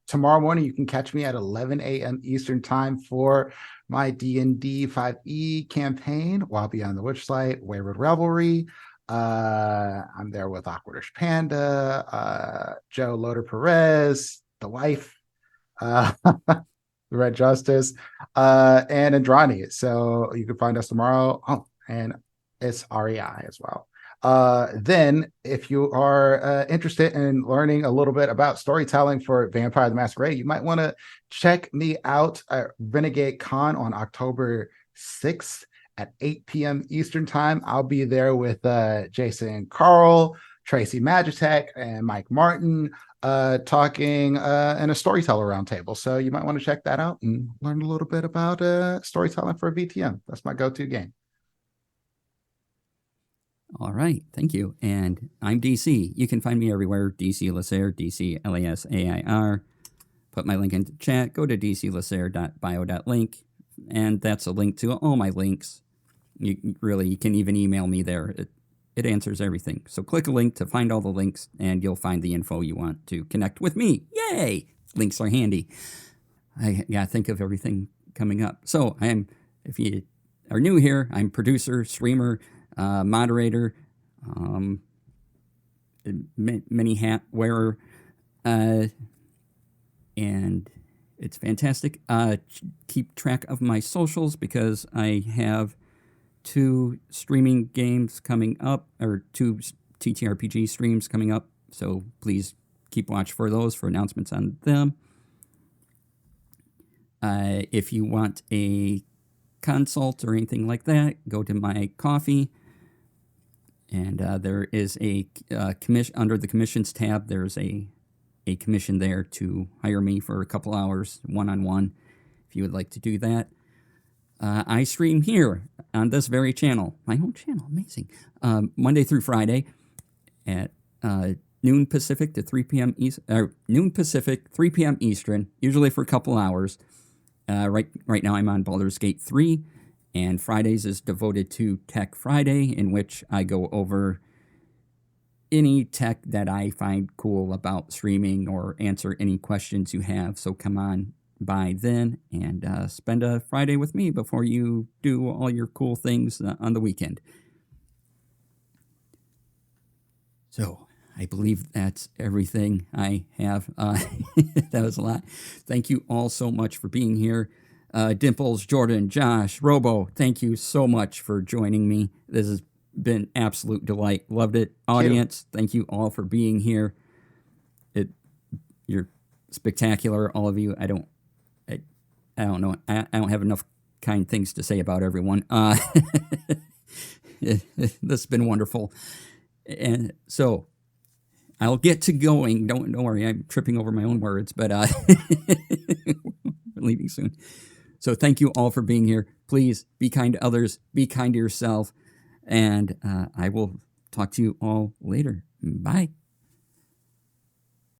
Tomorrow morning, you can catch me at 11 a.m. Eastern time for my D&D 5e campaign, While Beyond the Witchlight, Wayward Revelry. I'm there with Awkwardish Panda, Joe Loader Perez, the wife, the Red Justice, and Andrani. So you can find us tomorrow. Oh, and it's REI as well. Then if you are interested in learning a little bit about storytelling for Vampire the Masquerade, you might want to check me out at Renegade Con on October 6th at 8 p.m. Eastern time. I'll be there with Jason Carl, Tracy Magitek, and Mike Martin, talking in a storyteller roundtable. So you might want to check that out and learn a little bit about storytelling for VTM. That's my go-to game. All right, thank you. And I'm DC. You can find me everywhere, DC Lasair, DC Lasair. Put my link into chat. Go to dclasair.bio.link, and that's a link to all my links. You can even email me there. It answers everything. So click a link to find all the links, and you'll find the info you want to connect with me. Yay! Links are handy. I gotta think of everything coming up. So are new here, I'm producer, streamer, moderator, many hat wearer, and it's fantastic. Keep track of my socials because I have 2 streaming games coming up, or 2 TTRPG streams coming up. So please keep watch for those for announcements on them. If you want a consult or anything like that, go to my Coffee. And there is a commission under the commissions tab. There's a commission there to hire me for a couple hours, one-on-one, if you would like to do that. I stream here on this very channel, my own channel, amazing, Monday through Friday at noon Pacific to 3 p.m. Noon Pacific, 3 p.m. Eastern, usually for a couple hours. Right now I'm on Baldur's Gate 3, and Fridays is devoted to Tech Friday, in which I go over any tech that I find cool about streaming or answer any questions you have. So come on by then and spend a Friday with me before you do all your cool things on the weekend. So I believe that's everything I have. That was a lot. Thank you all so much for being here. Dimples, Jordan, Josh, Robo, thank you so much for joining me. This has been absolute delight. Loved it. Audience, thank you all for being here. You're spectacular, all of you. I don't know. I don't have enough kind things to say about everyone. This has been wonderful. And so I'll get to going. Don't worry. I'm tripping over my own words, but we're leaving soon. So thank you all for being here. Please be kind to others. Be kind to yourself. And I will talk to you all later. Bye.